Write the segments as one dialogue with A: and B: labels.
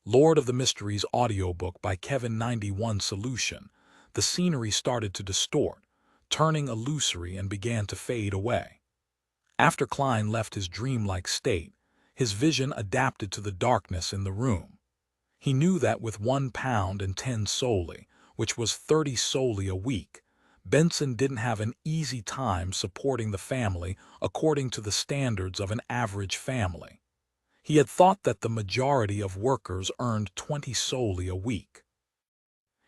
A: Lord of the Mysteries audiobook by Kevin 91 Solution. The scenery started to distort, turning illusory and began to fade away. After Klein left his dreamlike state, his vision adapted to the darkness in the room. He knew that with £1 and 10 soldi, which was 30 soldi a week, Benson didn't have an easy time supporting the family according to the standards of an average family. He had thought that the majority of workers earned 20 soldi a week.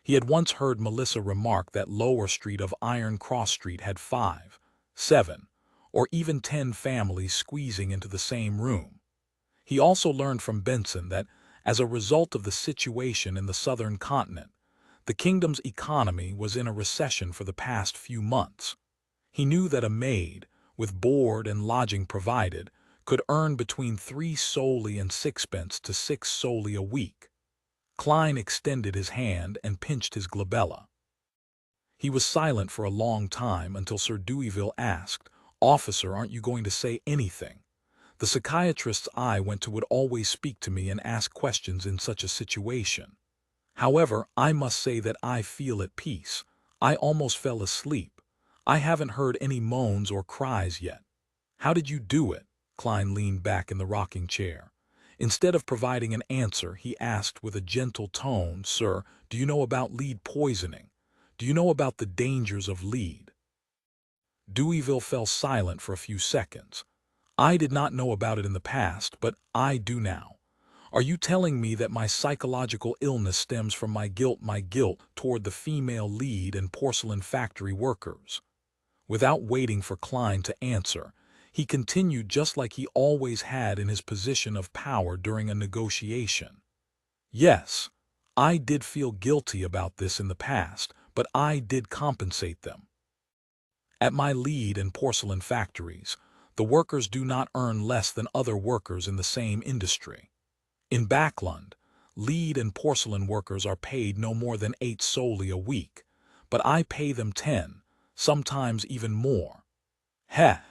A: He had once heard Melissa remark that Lower Street of Iron Cross Street had 5, 7, or even 10 families squeezing into the same room. He also learned from Benson that, as a result of the situation in the southern continent, the kingdom's economy was in a recession for the past few months. He knew that a maid, with board and lodging provided, could earn between 3 soldi and sixpence to 6 soldi a week. Klein extended his hand and pinched his glabella. He was silent for a long time until Sir Deweyville asked, "Officer, aren't you going to say anything?" The psychiatrist's eye went to would always speak to me and ask questions in such a situation. However, I must say that I feel at peace. I almost fell asleep. I haven't heard any moans or cries yet. How did you do it? Klein leaned back in the rocking chair. Instead of providing an answer, he asked with a gentle tone, "Sir, do you know about lead poisoning? Do you know about the dangers of lead?" Deweyville fell silent for a few seconds. "I did not know about it in the past, but I do now. Are you telling me that my psychological illness stems from my guilt toward the female lead and porcelain factory workers?" Without waiting for Klein to answer, he continued just like he always had in his position of power during a negotiation. "Yes, I did feel guilty about this in the past, but I did compensate them. At my lead and porcelain factories, the workers do not earn less than other workers in the same industry. In Backlund, lead and porcelain workers are paid no more than 8 soldi a week, but I pay them 10, sometimes even more. Heh,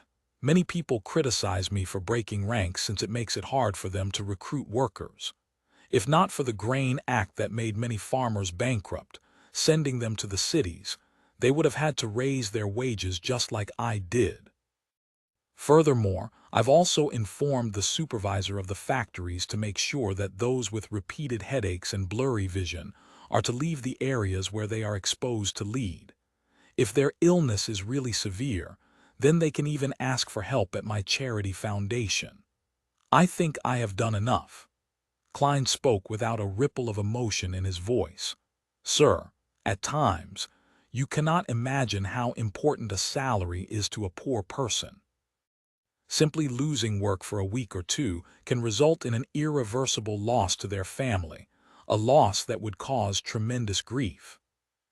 A: many people criticize me for breaking ranks since it makes it hard for them to recruit workers. If not for the Grain Act that made many farmers bankrupt, sending them to the cities, they would have had to raise their wages just like I did. Furthermore, I've also informed the supervisor of the factories to make sure that those with repeated headaches and blurry vision are to leave the areas where they are exposed to lead. If their illness is really severe, then they can even ask for help at my charity foundation. I think I have done enough." Klein spoke without a ripple of emotion in his voice. "Sir, at times, you cannot imagine how important a salary is to a poor person. Simply losing work for a week or two can result in an irreversible loss to their family, a loss that would cause tremendous grief."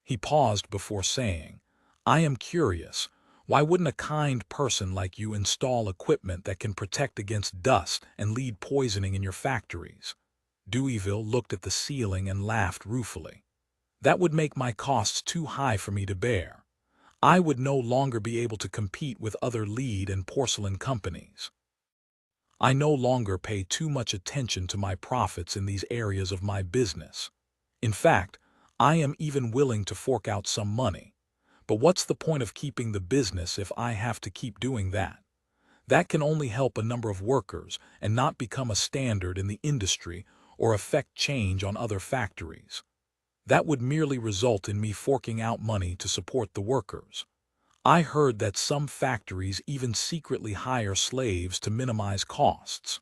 A: He paused before saying, "I am curious, why wouldn't a kind person like you install equipment that can protect against dust and lead poisoning in your factories?" Deweyville looked at the ceiling and laughed ruefully. "That would make my costs too high for me to bear. I would no longer be able to compete with other lead and porcelain companies. I no longer pay too much attention to my profits in these areas of my business. In fact, I am even willing to fork out some money. But what's the point of keeping the business if I have to keep doing that? That can only help a number of workers and not become a standard in the industry or affect change on other factories. That would merely result in me forking out money to support the workers. I heard that some factories even secretly hire slaves to minimize costs."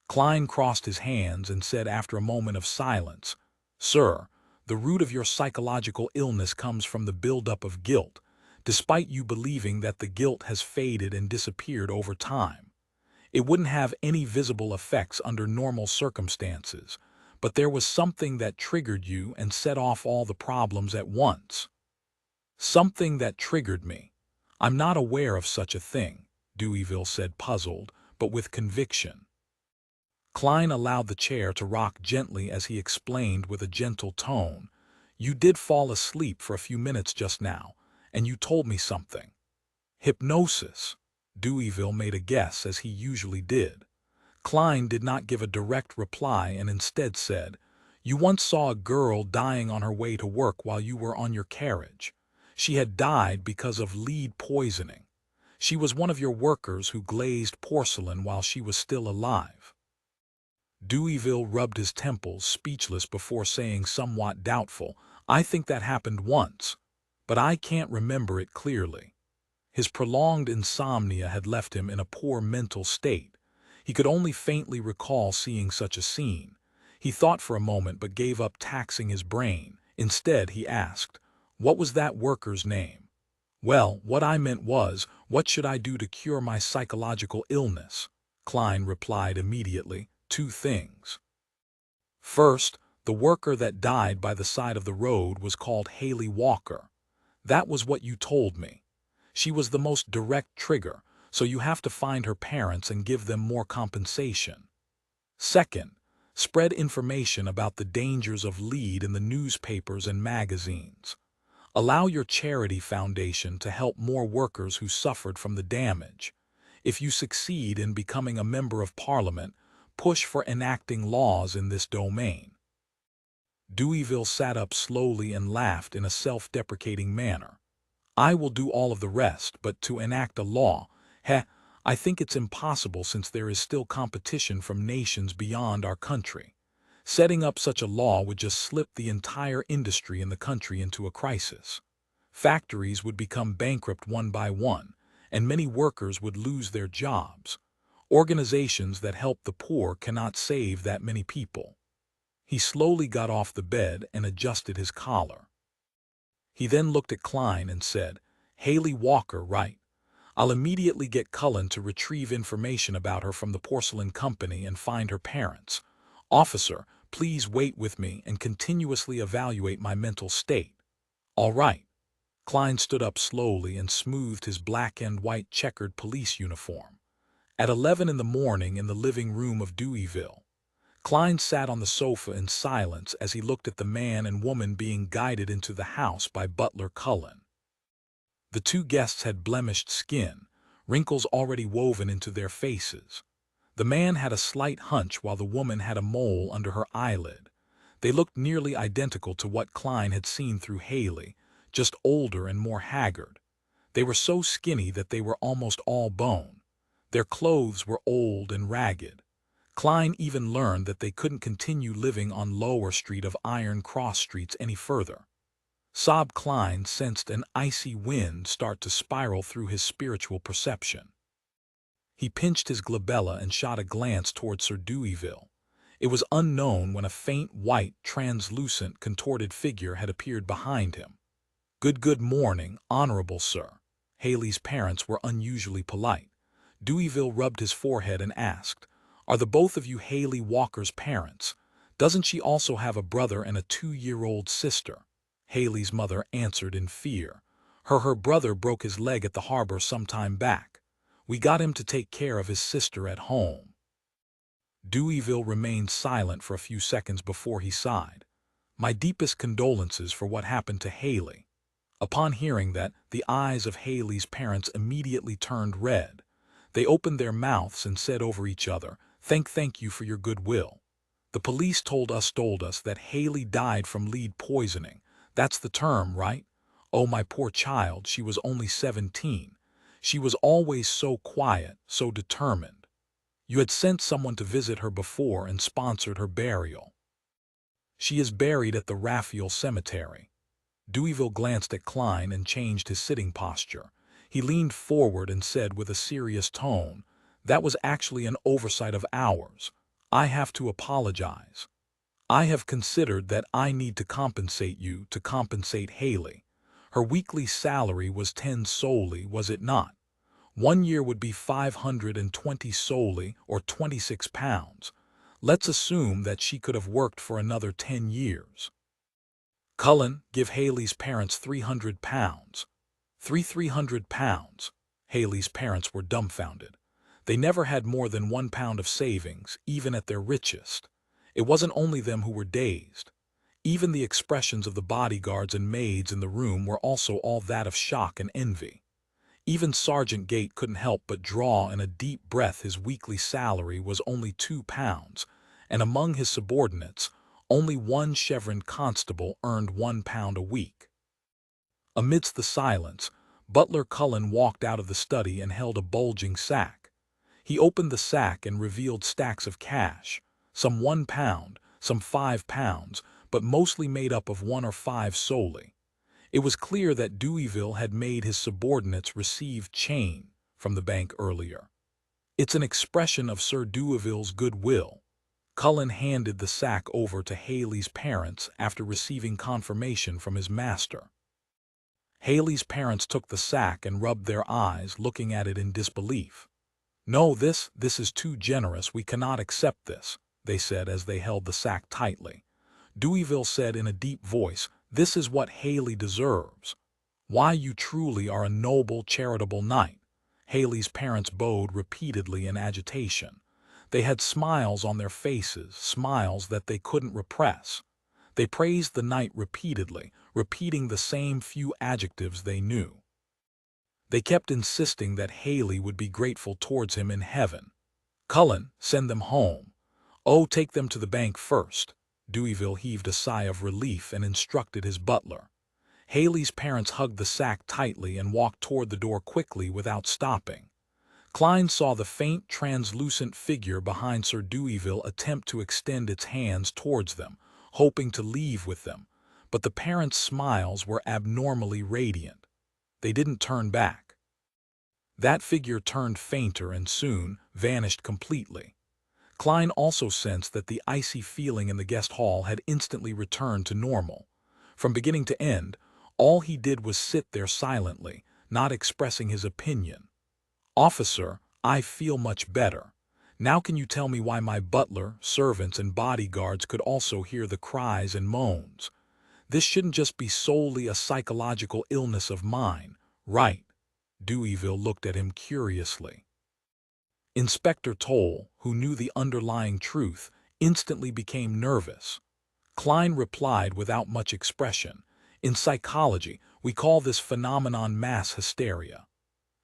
A: Klein crossed his hands and said after a moment of silence, "Sir, the root of your psychological illness comes from the buildup of guilt, despite you believing that the guilt has faded and disappeared over time. It wouldn't have any visible effects under normal circumstances, but there was something that triggered you and set off all the problems at once." "Something that triggered me? I'm not aware of such a thing," Deweyville said, puzzled, but with conviction. Klein allowed the chair to rock gently as he explained with a gentle tone, "You did fall asleep for a few minutes just now, and you told me something." "Hypnosis." Deweyville made a guess as he usually did. Klein did not give a direct reply and instead said, "You once saw a girl dying on her way to work while you were on your carriage. She had died because of lead poisoning. She was one of your workers who glazed porcelain while she was still alive." Deweyville rubbed his temples, speechless, before saying, somewhat doubtful, "I think that happened once, but I can't remember it clearly." His prolonged insomnia had left him in a poor mental state. He could only faintly recall seeing such a scene. He thought for a moment but gave up taxing his brain. Instead, he asked, "What was that worker's name?" "Well, what I meant was, what should I do to cure my psychological illness?" Klein replied immediately, "Two things. First, the worker that died by the side of the road was called Haley Walker. That was what you told me. She was the most direct trigger, so you have to find her parents and give them more compensation. Second, spread information about the dangers of lead in the newspapers and magazines. Allow your charity foundation to help more workers who suffered from the damage. If you succeed in becoming a member of Parliament, push for enacting laws in this domain." Deweyville sat up slowly and laughed in a self-deprecating manner. "I will do all of the rest, but to enact a law, I think it's impossible since there is still competition from nations beyond our country. Setting up such a law would just slip the entire industry in the country into a crisis. Factories would become bankrupt one by one, and many workers would lose their jobs. Organizations that help the poor cannot save that many people." He slowly got off the bed and adjusted his collar. He then looked at Klein and said, "Haley Walker, right? I'll immediately get Cullen to retrieve information about her from the porcelain company and find her parents. Officer, please wait with me and continuously evaluate my mental state." "All right." Klein stood up slowly and smoothed his black and white checkered police uniform. At 11 in the morning, in the living room of Deweyville, Klein sat on the sofa in silence as he looked at the man and woman being guided into the house by butler Cullen. The two guests had blemished skin, wrinkles already woven into their faces. The man had a slight hunch while the woman had a mole under her eyelid. They looked nearly identical to what Klein had seen through Haley, just older and more haggard. They were so skinny that they were almost all bone. Their clothes were old and ragged. Klein even learned that they couldn't continue living on Lower Street of Iron Cross Streets any further. Klein sensed an icy wind start to spiral through his spiritual perception. He pinched his glabella and shot a glance toward Sir Deweyville. It was unknown when a faint white, translucent, contorted figure had appeared behind him. Good morning, Honorable Sir." Haley's parents were unusually polite. Deweyville rubbed his forehead and asked, "Are the both of you Haley Walker's parents? Doesn't she also have a brother and a 2-year-old sister?" Haley's mother answered in fear. Her brother broke his leg at the harbor some time back. We got him to take care of his sister at home." Deweyville remained silent for a few seconds before he sighed. "My deepest condolences for what happened to Haley." Upon hearing that, the eyes of Haley's parents immediately turned red. They opened their mouths and said over each other, Thank you for your goodwill. The police told us that Haley died from lead poisoning. That's the term, right? Oh, my poor child, she was only 17. She was always so quiet, so determined. You had sent someone to visit her before and sponsored her burial. She is buried at the Raphael Cemetery." Deweyville glanced at Klein and changed his sitting posture. He leaned forward and said with a serious tone, "That was actually an oversight of ours. I have to apologize. I have considered that I need to compensate you to compensate Haley. Her weekly salary was 10 solely, was it not? 1 year would be 520 solely, or £26. Let's assume that she could have worked for another 10 years. Cullen, give Haley's parents £300. £300. Haley's parents were dumbfounded. They never had more than £1 of savings, even at their richest. It wasn't only them who were dazed. Even the expressions of the bodyguards and maids in the room were also all that of shock and envy. Even Sergeant Gate couldn't help but draw in a deep breath. His weekly salary was only £2, and among his subordinates, only one chevroned constable earned £1 a week. Amidst the silence, Butler Cullen walked out of the study and held a bulging sack. He opened the sack and revealed stacks of cash, some £1, some £5, but mostly made up of 1 or 5 solely. It was clear that Deweyville had made his subordinates receive change from the bank earlier. It's an expression of Sir Deweyville's goodwill. Cullen handed the sack over to Haley's parents after receiving confirmation from his master. Haley's parents took the sack and rubbed their eyes, looking at it in disbelief. "No, this is too generous. We cannot accept this," they said as they held the sack tightly. Deweyville said in a deep voice, "This is what Haley deserves. Why, you truly are a noble, charitable knight." Haley's parents bowed repeatedly in agitation. They had smiles on their faces, smiles that they couldn't repress. They praised the knight repeatedly, repeating the same few adjectives they knew. They kept insisting that Haley would be grateful towards him in heaven. "Cullen, send them home." "Oh, take them to the bank first." Deweyville heaved a sigh of relief and instructed his butler. Haley's parents hugged the sack tightly and walked toward the door quickly without stopping. Klein saw the faint, translucent figure behind Sir Deweyville attempt to extend its hands towards them, hoping to leave with them, but the parents' smiles were abnormally radiant. They didn't turn back. That figure turned fainter and soon vanished completely. Klein also sensed that the icy feeling in the guest hall had instantly returned to normal. From beginning to end, all he did was sit there silently, not expressing his opinion. "Officer, I feel much better. Now can you tell me why my butler, servants, and bodyguards could also hear the cries and moans? This shouldn't just be solely a psychological illness of mine, right?" Deweyville looked at him curiously. Inspector Toll, who knew the underlying truth, instantly became nervous. Klein replied without much expression, "In psychology, we call this phenomenon mass hysteria."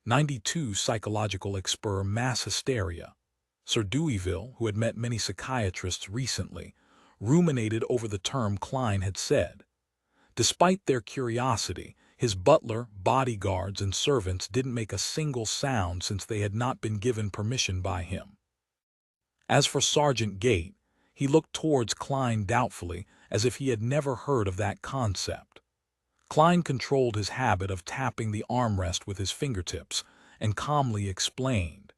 A: 92 psychological expert mass hysteria. Sir Deweyville, who had met many psychiatrists recently, ruminated over the term Klein had said. Despite their curiosity, his butler, bodyguards, and servants didn't make a single sound since they had not been given permission by him. As for Sergeant Gate, he looked towards Klein doubtfully, as if he had never heard of that concept. Klein controlled his habit of tapping the armrest with his fingertips and calmly explained,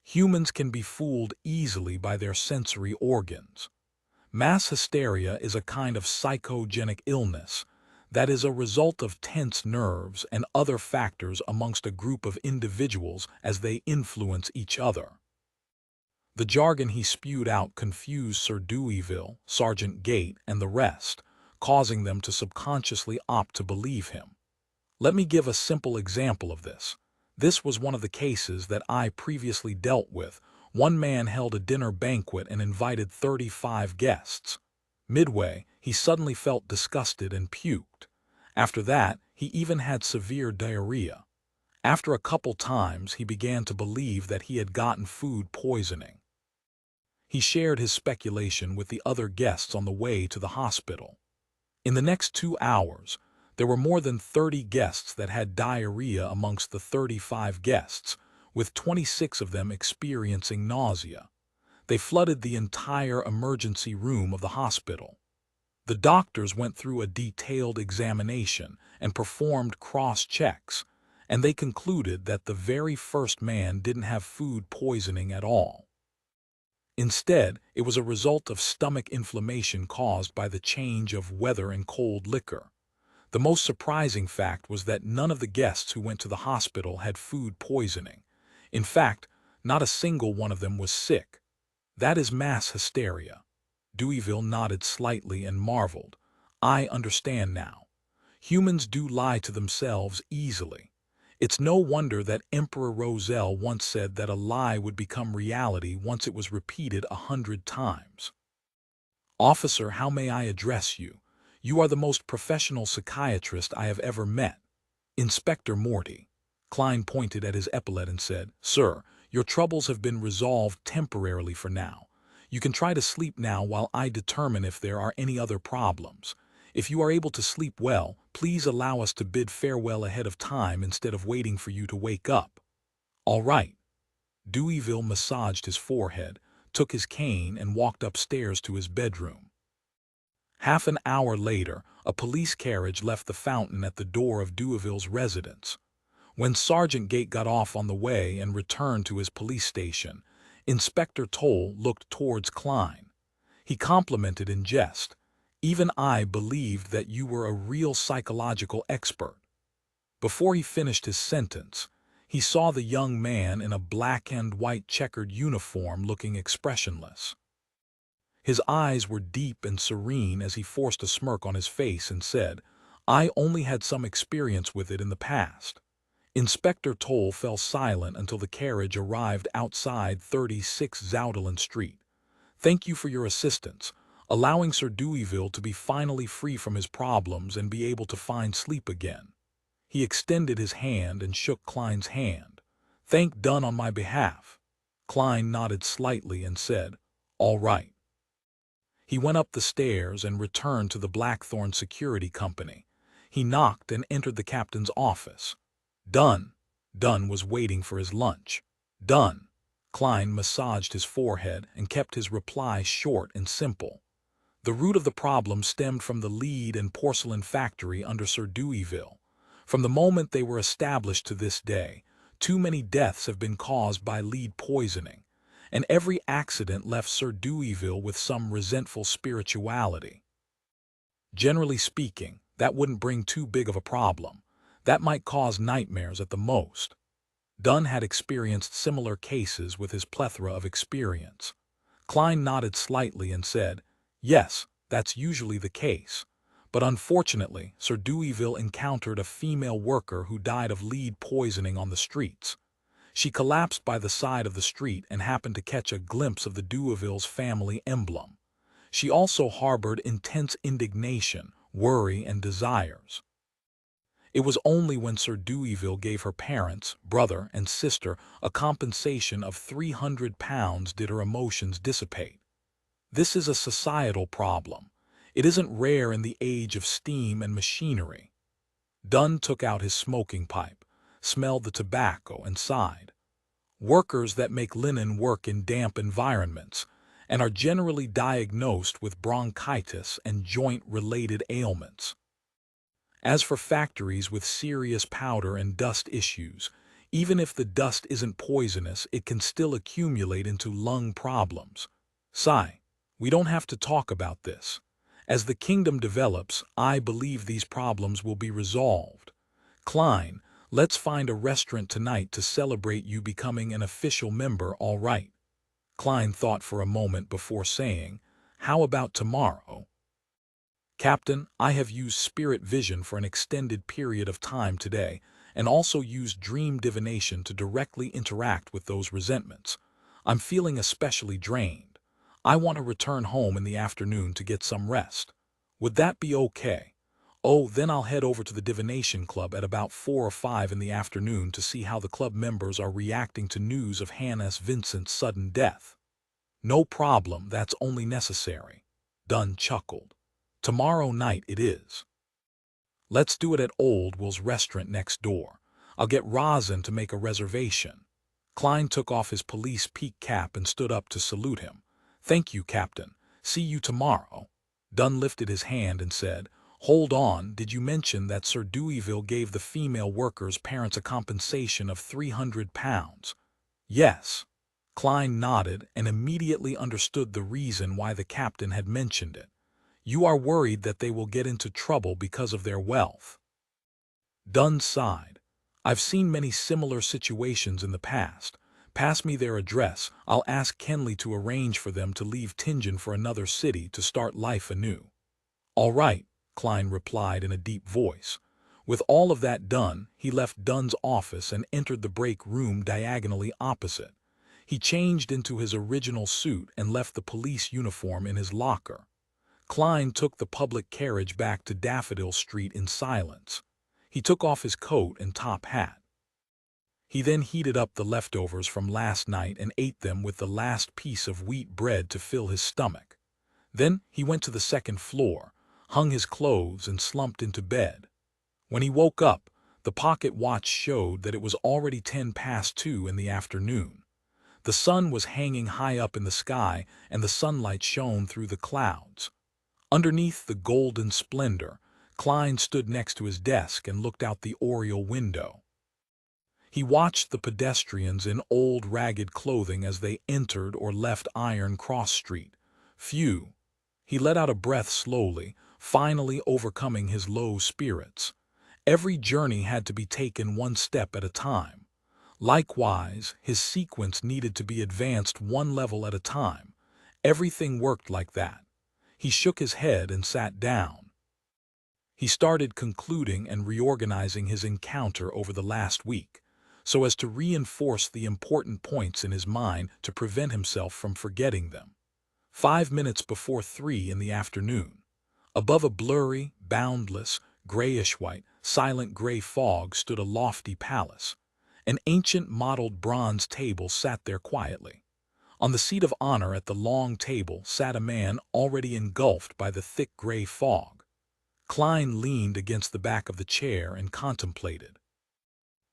A: "Humans can be fooled easily by their sensory organs. Mass hysteria is a kind of psychogenic illness that is a result of tense nerves and other factors amongst a group of individuals as they influence each other." The jargon he spewed out confused Sir Deweyville, Sergeant Gate, and the rest, causing them to subconsciously opt to believe him. Let me give a simple example of this. This was one of the cases that I previously dealt with. One man held a dinner banquet and invited 35 guests. Midway, he suddenly felt disgusted and puked. After that, he even had severe diarrhea. After a couple times, he began to believe that he had gotten food poisoning. He shared his speculation with the other guests on the way to the hospital. In the next 2 hours, there were more than 30 guests that had diarrhea amongst the 35 guests, with 26 of them experiencing nausea. They flooded the entire emergency room of the hospital. The doctors went through a detailed examination and performed cross-checks, and they concluded that the very first man didn't have food poisoning at all. Instead, it was a result of stomach inflammation caused by the change of weather and cold liquor. The most surprising fact was that none of the guests who went to the hospital had food poisoning. In fact, not a single one of them was sick. That is mass hysteria. Deweyville nodded slightly and marveled. "I understand now. Humans do lie to themselves easily. It's no wonder that Emperor Roselle once said that a lie would become reality once it was repeated 100 times. Officer, how may I address you? You are the most professional psychiatrist I have ever met." "Inspector Morty." Klein pointed at his epaulette and said, "Sir, your troubles have been resolved temporarily for now. You can try to sleep now while I determine if there are any other problems. If you are able to sleep well, please allow us to bid farewell ahead of time instead of waiting for you to wake up." "All right." Deweyville massaged his forehead, took his cane, and walked upstairs to his bedroom. Half an hour later, a police carriage left the fountain at the door of Deweyville's residence. When Sergeant Gate got off on the way and returned to his police station, Inspector Toll looked towards Klein. He complimented in jest, "Even I believed that you were a real psychological expert." Before he finished his sentence, he saw the young man in a black and white checkered uniform looking expressionless. His eyes were deep and serene as he forced a smirk on his face and said, "I only had some experience with it in the past." Inspector Toll fell silent until the carriage arrived outside 36 Zoutelen Street. "Thank you for your assistance, allowing Sir Deweyville to be finally free from his problems and be able to find sleep again." He extended his hand and shook Klein's hand. "Thank Dunn on my behalf." Klein nodded slightly and said, "All right." He went up the stairs and returned to the Blackthorn Security Company. He knocked and entered the captain's office. "Dunn." Dunn was waiting for his lunch. "Dunn." Klein massaged his forehead and kept his reply short and simple. "The root of the problem stemmed from the lead and porcelain factory under Sir Deweyville. From the moment they were established to this day, too many deaths have been caused by lead poisoning, and every accident left Sir Deweyville with some resentful spirituality. Generally speaking, that wouldn't bring too big of a problem. That might cause nightmares at the most." Dunn had experienced similar cases with his plethora of experience. Klein nodded slightly and said, "Yes, that's usually the case. But unfortunately, Sir Deweyville encountered a female worker who died of lead poisoning on the streets. She collapsed by the side of the street and happened to catch a glimpse of the Deweyville's family emblem. She also harbored intense indignation, worry, and desires. It was only when Sir Deweyville gave her parents, brother, and sister a compensation of £300 did her emotions dissipate. This is a societal problem. It isn't rare in the age of steam and machinery." Dunn took out his smoking pipe, smelled the tobacco, and sighed. "Workers that make linen work in damp environments and are generally diagnosed with bronchitis and joint-related ailments. As for factories with serious powder and dust issues, even if the dust isn't poisonous, it can still accumulate into lung problems. Sigh, we don't have to talk about this. As the kingdom develops, I believe these problems will be resolved. Klein, let's find a restaurant tonight to celebrate you becoming an official member, all right?" Klein thought for a moment before saying, "How about tomorrow?" "Captain, I have used spirit vision for an extended period of time today, and also used dream divination to directly interact with those resentments. I'm feeling especially drained. I want to return home in the afternoon to get some rest. Would that be okay? Oh, then I'll head over to the divination club at about 4 or 5 in the afternoon to see how the club members are reacting to news of Hannah Vincent's sudden death." "No problem, that's only necessary." Dunn chuckled. "Tomorrow night it is. Let's do it at Old Will's restaurant next door. I'll get Rosin to make a reservation." Klein took off his police peak cap and stood up to salute him. "Thank you, Captain. See you tomorrow." Dunn lifted his hand and said, "Hold on, did you mention that Sir Deweyville gave the female workers' parents a compensation of £300? "Yes." Klein nodded and immediately understood the reason why the captain had mentioned it. "You are worried that they will get into trouble because of their wealth." Dunn sighed. "I've seen many similar situations in the past. Pass me their address. I'll ask Kenley to arrange for them to leave Tingen for another city to start life anew." "All right," Klein replied in a deep voice. With all of that done, he left Dunn's office and entered the break room diagonally opposite. He changed into his original suit and left the police uniform in his locker. Klein took the public carriage back to Daffodil Street in silence. He took off his coat and top hat. He then heated up the leftovers from last night and ate them with the last piece of wheat bread to fill his stomach. Then he went to the second floor, hung his clothes and slumped into bed. When he woke up, the pocket watch showed that it was already 2:10 in the afternoon. The sun was hanging high up in the sky and the sunlight shone through the clouds. Underneath the golden splendor, Klein stood next to his desk and looked out the oriel window. He watched the pedestrians in old ragged clothing as they entered or left Iron Cross Street. Phew! He let out a breath slowly, finally overcoming his low spirits. Every journey had to be taken one step at a time. Likewise, his sequence needed to be advanced one level at a time. Everything worked like that. He shook his head and sat down. He started concluding and reorganizing his encounter over the last week, so as to reinforce the important points in his mind to prevent himself from forgetting them. 5 minutes before 3 in the afternoon, above a blurry, boundless, grayish-white, silent gray fog stood a lofty palace. An ancient mottled bronze table sat there quietly. On the seat of honor at the long table sat a man already engulfed by the thick gray fog. Klein leaned against the back of the chair and contemplated.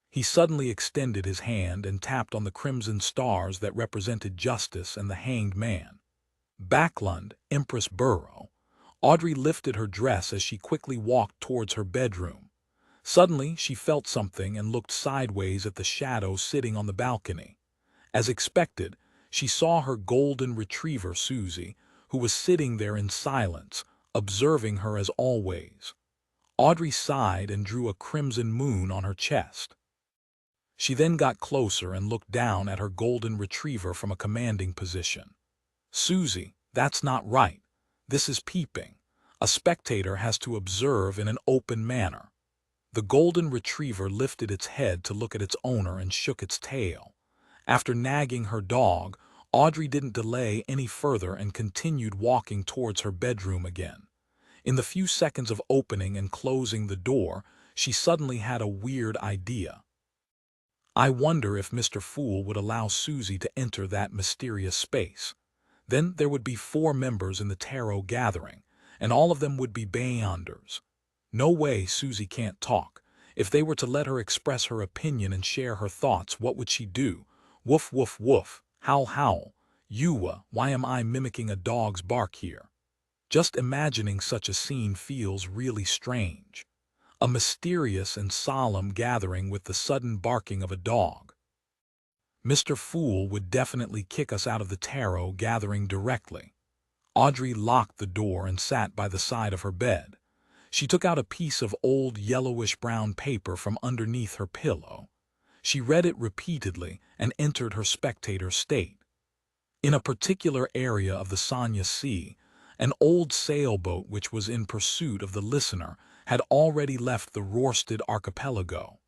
A: He suddenly extended his hand and tapped on the crimson stars that represented justice and the hanged man. Backlund, Empress Burrow. Audrey lifted her dress as she quickly walked towards her bedroom. Suddenly, she felt something and looked sideways at the shadow sitting on the balcony. As expected, she saw her golden retriever Susie, who was sitting there in silence, observing her as always. Audrey sighed and drew a crimson moon on her chest. She then got closer and looked down at her golden retriever from a commanding position. "Susie, that's not right. This is peeping. A spectator has to observe in an open manner." The golden retriever lifted its head to look at its owner and shook its tail. After nagging her dog, Audrey didn't delay any further and continued walking towards her bedroom again. In the few seconds of opening and closing the door, she suddenly had a weird idea. I wonder if Mr. Fool would allow Susie to enter that mysterious space. Then there would be 4 members in the tarot gathering, and all of them would be Beyonders. No way Susie can't talk. If they were to let her express her opinion and share her thoughts, what would she do? Woof, woof, woof. Howl, howl. Ewa, why am I mimicking a dog's bark here? Just imagining such a scene feels really strange. A mysterious and solemn gathering with the sudden barking of a dog. Mr. Fool would definitely kick us out of the tarot gathering directly. Audrey locked the door and sat by the side of her bed. She took out a piece of old yellowish-brown paper from underneath her pillow. She read it repeatedly and entered her spectator state. In a particular area of the Sanya Sea, an old sailboat which was in pursuit of the listener had already left the Rørsted archipelago.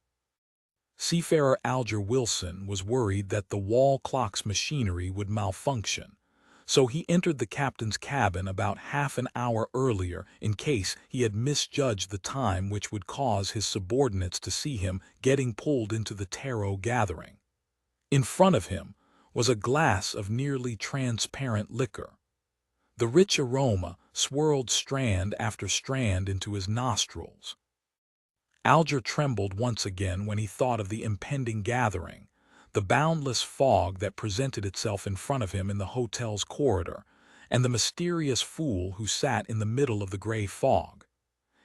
A: Seafarer Alger Wilson was worried that the wall clock's machinery would malfunction, so he entered the captain's cabin about half an hour earlier in case he had misjudged the time, which would cause his subordinates to see him getting pulled into the tarot gathering. In front of him was a glass of nearly transparent liquor. The rich aroma swirled strand after strand into his nostrils. Alger trembled once again when he thought of the impending gathering, the boundless fog that presented itself in front of him in the hotel's corridor, and the mysterious fool who sat in the middle of the gray fog.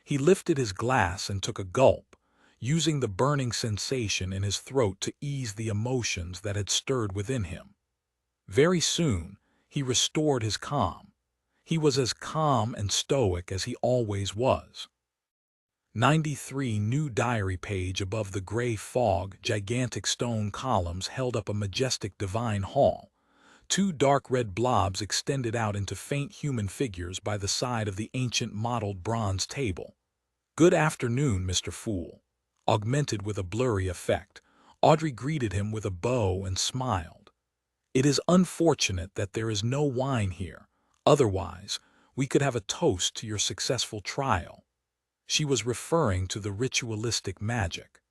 A: He lifted his glass and took a gulp, using the burning sensation in his throat to ease the emotions that had stirred within him. Very soon, he restored his calm. He was as calm and stoic as he always was. 93 new diary page above the gray fog, gigantic stone columns held up a majestic divine hall. 2 dark red blobs extended out into faint human figures by the side of the ancient mottled bronze table. "Good afternoon, Mr. Fool." Augmented with a blurry effect, Audrey greeted him with a bow and smiled. "It is unfortunate that there is no wine here. Otherwise, we could have a toast to your successful trial." She was referring to the ritualistic magic.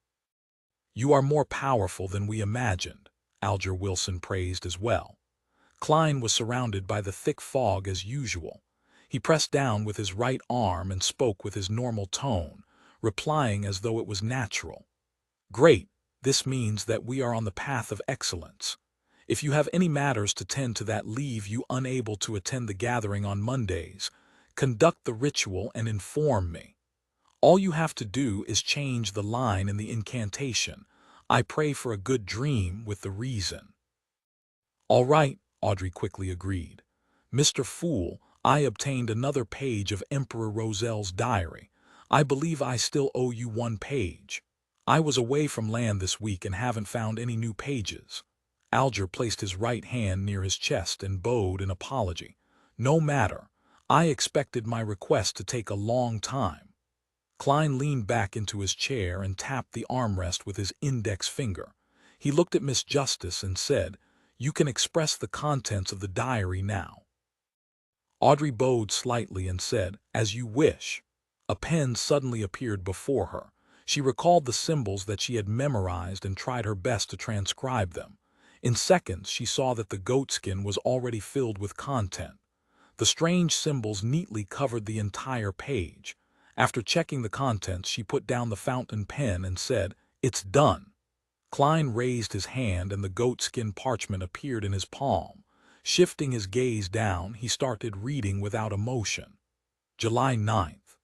A: "You are more powerful than we imagined," Alger Wilson praised as well. Klein was surrounded by the thick fog as usual. He pressed down with his right arm and spoke with his normal tone, replying as though it was natural. "Great, this means that we are on the path of excellence. If you have any matters to tend to that leave you unable to attend the gathering on Mondays, conduct the ritual and inform me. All you have to do is change the line in the incantation. I pray for a good dream with the reason." "All right," Audrey quickly agreed. "Mr. Fool, I obtained another page of Emperor Roselle's diary. I believe I still owe you one page. I was away from land this week and haven't found any new pages." Alger placed his right hand near his chest and bowed in apology. "No matter. I expected my request to take a long time." Klein leaned back into his chair and tapped the armrest with his index finger. He looked at Miss Justice and said, "You can express the contents of the diary now." Audrey bowed slightly and said, "As you wish." A pen suddenly appeared before her. She recalled the symbols that she had memorized and tried her best to transcribe them. In seconds, she saw that the goatskin was already filled with content. The strange symbols neatly covered the entire page. After checking the contents, she put down the fountain pen and said, "It's done." Klein raised his hand and the goatskin parchment appeared in his palm. Shifting his gaze down, he started reading without emotion. July 9th.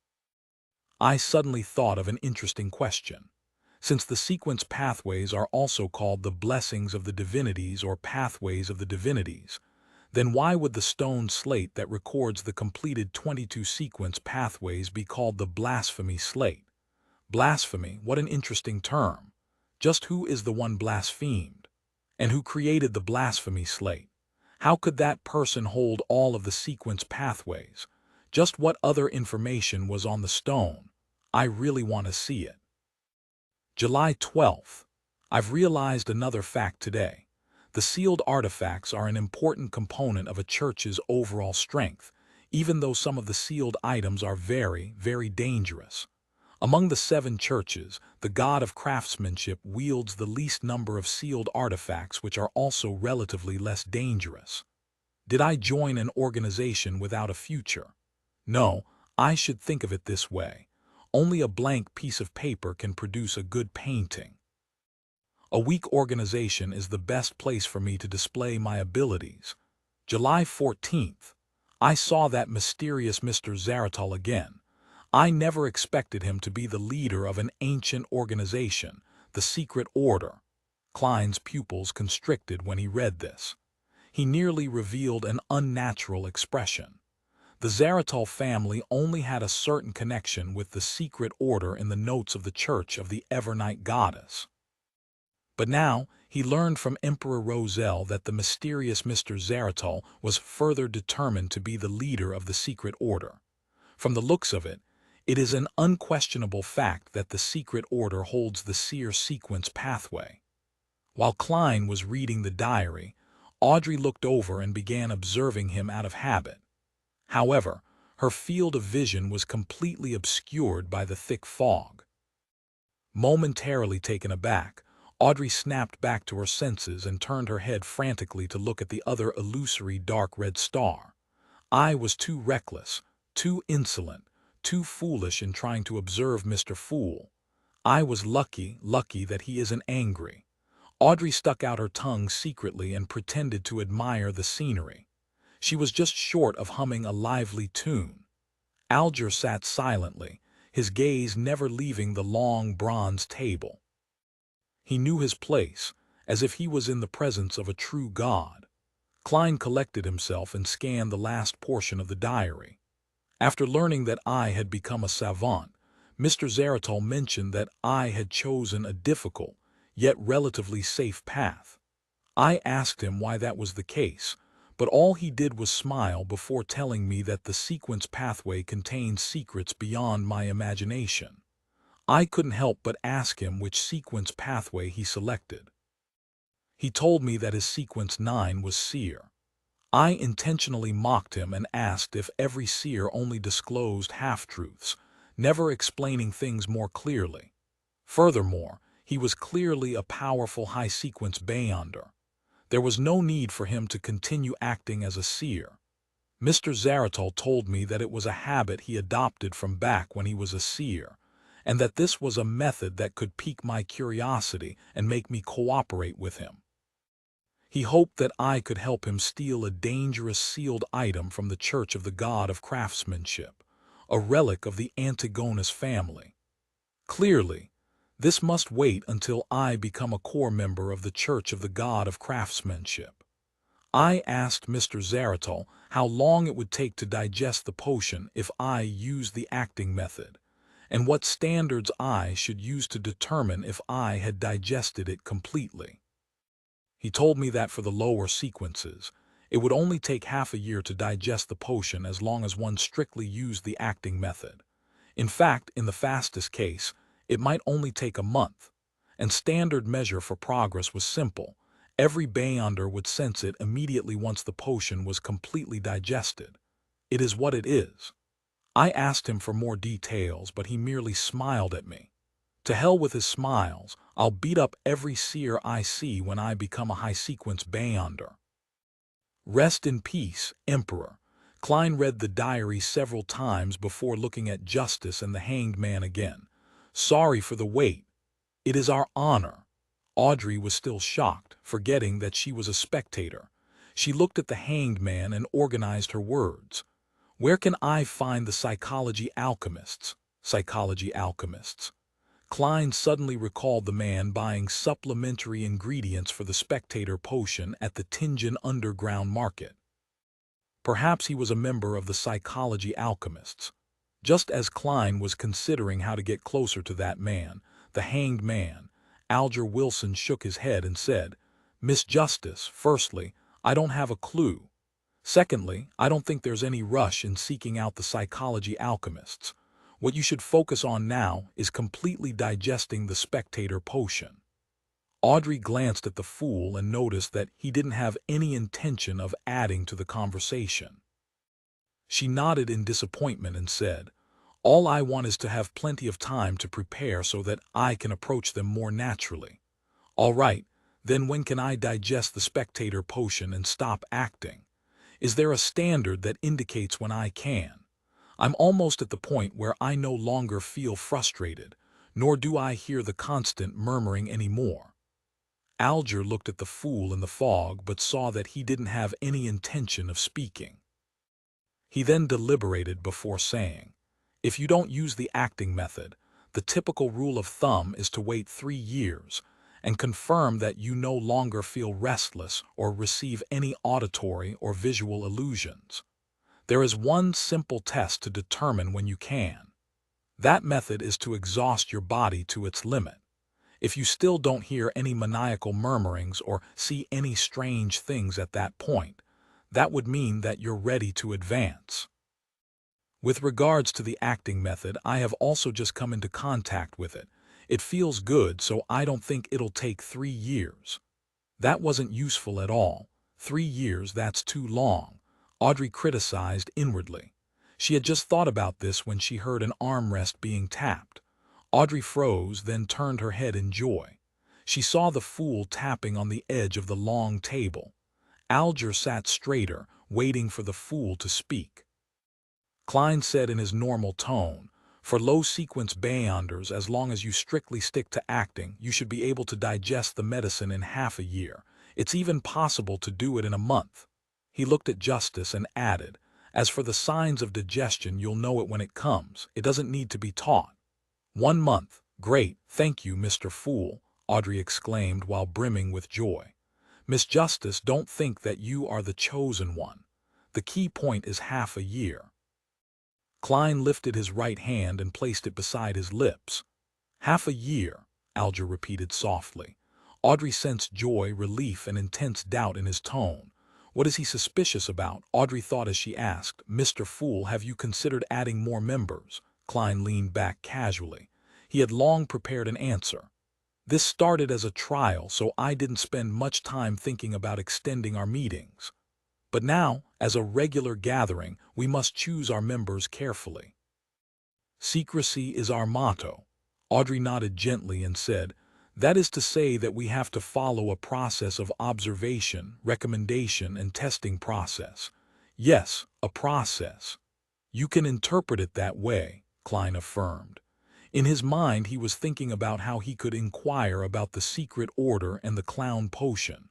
A: I suddenly thought of an interesting question. Since the sequence pathways are also called the blessings of the divinities or pathways of the divinities, then why would the stone slate that records the completed 22 sequence pathways be called the blasphemy slate? Blasphemy, what an interesting term. Just who is the one blasphemed? And who created the blasphemy slate? How could that person hold all of the sequence pathways? Just what other information was on the stone? I really want to see it. July 12th. I've realized another fact today. The sealed artifacts are an important component of a church's overall strength, even though some of the sealed items are very, very dangerous. Among the 7 churches, the god of craftsmanship wields the least number of sealed artifacts, which are also relatively less dangerous. Did I join an organization without a future? No, I should think of it this way. Only a blank piece of paper can produce a good painting. A weak organization is the best place for me to display my abilities. July 14th. I saw that mysterious Mr. Zaratal again. I never expected him to be the leader of an ancient organization, the Secret Order. Klein's pupils constricted when he read this. He nearly revealed an unnatural expression. The Zaratal family only had a certain connection with the Secret Order in the notes of the Church of the Evernight Goddess. But now, he learned from Emperor Roselle that the mysterious Mr. Zaratal was further determined to be the leader of the Secret Order. From the looks of it, it is an unquestionable fact that the Secret Order holds the Seer sequence pathway. While Klein was reading the diary, Audrey looked over and began observing him out of habit. However, her field of vision was completely obscured by the thick fog. Momentarily taken aback, Audrey snapped back to her senses and turned her head frantically to look at the other illusory dark red star. I was too reckless, too insolent, too foolish in trying to observe Mr. Fool. I was lucky that he isn't angry. Audrey stuck out her tongue secretly and pretended to admire the scenery. She was just short of humming a lively tune. Alger sat silently, his gaze never leaving the long bronze table. He knew his place, as if he was in the presence of a true god. Klein collected himself and scanned the last portion of the diary. After learning that I had become a savant, Mr. Zaratal mentioned that I had chosen a difficult, yet relatively safe path. I asked him why that was the case, but all he did was smile before telling me that the sequence pathway contained secrets beyond my imagination. I couldn't help but ask him which sequence pathway he selected. He told me that his sequence 9 was Seer. I intentionally mocked him and asked if every seer only disclosed half-truths, never explaining things more clearly. Furthermore, He was clearly a powerful high-sequence beyonder. There was no need for him to continue acting as a seer. Mr. Zaratul told me that it was a habit he adopted from back when he was a seer, and that this was a method that could pique my curiosity and make me cooperate with him. He hoped that I could help him steal a dangerous sealed item from the Church of the God of Craftsmanship, a relic of the Antigonus family. Clearly, this must wait until I become a core member of the Church of the God of Craftsmanship. I asked Mr. Zaratul how long it would take to digest the potion if I used the acting method, and what standards I should use to determine if I had digested it completely. He told me that for the lower sequences, it would only take half a year to digest the potion as long as one strictly used the acting method. In fact, in the fastest case, it might only take a month, and standard measure for progress was simple. Every beyonder would sense it immediately once the potion was completely digested. It is what it is. I asked him for more details, but he merely smiled at me. To hell with his smiles, I'll beat up every seer I see when I become a high-sequence beyonder. Rest in peace, Emperor. Klein read the diary several times before looking at Justice and the Hanged Man again. Sorry for the wait. It is our honor. Audrey was still shocked, forgetting that she was a spectator. She looked at the Hanged Man and organized her words. Where can I find the psychology alchemists? Psychology alchemists. Klein suddenly recalled the man buying supplementary ingredients for the spectator potion at the Tingen underground market. Perhaps he was a member of the psychology alchemists. Just as Klein was considering how to get closer to that man, the Hanged Man, Alger Wilson shook his head and said, Miss Justice, firstly, I don't have a clue. Secondly, I don't think there's any rush in seeking out the psychology alchemists. What you should focus on now is completely digesting the spectator potion. Audrey glanced at the fool and noticed that he didn't have any intention of adding to the conversation. She nodded in disappointment and said, All I want is to have plenty of time to prepare so that I can approach them more naturally. All right, then when can I digest the spectator potion and stop acting? Is there a standard that indicates when I can? I'm almost at the point where I no longer feel frustrated, nor do I hear the constant murmuring anymore. Alger looked at the fool in the fog but saw that he didn't have any intention of speaking. He then deliberated before saying, If you don't use the acting method, the typical rule of thumb is to wait 3 years and confirm that you no longer feel restless or receive any auditory or visual illusions. There is one simple test to determine when you can. That method is to exhaust your body to its limit. If you still don't hear any maniacal murmurings or see any strange things at that point, that would mean that you're ready to advance. With regards to the acting method, I have also just come into contact with it. It feels good, so I don't think it'll take 3 years. That wasn't useful at all. 3 years, that's too long. Audrey criticized inwardly. She had just thought about this when she heard an armrest being tapped. Audrey froze, then turned her head in joy. She saw the fool tapping on the edge of the long table. Alger sat straighter, waiting for the fool to speak. Klein said in his normal tone, For low-sequence beyonders, as long as you strictly stick to acting, you should be able to digest the medicine in half a year. It's even possible to do it in a month. He looked at Justice and added, As for the signs of digestion, you'll know it when it comes. It doesn't need to be taught. 1 month. Great, thank you, Mr. Fool, Audrey exclaimed while brimming with joy. Miss Justice, don't think that you are the chosen one. The key point is half a year. Klein lifted his right hand and placed it beside his lips. Half a year, Alger repeated softly. Audrey sensed joy, relief, and intense doubt in his tone. What is he suspicious about? Audrey thought as she asked, Mr. Fool, have you considered adding more members? Klein leaned back casually. He had long prepared an answer. This started as a trial, so I didn't spend much time thinking about extending our meetings. But now, as a regular gathering, we must choose our members carefully. Secrecy is our motto. Audrey nodded gently and said, That is to say that we have to follow a process of observation, recommendation, and testing process. Yes, a process. You can interpret it that way, Klein affirmed. In his mind, he was thinking about how he could inquire about the secret order and the clown potion.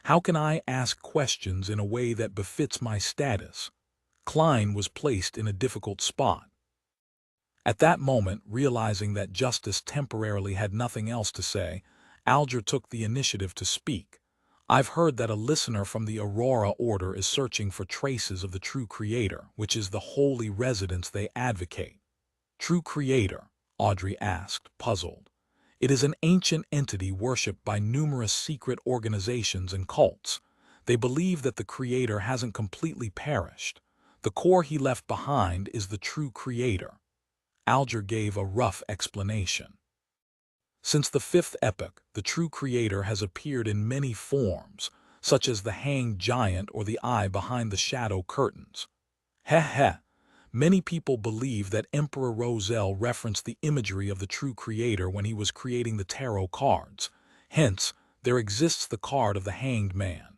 A: How can I ask questions in a way that befits my status? Klein was placed in a difficult spot. At that moment, realizing that Justice temporarily had nothing else to say, Alger took the initiative to speak. I've heard that a listener from the Aurora Order is searching for traces of the true Creator, which is the holy residence they advocate. True Creator? Audrey asked, puzzled. It is an ancient entity worshipped by numerous secret organizations and cults. They believe that the Creator hasn't completely perished. The core he left behind is the true Creator. Alger gave a rough explanation. Since the fifth epoch, the true Creator has appeared in many forms, such as the hanged giant or the eye behind the shadow curtains. Heh. Many people believe that Emperor Roselle referenced the imagery of the true Creator when he was creating the tarot cards. Hence, there exists the card of the hanged man.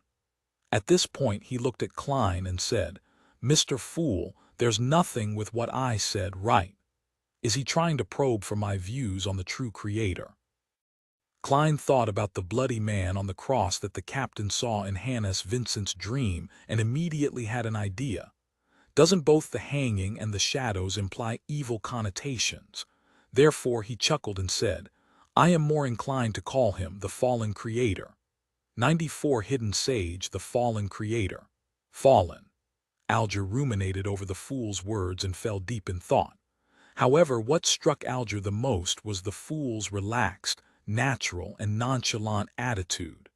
A: At this point, he looked at Klein and said, "Mr. Fool, there's nothing with what I said right. Is he trying to probe for my views on the true Creator?" Klein thought about the bloody man on the cross that the captain saw in Hannes Vincent's dream and immediately had an idea. Doesn't both the hanging and the shadows imply evil connotations? Therefore he chuckled and said, "I am more inclined to call him the fallen Creator. 94 Hidden Sage, the fallen Creator. Fallen." Alger ruminated over the fool's words and fell deep in thought. However, what struck Alger the most was the fool's relaxed, natural, and nonchalant attitude.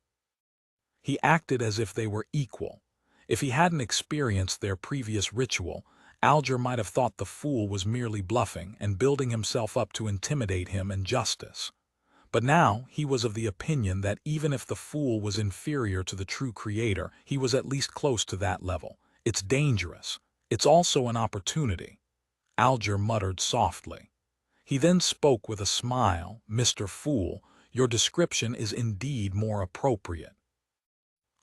A: He acted as if they were equal. If he hadn't experienced their previous ritual, Alger might have thought the fool was merely bluffing and building himself up to intimidate him and Justice. But now he was of the opinion that even if the fool was inferior to the true Creator, he was at least close to that level. It's dangerous. It's also an opportunity. Alger muttered softly. He then spoke with a smile, "Mr. Fool, your description is indeed more appropriate.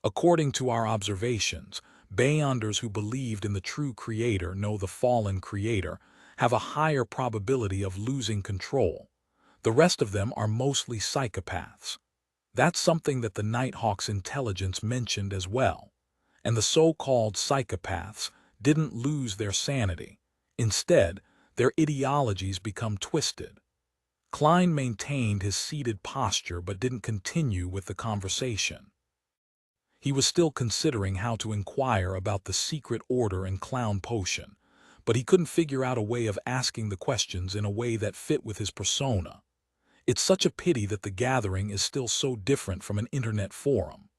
A: According to our observations, Beyonders who believed in the true Creator know the fallen Creator have a higher probability of losing control. The rest of them are mostly psychopaths. That's something that the Nighthawk's intelligence mentioned as well. And the so-called psychopaths didn't lose their sanity. Instead, their ideologies become twisted." Klein maintained his seated posture but didn't continue with the conversation. He was still considering how to inquire about the secret order and clown potion, but he couldn't figure out a way of asking the questions in a way that fit with his persona. It's such a pity that the gathering is still so different from an internet forum.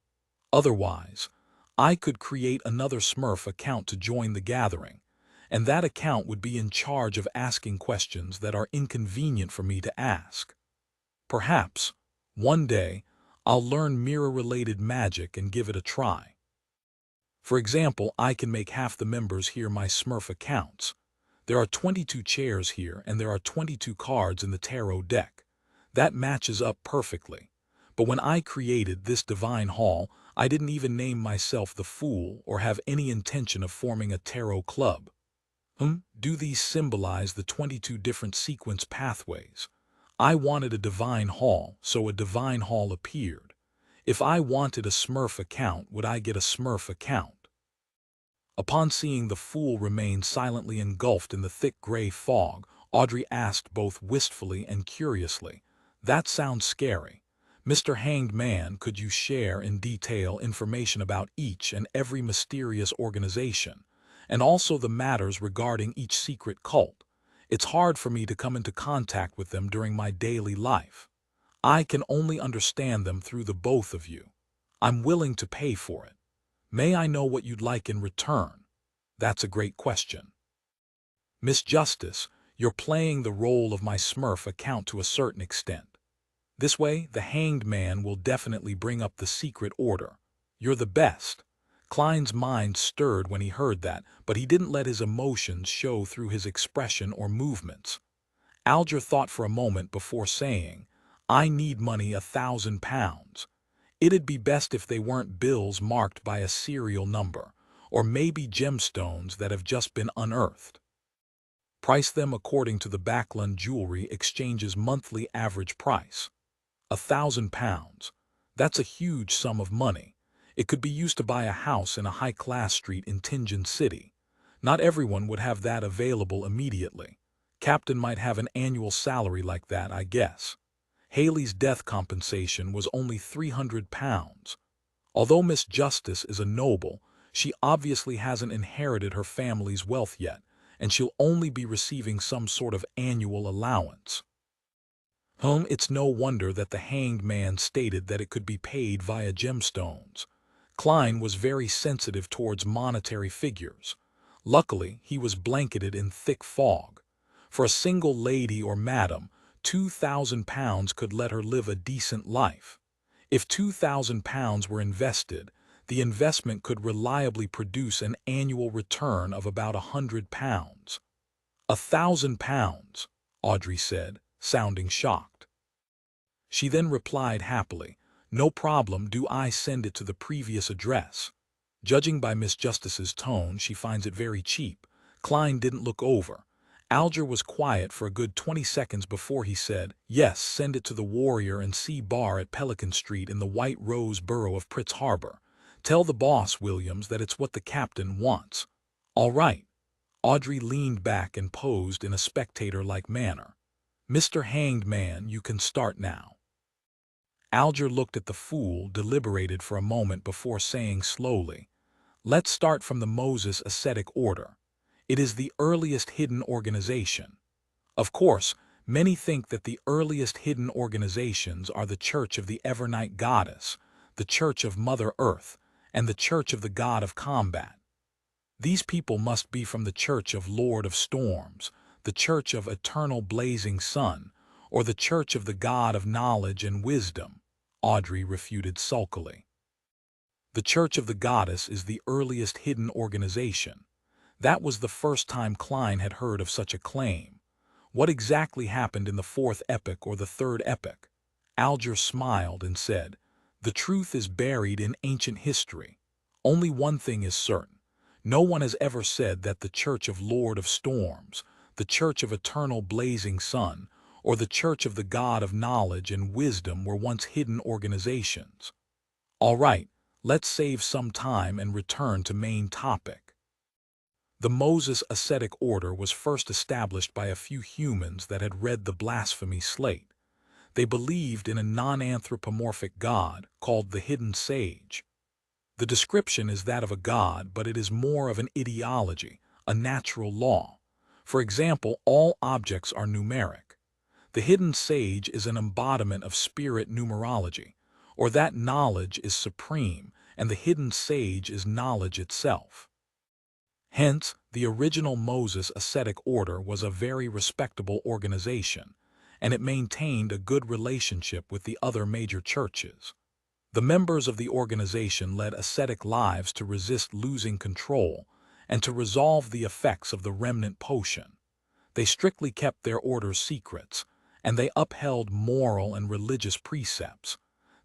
A: Otherwise, I could create another Smurf account to join the gathering, and that account would be in charge of asking questions that are inconvenient for me to ask. Perhaps, one day, I'll learn mirror-related magic and give it a try. For example, I can make half the members here my Smurf accounts. There are 22 chairs here and there are 22 cards in the tarot deck. That matches up perfectly. But when I created this divine hall, I didn't even name myself the Fool or have any intention of forming a tarot club. Do these symbolize the 22 different sequence pathways? I wanted a divine hall, so a divine hall appeared. If I wanted a Smurf account, would I get a Smurf account? Upon seeing the Fool remain silently engulfed in the thick gray fog, Audrey asked both wistfully and curiously, "That sounds scary. Mr. Hanged Man, could you share in detail information about each and every mysterious organization, and also the matters regarding each secret cult? It's hard for me to come into contact with them during my daily life. I can only understand them through the both of you. I'm willing to pay for it. May I know what you'd like in return?" "That's a great question. Miss Justice, you're playing the role of my Smurf account to a certain extent. This way, the Hanged Man will definitely bring up the secret order. You're the best." Klein's mind stirred when he heard that, but he didn't let his emotions show through his expression or movements. Alger thought for a moment before saying, I need money, £1,000. It'd be best if they weren't bills marked by a serial number, or maybe gemstones that have just been unearthed. Price them according to the Backlund Jewelry Exchange's monthly average price. £1,000. That's a huge sum of money. It could be used to buy a house in a high-class street in Tingen City. Not everyone would have that available immediately. Captain might have an annual salary like that, I guess. Haley's death compensation was only £300. Although Miss Justice is a noble, she obviously hasn't inherited her family's wealth yet, and she'll only be receiving some sort of annual allowance. It's no wonder that the hanged man stated that it could be paid via gemstones. Klein was very sensitive towards monetary figures. Luckily, he was blanketed in thick fog. For a single lady or madam, £2,000 could let her live a decent life. If £2,000 were invested, the investment could reliably produce an annual return of about £100. £1,000, Audrey said, sounding shocked. She then replied happily, "No problem, do I send it to the previous address?" Judging by Miss Justice's tone, she finds it very cheap. Klein didn't look over. Alger was quiet for a good 20 seconds before he said, "Yes, send it to the Warrior and Sea Bar at Pelican Street in the White Rose borough of Pritz Harbor. Tell the boss, Williams, that it's what the captain wants." "All right." Audrey leaned back and posed in a spectator-like manner. "Mr. Hanged Man, you can start now." Alger looked at the fool, deliberated for a moment before saying slowly, "Let's start from the Moses Ascetic Order. It is the earliest hidden organization. Of course, many think that the earliest hidden organizations are the Church of the Evernight Goddess, the Church of Mother Earth, and the Church of the God of Combat. These people must be from the Church of Lord of Storms, the Church of Eternal Blazing Sun, or the Church of the God of Knowledge and Wisdom," Audrey refuted sulkily. "The Church of the Goddess is the earliest hidden organization." That was the first time Klein had heard of such a claim. What exactly happened in the fourth epoch or the third epoch? Alger smiled and said, "The truth is buried in ancient history. Only one thing is certain. No one has ever said that the Church of Lord of Storms, the Church of Eternal Blazing Sun, or the Church of the God of Knowledge and Wisdom were once hidden organizations. All right, let's save some time and return to main topic. The Moses Ascetic Order was first established by a few humans that had read the blasphemy slate. They believed in a non-anthropomorphic god called the Hidden Sage. The description is that of a god, but it is more of an ideology, a natural law. For example, all objects are numeric. The Hidden Sage is an embodiment of spirit numerology, or that knowledge is supreme, and the Hidden Sage is knowledge itself. Hence, the original Moses Ascetic Order was a very respectable organization, and it maintained a good relationship with the other major churches. The members of the organization led ascetic lives to resist losing control and to resolve the effects of the remnant potion. They strictly kept their order's secrets, and they upheld moral and religious precepts.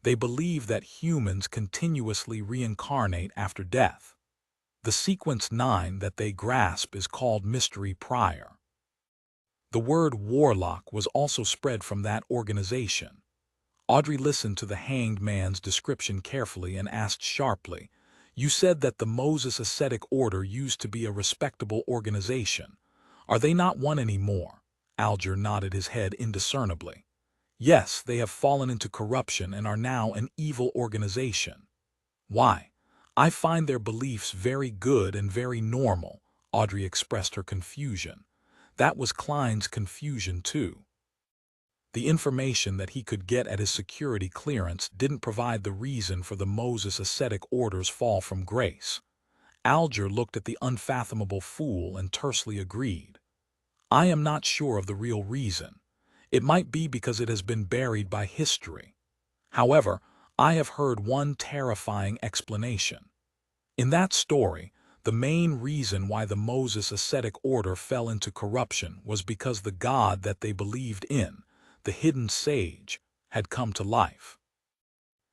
A: They believed that humans continuously reincarnate after death. The sequence 9 that they grasp is called Mystery Prior. The word warlock was also spread from that organization. Audrey listened to the hanged man's description carefully and asked sharply, "You said that the Moses Ascetic Order used to be a respectable organization. Are they not one anymore?" Alger nodded his head indiscernibly. "Yes, they have fallen into corruption and are now an evil organization." "Why? I find their beliefs very good and very normal," Audrey expressed her confusion. That was Klein's confusion too. The information that he could get at his security clearance didn't provide the reason for the Moses Ascetic Order's fall from grace. Alger looked at the unfathomable fool and tersely agreed. "I am not sure of the real reason. It might be because it has been buried by history. However, I have heard one terrifying explanation. In that story, the main reason why the Moses Ascetic Order fell into corruption was because the god that they believed in, the Hidden Sage, had come to life.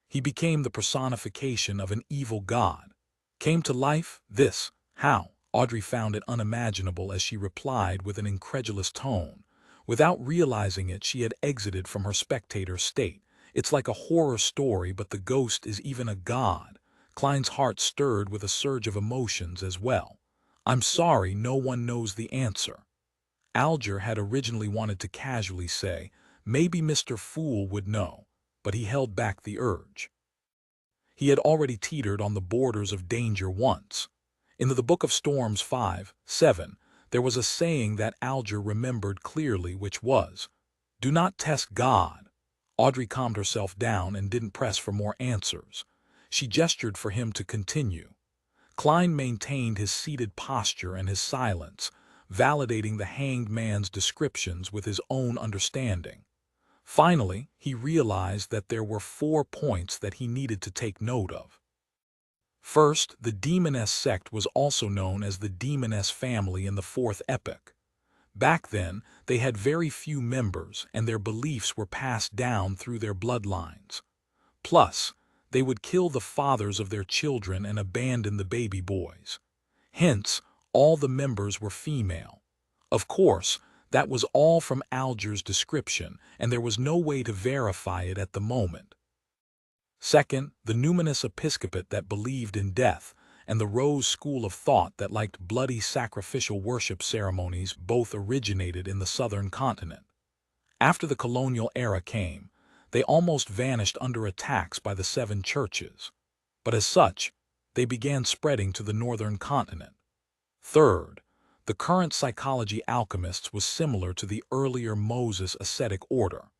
A: He became the personification of an evil god. Came to life? This? How? Audrey found it unimaginable as she replied with an incredulous tone. Without realizing it, she had exited from her spectator state. It's like a horror story, but the ghost is even a god. Klein's heart stirred with a surge of emotions as well. I'm sorry, no one knows the answer. Alger had originally wanted to casually say, maybe Mr. Fool would know, but he held back the urge. He had already teetered on the borders of danger once. In the Book of Storms 5:7, there was a saying that Alger remembered clearly, which was, "Do not test God." Audrey calmed herself down and didn't press for more answers. She gestured for him to continue. Klein maintained his seated posture and his silence, validating the hanged man's descriptions with his own understanding. Finally, he realized that there were 4 points that he needed to take note of. First, the Demoness sect was also known as the Demoness family in the 4th epoch. Back then, they had very few members, and their beliefs were passed down through their bloodlines. Plus, they would kill the fathers of their children and abandon the baby boys. Hence, all the members were female. Of course, that was all from Alger's description, and there was no way to verify it at the moment. Second, the numinous episcopate that believed in death, and the Rose school of thought that liked bloody sacrificial worship ceremonies both originated in the southern continent. After the colonial era came, they almost vanished under attacks by the 7 churches. But as such, they began spreading to the northern continent. Third, the current psychology alchemists was similar to the earlier Moses ascetic order.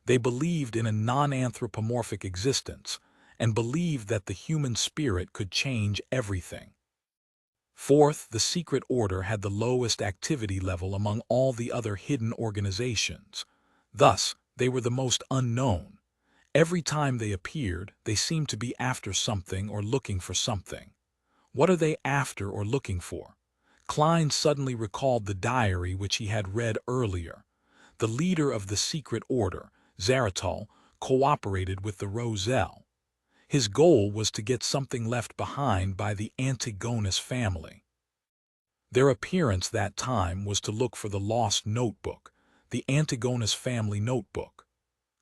A: They believed in a non-anthropomorphic existence and believed that the human spirit could change everything. Fourth, the secret order had the lowest activity level among all the other hidden organizations. Thus, they were the most unknown. Every time they appeared, they seemed to be after something or looking for something. What are they after or looking for? Klein suddenly recalled the diary which he had read earlier. The leader of the secret order, Zaratul, cooperated with the Roselle. His goal was to get something left behind by the Antigonus family. Their appearance that time was to look for the lost notebook, the Antigonus family notebook.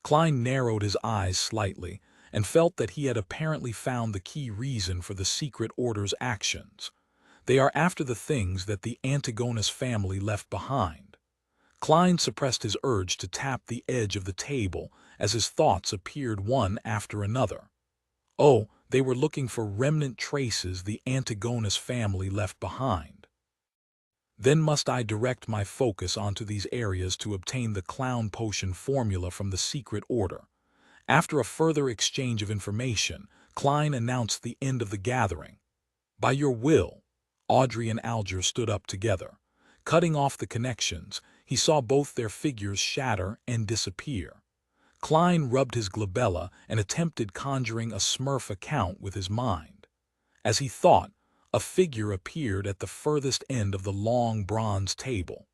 A: Klein narrowed his eyes slightly and felt that he had apparently found the key reason for the secret order's actions. They are after the things that the Antigonus family left behind. Klein suppressed his urge to tap the edge of the table as his thoughts appeared one after another. Oh, they were looking for remnant traces the Antigonus family left behind. Then must I direct my focus onto these areas to obtain the clown potion formula from the secret order. After a further exchange of information, Klein announced the end of the gathering. By your will, Audrey and Alger stood up together. Cutting off the connections, he saw both their figures shatter and disappear. Klein rubbed his glabella and attempted conjuring a Smurf account with his mind. As he thought, a figure appeared at the furthest end of the long bronze table.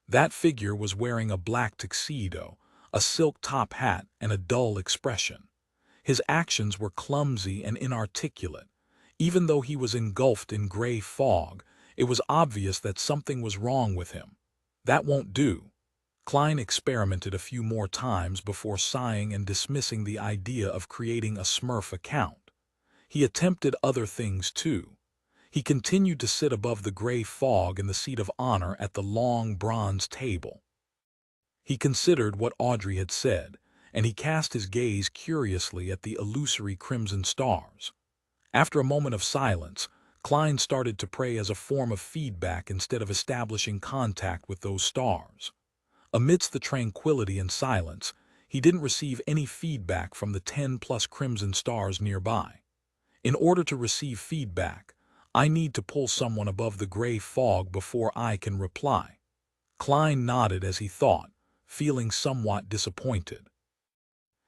A: That figure was wearing a black tuxedo, a silk top hat, and a dull expression. His actions were clumsy and inarticulate. Even though he was engulfed in gray fog, it was obvious that something was wrong with him. That won't do. Klein experimented a few more times before sighing and dismissing the idea of creating a Smurf account. He attempted other things too. He continued to sit above the gray fog in the seat of honor at the long bronze table. He considered what Audrey had said, and he cast his gaze curiously at the illusory crimson stars. After a moment of silence, Klein started to pray as a form of feedback instead of establishing contact with those stars. Amidst the tranquility and silence, he didn't receive any feedback from the 10+ crimson stars nearby. In order to receive feedback, I need to pull someone above the gray fog before I can reply. Klein nodded as he thought, feeling somewhat disappointed.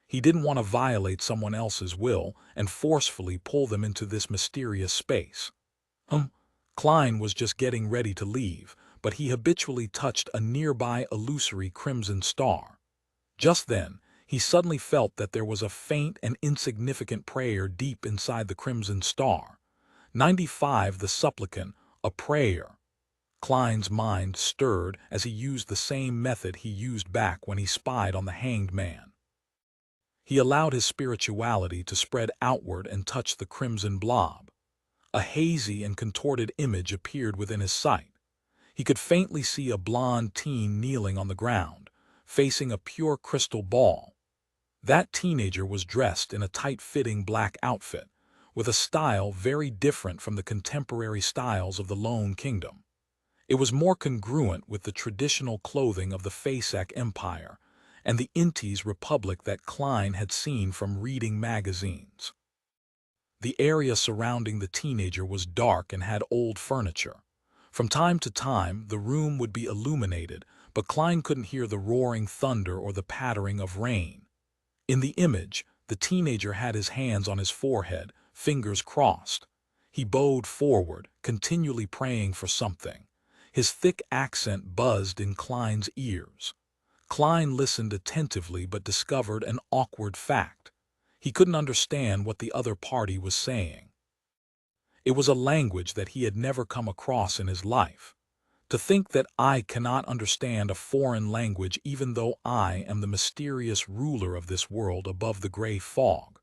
A: He didn't want to violate someone else's will and forcefully pull them into this mysterious space. Klein was just getting ready to leave, but he habitually touched a nearby illusory crimson star. Just then, he suddenly felt that there was a faint and insignificant prayer deep inside the crimson star. 95 The supplicant, a prayer. Klein's mind stirred as he used the same method he used back when he spied on the hanged man. He allowed his spirituality to spread outward and touch the crimson blob. A hazy and contorted image appeared within his sight. He could faintly see a blonde teen kneeling on the ground, facing a pure crystal ball. That teenager was dressed in a tight-fitting black outfit, with a style very different from the contemporary styles of the Lone Kingdom. It was more congruent with the traditional clothing of the Fasak Empire and the Intis Republic that Klein had seen from reading magazines. The area surrounding the teenager was dark and had old furniture. From time to time, the room would be illuminated, but Klein couldn't hear the roaring thunder or the pattering of rain. In the image, the teenager had his hands on his forehead, fingers crossed. He bowed forward, continually praying for something. His thick accent buzzed in Klein's ears. Klein listened attentively but discovered an awkward fact. He couldn't understand what the other party was saying. It was a language that he had never come across in his life. To think that I cannot understand a foreign language even though I am the mysterious ruler of this world above the gray fog.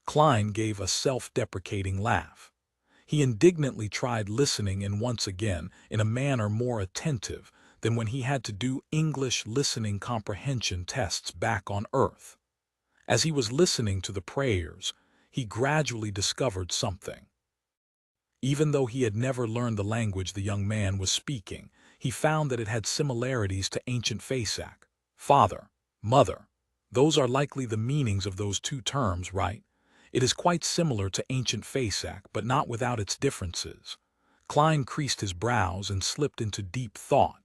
A: Klein gave a self-deprecating laugh. He indignantly tried listening in once again in a manner more attentive than when he had to do English listening comprehension tests back on Earth. As he was listening to the prayers, he gradually discovered something. Even though he had never learned the language the young man was speaking, he found that it had similarities to ancient Fasak. Father, mother, those are likely the meanings of those two terms, right? It is quite similar to ancient Fasak, but not without its differences. Klein creased his brows and slipped into deep thought.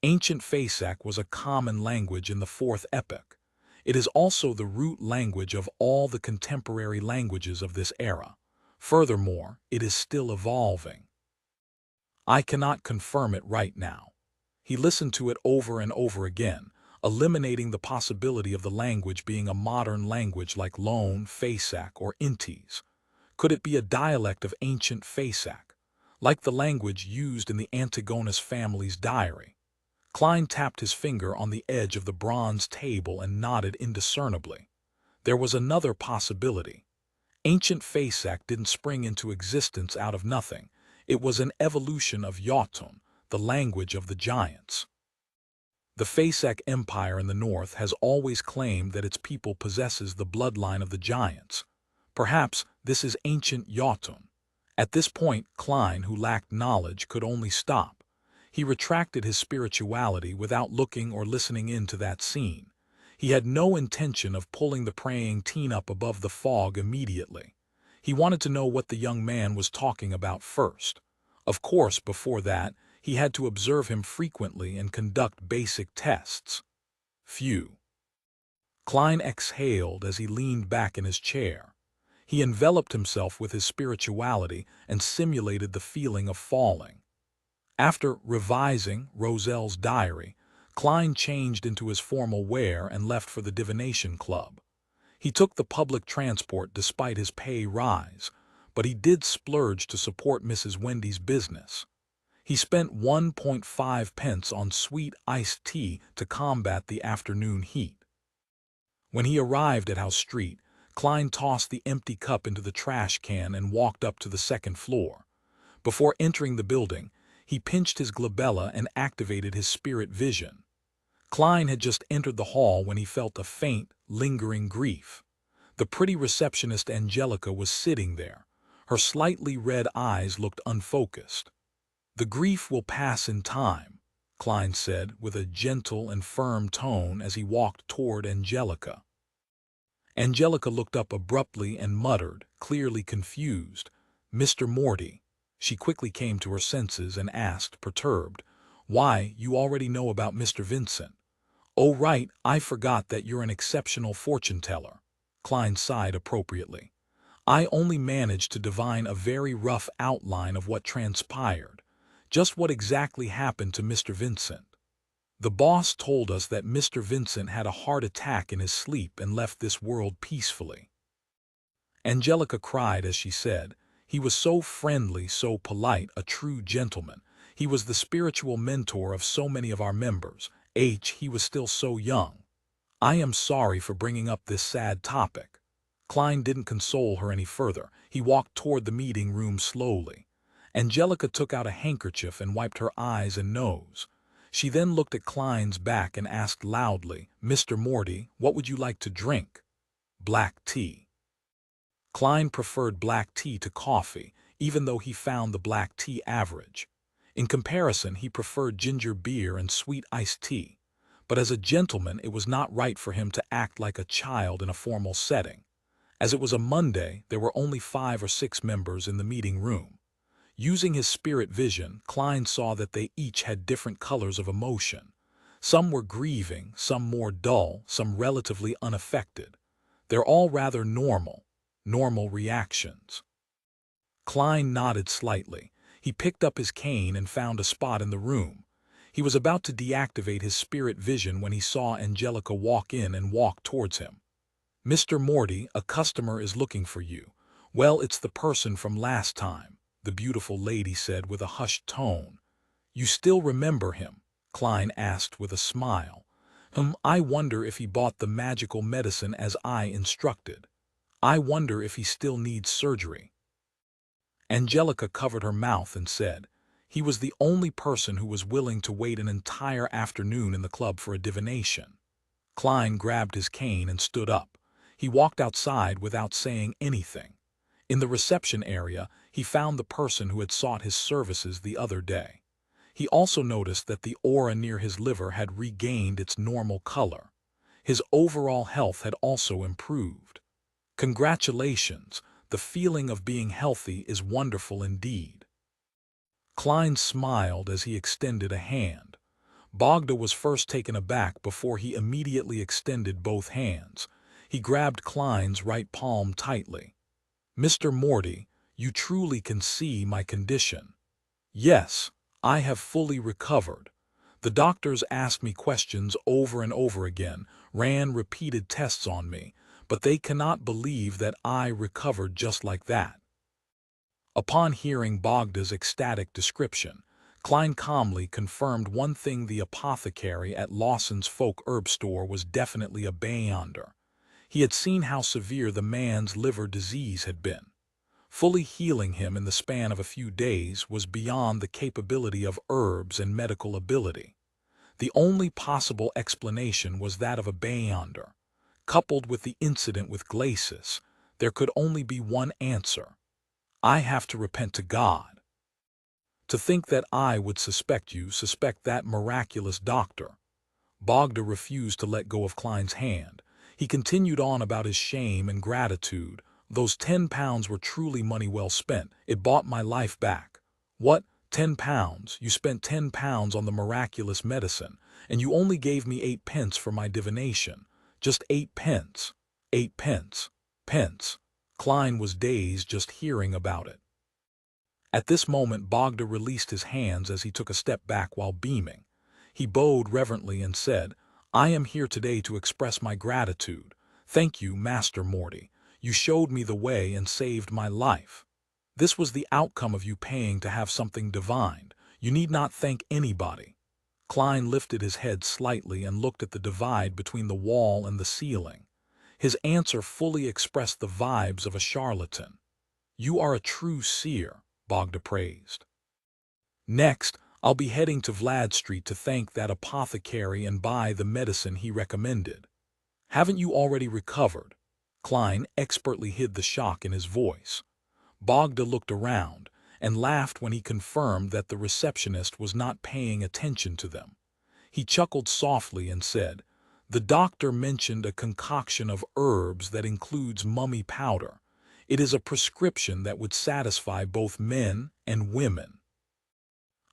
A: Ancient Fasak was a common language in the Fourth Epoch. It is also the root language of all the contemporary languages of this era. Furthermore, it is still evolving. I cannot confirm it right now. He listened to it over and over again, eliminating the possibility of the language being a modern language like Lone, Fasak, or Intis. Could it be a dialect of ancient Fasak, like the language used in the Antigonus family's diary? Klein tapped his finger on the edge of the bronze table and nodded indiscernibly. There was another possibility. Ancient Fasak didn't spring into existence out of nothing. It was an evolution of Jotun, the language of the giants. The Fasak Empire in the north has always claimed that its people possesses the bloodline of the giants. Perhaps this is ancient Jotun. At this point, Klein, who lacked knowledge, could only stop. He retracted his spirituality without looking or listening into that scene. He had no intention of pulling the praying teen up above the fog immediately. He wanted to know what the young man was talking about first. Of course, before that, he had to observe him frequently and conduct basic tests. Phew. Klein exhaled as he leaned back in his chair. He enveloped himself with his spirituality and simulated the feeling of falling. After revising Roselle's diary, Klein changed into his formal wear and left for the divination club. He took the public transport despite his pay rise, but he did splurge to support Mrs. Wendy's business. He spent 1.5 pence on sweet iced tea to combat the afternoon heat. When he arrived at House Street, Klein tossed the empty cup into the trash can and walked up to the second floor. Before entering the building, he pinched his glabella and activated his spirit vision. Klein had just entered the hall when he felt a faint, lingering grief. The pretty receptionist Angelica was sitting there. Her slightly red eyes looked unfocused. "The grief will pass in time," Klein said with a gentle and firm tone as he walked toward Angelica. Angelica looked up abruptly and muttered, clearly confused, "Mr. Morty." She quickly came to her senses and asked, perturbed, "Why, you already know about Mr. Vincent." "Oh right, I forgot that you're an exceptional fortune-teller." Klein sighed appropriately. "I only managed to divine a very rough outline of what transpired. Just what exactly happened to Mr. Vincent?" The boss told us that Mr. Vincent had a heart attack in his sleep and left this world peacefully. Angelica cried as she said, "He was so friendly, so polite, a true gentleman. He was the spiritual mentor of so many of our members. He was still so young. I am sorry for bringing up this sad topic." Klein didn't console her any further. He walked toward the meeting room slowly. Angelica took out a handkerchief and wiped her eyes and nose. She then looked at Klein's back and asked loudly, "Mr. Morty, what would you like to drink?" "Black tea." Klein preferred black tea to coffee, even though he found the black tea average. In comparison, he preferred ginger beer and sweet iced tea. But as a gentleman, it was not right for him to act like a child in a formal setting. As it was a Monday, there were only 5 or 6 members in the meeting room. Using his spirit vision, Klein saw that they each had different colors of emotion. Some were grieving, some more dull, some relatively unaffected. They're all rather normal reactions. Klein nodded slightly. He picked up his cane and found a spot in the room. He was about to deactivate his spirit vision when he saw Angelica walk in and walk towards him. "Mr. Morty, a customer is looking for you." "Well, it's the person from last time," the beautiful lady said with a hushed tone. "You still remember him?" Klein asked with a smile. I wonder if he bought the magical medicine as I instructed. I wonder if he still needs surgery." Angelica covered her mouth and said, "He was the only person who was willing to wait an entire afternoon in the club for a divination." Klein grabbed his cane and stood up. He walked outside without saying anything. In the reception area, he found the person who had sought his services the other day. He also noticed that the aura near his liver had regained its normal color. His overall health had also improved. "Congratulations, the feeling of being healthy is wonderful indeed." Klein smiled as he extended a hand. Bogda was first taken aback before he immediately extended both hands. He grabbed Klein's right palm tightly. "Mr. Morty, you truly can see my condition." "Yes, I have fully recovered. The doctors asked me questions over and over again, ran repeated tests on me, but they cannot believe that I recovered just like that." Upon hearing Bogda's ecstatic description, Klein calmly confirmed one thing: the apothecary at Lawson's folk herb store was definitely a beyonder. He had seen how severe the man's liver disease had been. Fully healing him in the span of a few days was beyond the capability of herbs and medical ability. The only possible explanation was that of a beyonder. Coupled with the incident with Glacis, there could only be one answer: "I have to repent to God." "To think that I would suspect that miraculous doctor." Bogda refused to let go of Klein's hand. He continued on about his shame and gratitude. "Those 10 pounds were truly money well spent. It bought my life back." "What? 10 pounds? You spent 10 pounds on the miraculous medicine, and you only gave me 8 pence for my divination. Just 8 pence. 8 pence. Pence." Klein was dazed just hearing about it. At this moment, Bogda released his hands as he took a step back while beaming. He bowed reverently and said, "I am here today to express my gratitude. Thank you, Master Morty. You showed me the way and saved my life. This was the outcome of you paying to have something divined. You need not thank anybody." Klein lifted his head slightly and looked at the divide between the wall and the ceiling. His answer fully expressed the vibes of a charlatan. "You are a true seer," Bogda praised. "Next, I'll be heading to Vlad Street to thank that apothecary and buy the medicine he recommended." "Haven't you already recovered?" Klein expertly hid the shock in his voice. Bogda looked around and laughed when he confirmed that the receptionist was not paying attention to them. He chuckled softly and said, "The doctor mentioned a concoction of herbs that includes mummy powder. It is a prescription that would satisfy both men and women."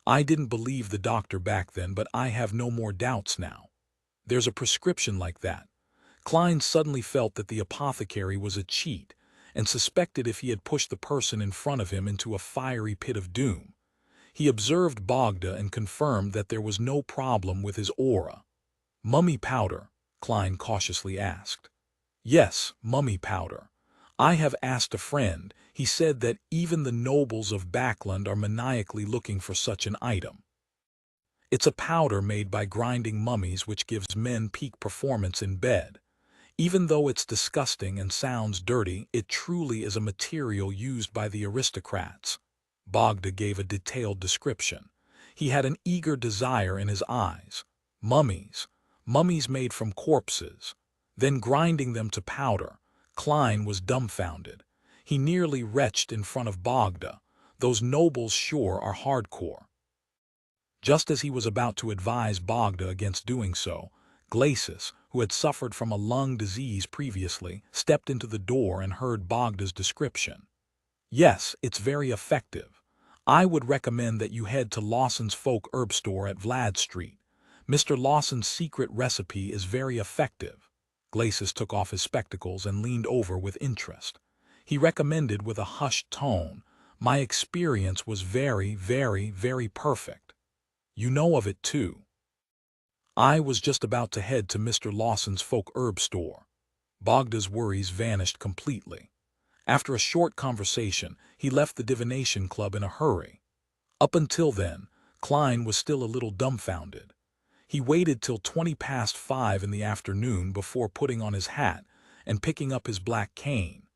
A: I didn't believe the doctor back then, but I have no more doubts now. There's a prescription like that. Klein suddenly felt that the apothecary was a cheat and suspected if he had pushed the person in front of him into a fiery pit of doom. He observed Bogda and confirmed that there was no problem with his aura. "Mummy powder?" Klein cautiously asked. "Yes, mummy powder. I have asked a friend. He said that even the nobles of Backland are maniacally looking for such an item. It's a powder made by grinding mummies which gives men peak performance in bed. Even though it's disgusting and sounds dirty, it truly is a material used by the aristocrats." Bogda gave a detailed description. He had an eager desire in his eyes. Mummies. Mummies made from corpses. Then grinding them to powder. Klein was dumbfounded. He nearly retched in front of Bogda. Those nobles sure are hardcore. Just as he was about to advise Bogda against doing so, Glacis, who had suffered from a lung disease previously, stepped into the door and heard Bogda's description. "Yes, it's very effective. I would recommend that you head to Lawson's Folk Herb Store at Vlad Street. Mr. Lawson's secret recipe is very effective." Glacis took off his spectacles and leaned over with interest. He recommended with a hushed tone, "My experience was very, very, very perfect." "You know of it too." "I was just about to head to Mr. Lawson's Folk Herb Store." Bogda's worries vanished completely. After a short conversation, he left the divination club in a hurry. Up until then, Klein was still a little dumbfounded. He waited till 5:20 in the afternoon before putting on his hat and picking up his black cane.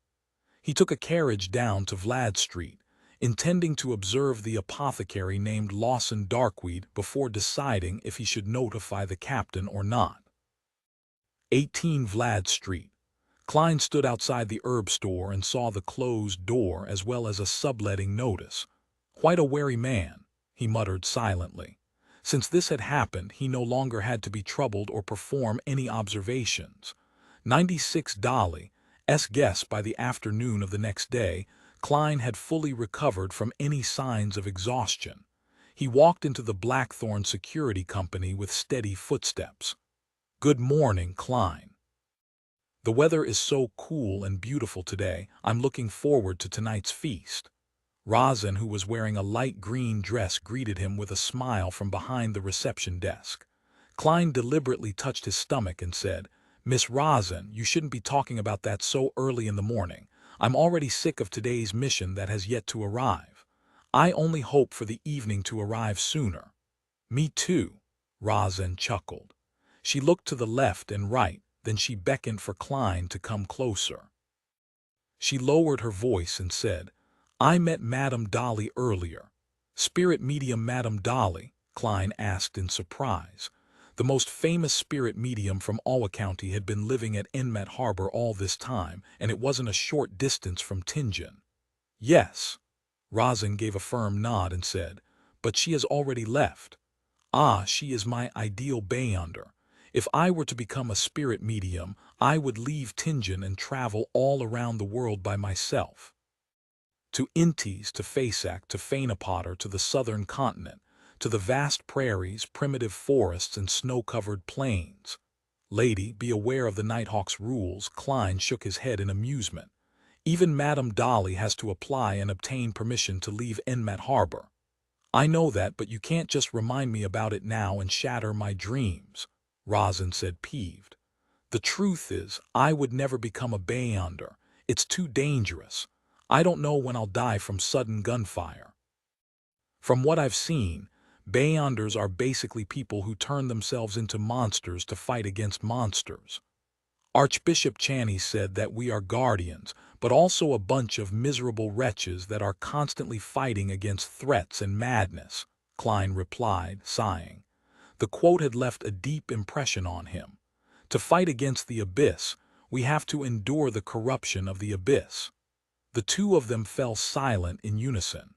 A: He took a carriage down to Vlad Street, intending to observe the apothecary named Lawson Darkweed before deciding if he should notify the captain or not. 18 Vlad Street. Klein stood outside the herb store and saw the closed door as well as a subletting notice. Quite a wary man, he muttered silently. Since this had happened, he no longer had to be troubled or perform any observations. 96 Dolly's guess by the afternoon of the next day, Klein had fully recovered from any signs of exhaustion. He walked into the Blackthorn Security Company with steady footsteps. "Good morning, Klein. The weather is so cool and beautiful today, I'm looking forward to tonight's feast." Razin, who was wearing a light green dress, greeted him with a smile from behind the reception desk. Klein deliberately touched his stomach and said, "Miss Razin, you shouldn't be talking about that so early in the morning. I'm already sick of today's mission that has yet to arrive. I only hope for the evening to arrive sooner." "Me too," Razin chuckled. She looked to the left and right, then she beckoned for Klein to come closer. She lowered her voice and said, "I met Madame Dolly earlier." "Spirit medium Madame Dolly?" Klein asked in surprise. The most famous spirit medium from Alwa County had been living at Enmet Harbor all this time, and it wasn't a short distance from Tingen. "Yes." Razin gave a firm nod and said, "But she has already left." "Ah, she is my ideal Beyonder. If I were to become a spirit medium, I would leave Tingen and travel all around the world by myself. To Intis, to Fasak, to Fainapotter, to the southern continent, to the vast prairies, primitive forests, and snow-covered plains. Lady, be aware of the Nighthawk's rules." Klein shook his head in amusement. "Even Madame Dolly has to apply and obtain permission to leave Enmet Harbor." "I know that, but you can't just remind me about it now and shatter my dreams," Razin said, peeved. "The truth is, I would never become a Beyonder. It's too dangerous. I don't know when I'll die from sudden gunfire." "From what I've seen, Beyonders are basically people who turn themselves into monsters to fight against monsters. Archbishop Channy said that we are guardians, but also a bunch of miserable wretches that are constantly fighting against threats and madness," Klein replied, sighing. The quote had left a deep impression on him. To fight against the abyss, we have to endure the corruption of the abyss. The two of them fell silent in unison.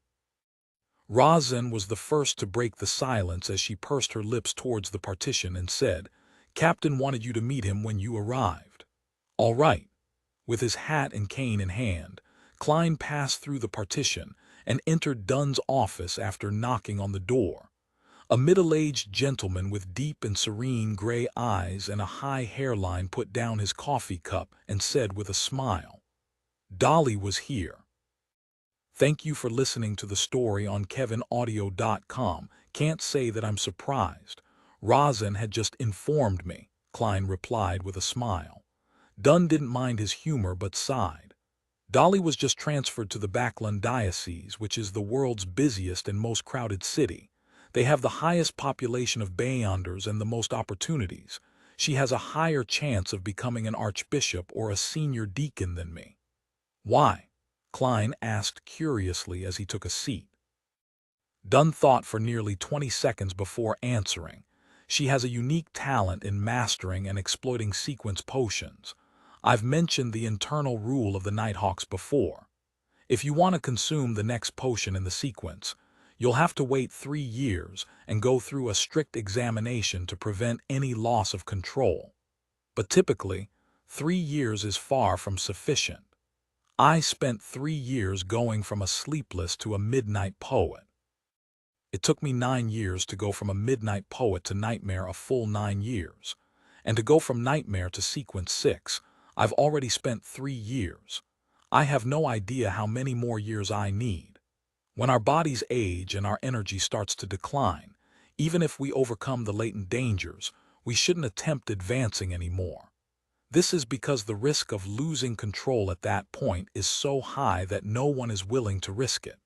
A: Razin was the first to break the silence as she pursed her lips towards the partition and said, "Captain wanted you to meet him when you arrived." "All right." With his hat and cane in hand, Klein passed through the partition and entered Dunn's office after knocking on the door. A middle-aged gentleman with deep and serene gray eyes and a high hairline put down his coffee cup and said with a smile, "Dolly was here." Thank you for listening to the story on kevinaudio.com. Can't say that I'm surprised. Rosin had just informed me, Klein replied with a smile. Dunn didn't mind his humor but sighed. Dolly was just transferred to the Backland Diocese, which is the world's busiest and most crowded city. They have the highest population of Beyonders and the most opportunities. She has a higher chance of becoming an archbishop or a senior deacon than me. Why? Klein asked curiously as he took a seat. Dunn thought for nearly 20 seconds before answering. She has a unique talent in mastering and exploiting sequence potions. I've mentioned the internal rule of the Nighthawks before. If you want to consume the next potion in the sequence, you'll have to wait 3 years and go through a strict examination to prevent any loss of control. But typically, 3 years is far from sufficient. I spent 3 years going from a sleepless to a midnight poet. It took me 9 years to go from a midnight poet to nightmare, a full 9 years. And to go from nightmare to sequence 6, I've already spent 3 years. I have no idea how many more years I need. When our bodies age and our energy starts to decline, even if we overcome the latent dangers, we shouldn't attempt advancing anymore. This is because the risk of losing control at that point is so high that no one is willing to risk it.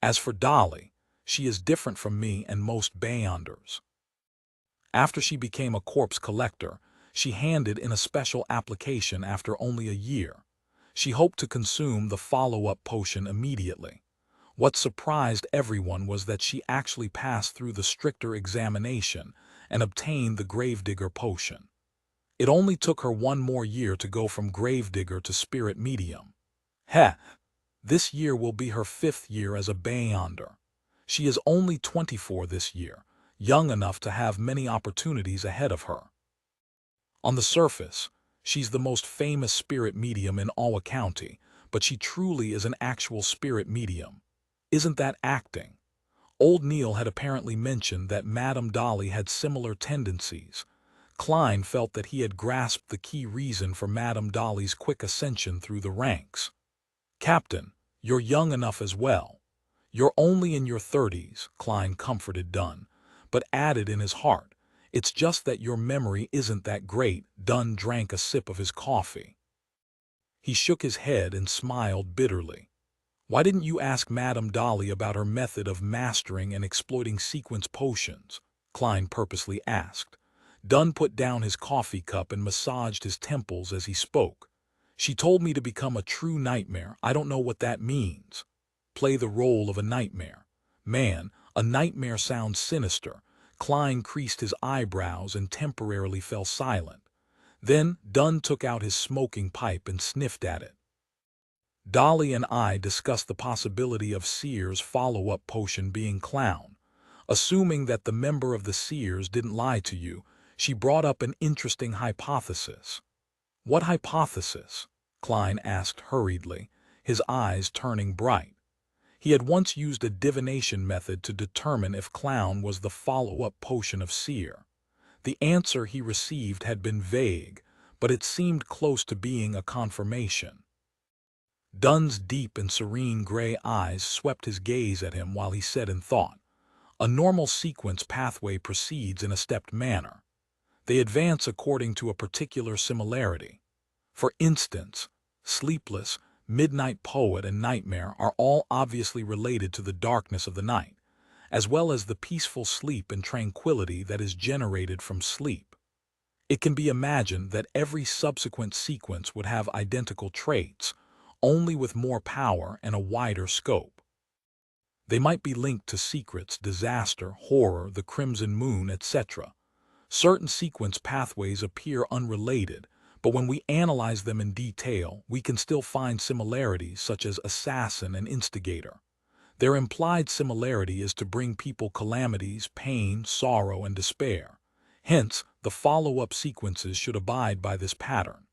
A: As for Dolly, she is different from me and most Beyonders. After she became a corpse collector, she handed in a special application after only a year. She hoped to consume the follow-up potion immediately. What surprised everyone was that she actually passed through the stricter examination and obtained the Gravedigger potion. It only took her 1 more year to go from Gravedigger to Spirit Medium. This year will be her 5th year as a Beyonder. She is only 24 this year, young enough to have many opportunities ahead of her. On the surface, she's the most famous spirit medium in Alwa County, but she truly is an actual spirit medium. Isn't that acting? Old Neil had apparently mentioned that Madame Dolly had similar tendencies. Klein felt that he had grasped the key reason for Madame Dolly's quick ascension through the ranks. Captain, you're young enough as well. You're only in your 30s, Klein comforted Dunn, but added in his heart, it's just that your memory isn't that great. Dunn drank a sip of his coffee. He shook his head and smiled bitterly. Why didn't you ask Madame Dolly about her method of mastering and exploiting sequence potions? Klein purposely asked. Dunn put down his coffee cup and massaged his temples as he spoke. She told me to become a true nightmare. I don't know what that means. Play the role of a nightmare. Man, a nightmare sounds sinister. Klein creased his eyebrows and temporarily fell silent. Then Dunn took out his smoking pipe and sniffed at it. Dolly and I discussed the possibility of Seer's follow-up potion being Clown. Assuming that the member of the Seers didn't lie to you, she brought up an interesting hypothesis. What hypothesis? Klein asked hurriedly, his eyes turning bright. He had once used a divination method to determine if Clown was the follow-up potion of Seer. The answer he received had been vague, but it seemed close to being a confirmation. Dunn's deep and serene gray eyes swept his gaze at him while he said in thought, a normal sequence pathway proceeds in a stepped manner. They advance according to a particular similarity. For instance, sleepless, midnight poet and nightmare are all obviously related to the darkness of the night, as well as the peaceful sleep and tranquility that is generated from sleep. It can be imagined that every subsequent sequence would have identical traits, only with more power and a wider scope. They might be linked to secrets, disaster, horror, the crimson moon, etc. Certain sequence pathways appear unrelated, but when we analyze them in detail, we can still find similarities such as assassin and instigator. Their implied similarity is to bring people calamities, pain, sorrow, and despair. Hence, the follow-up sequences should abide by this pattern.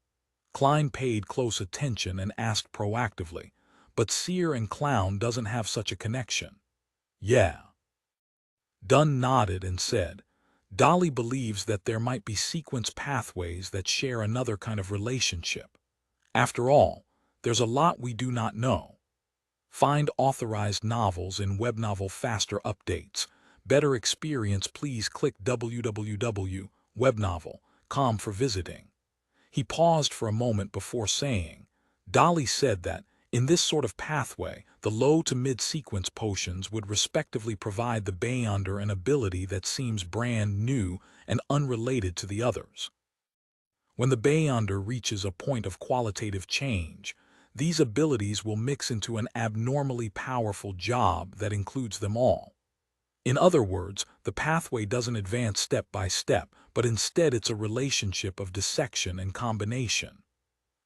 A: Klein paid close attention and asked proactively, but Seer and Clown doesn't have such a connection. Yeah. Dunn nodded and said, Dolly believes that there might be sequence pathways that share another kind of relationship. After all, there's a lot we do not know. Find authorized novels in Webnovel Faster Updates. Better experience, please click www.webnovel.com for visiting. He paused for a moment before saying, Dolly said that, in this sort of pathway, the low to mid-sequence potions would respectively provide the Beyonder an ability that seems brand new and unrelated to the others. When the Beyonder reaches a point of qualitative change, these abilities will mix into an abnormally powerful job that includes them all. In other words, the pathway doesn't advance step by step, but instead it's a relationship of dissection and combination.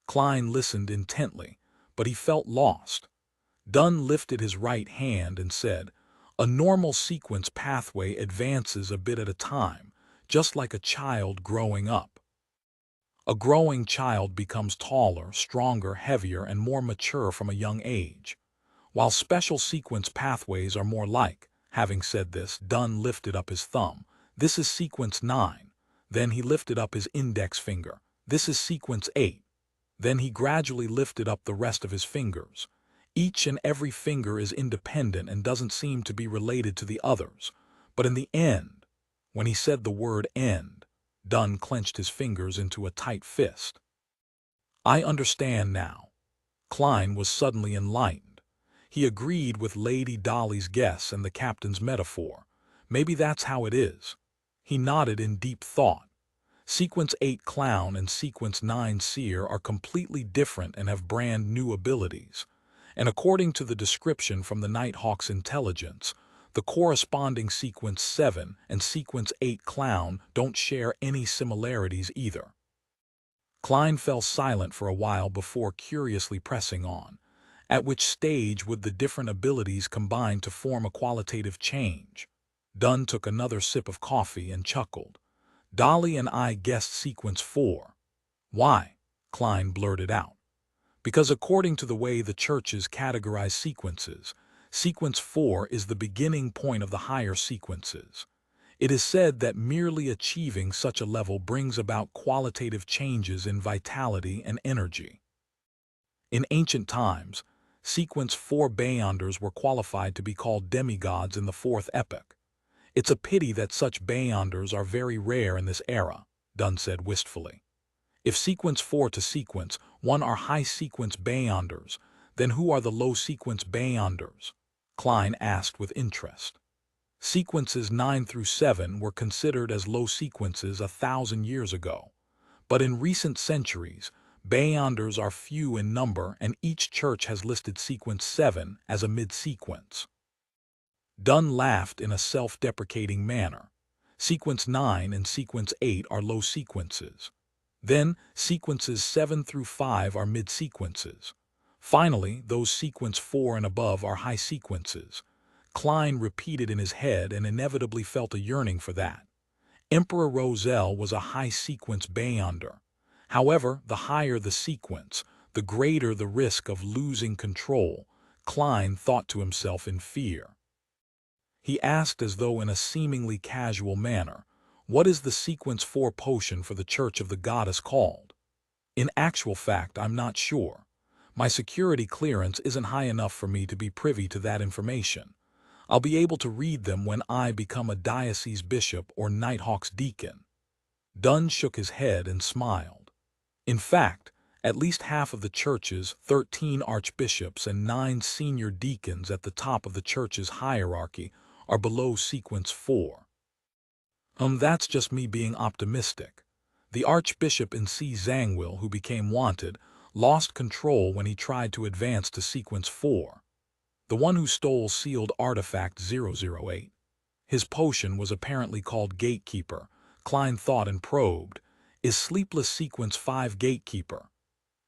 A: Klein listened intently, but he felt lost. Dunn lifted his right hand and said, "A normal sequence pathway advances a bit at a time, just like a child growing up. A growing child becomes taller, stronger, heavier, and more mature from a young age, while special sequence pathways are more like." Having said this, Dunn lifted up his thumb. "This is sequence 9. Then he lifted up his index finger. "This is sequence 8. Then he gradually lifted up the rest of his fingers. Each and every finger is independent and doesn't seem to be related to the others. But in the end," when he said the word end, Dunn clenched his fingers into a tight fist. "I understand now." Klein was suddenly enlightened. He agreed with Lady Dolly's guess and the captain's metaphor. Maybe that's how it is. He nodded in deep thought. Sequence 8 Clown and Sequence 9 Seer are completely different and have brand new abilities. And according to the description from the Nighthawk's intelligence, the corresponding Sequence 7 and Sequence 8 Clown don't share any similarities either. Klein fell silent for a while before curiously pressing on. At which stage would the different abilities combine to form a qualitative change? Dunn took another sip of coffee and chuckled. "Dolly and I guessed Sequence 4. "Why?" Klein blurted out. "Because according to the way the churches categorize sequences, Sequence 4 is the beginning point of the higher sequences. It is said that merely achieving such a level brings about qualitative changes in vitality and energy. In ancient times, Sequence 4 Beyonders were qualified to be called demigods in the fourth epoch. It's a pity that such Beyonders are very rare in this era," Dunn said wistfully. "If Sequence 4 to Sequence 1 are high sequence Beyonders, then who are the low sequence Beyonders?" Klein asked with interest. "Sequences 9 through 7 were considered as low sequences 1,000 years ago. But in recent centuries, Beyonders are few in number and each church has listed Sequence 7 as a mid-sequence." Dunn laughed in a self-deprecating manner. "Sequence 9 and Sequence 8 are low sequences. Then, Sequences 7 through 5 are mid-sequences. Finally, those Sequence 4 and above are high sequences." Klein repeated in his head and inevitably felt a yearning for that. Emperor Roselle was a high-sequence Beyonder. However, the higher the sequence, the greater the risk of losing control, Klein thought to himself in fear. He asked as though in a seemingly casual manner, "What is the Sequence 4 potion for the Church of the Goddess called?" "In actual fact, I'm not sure. My security clearance isn't high enough for me to be privy to that information. I'll be able to read them when I become a diocese bishop or Nighthawk's deacon." Dunn shook his head and smiled. "In fact, at least half of the church's 13 archbishops and 9 senior deacons at the top of the church's hierarchy are below Sequence 4. That's just me being optimistic. The Archbishop in C. Zangwill, who became wanted, lost control when he tried to advance to Sequence 4. The one who stole sealed artifact 008. His potion was apparently called Gatekeeper." Klein thought and probed. "Is Sleepless Sequence 5 Gatekeeper?"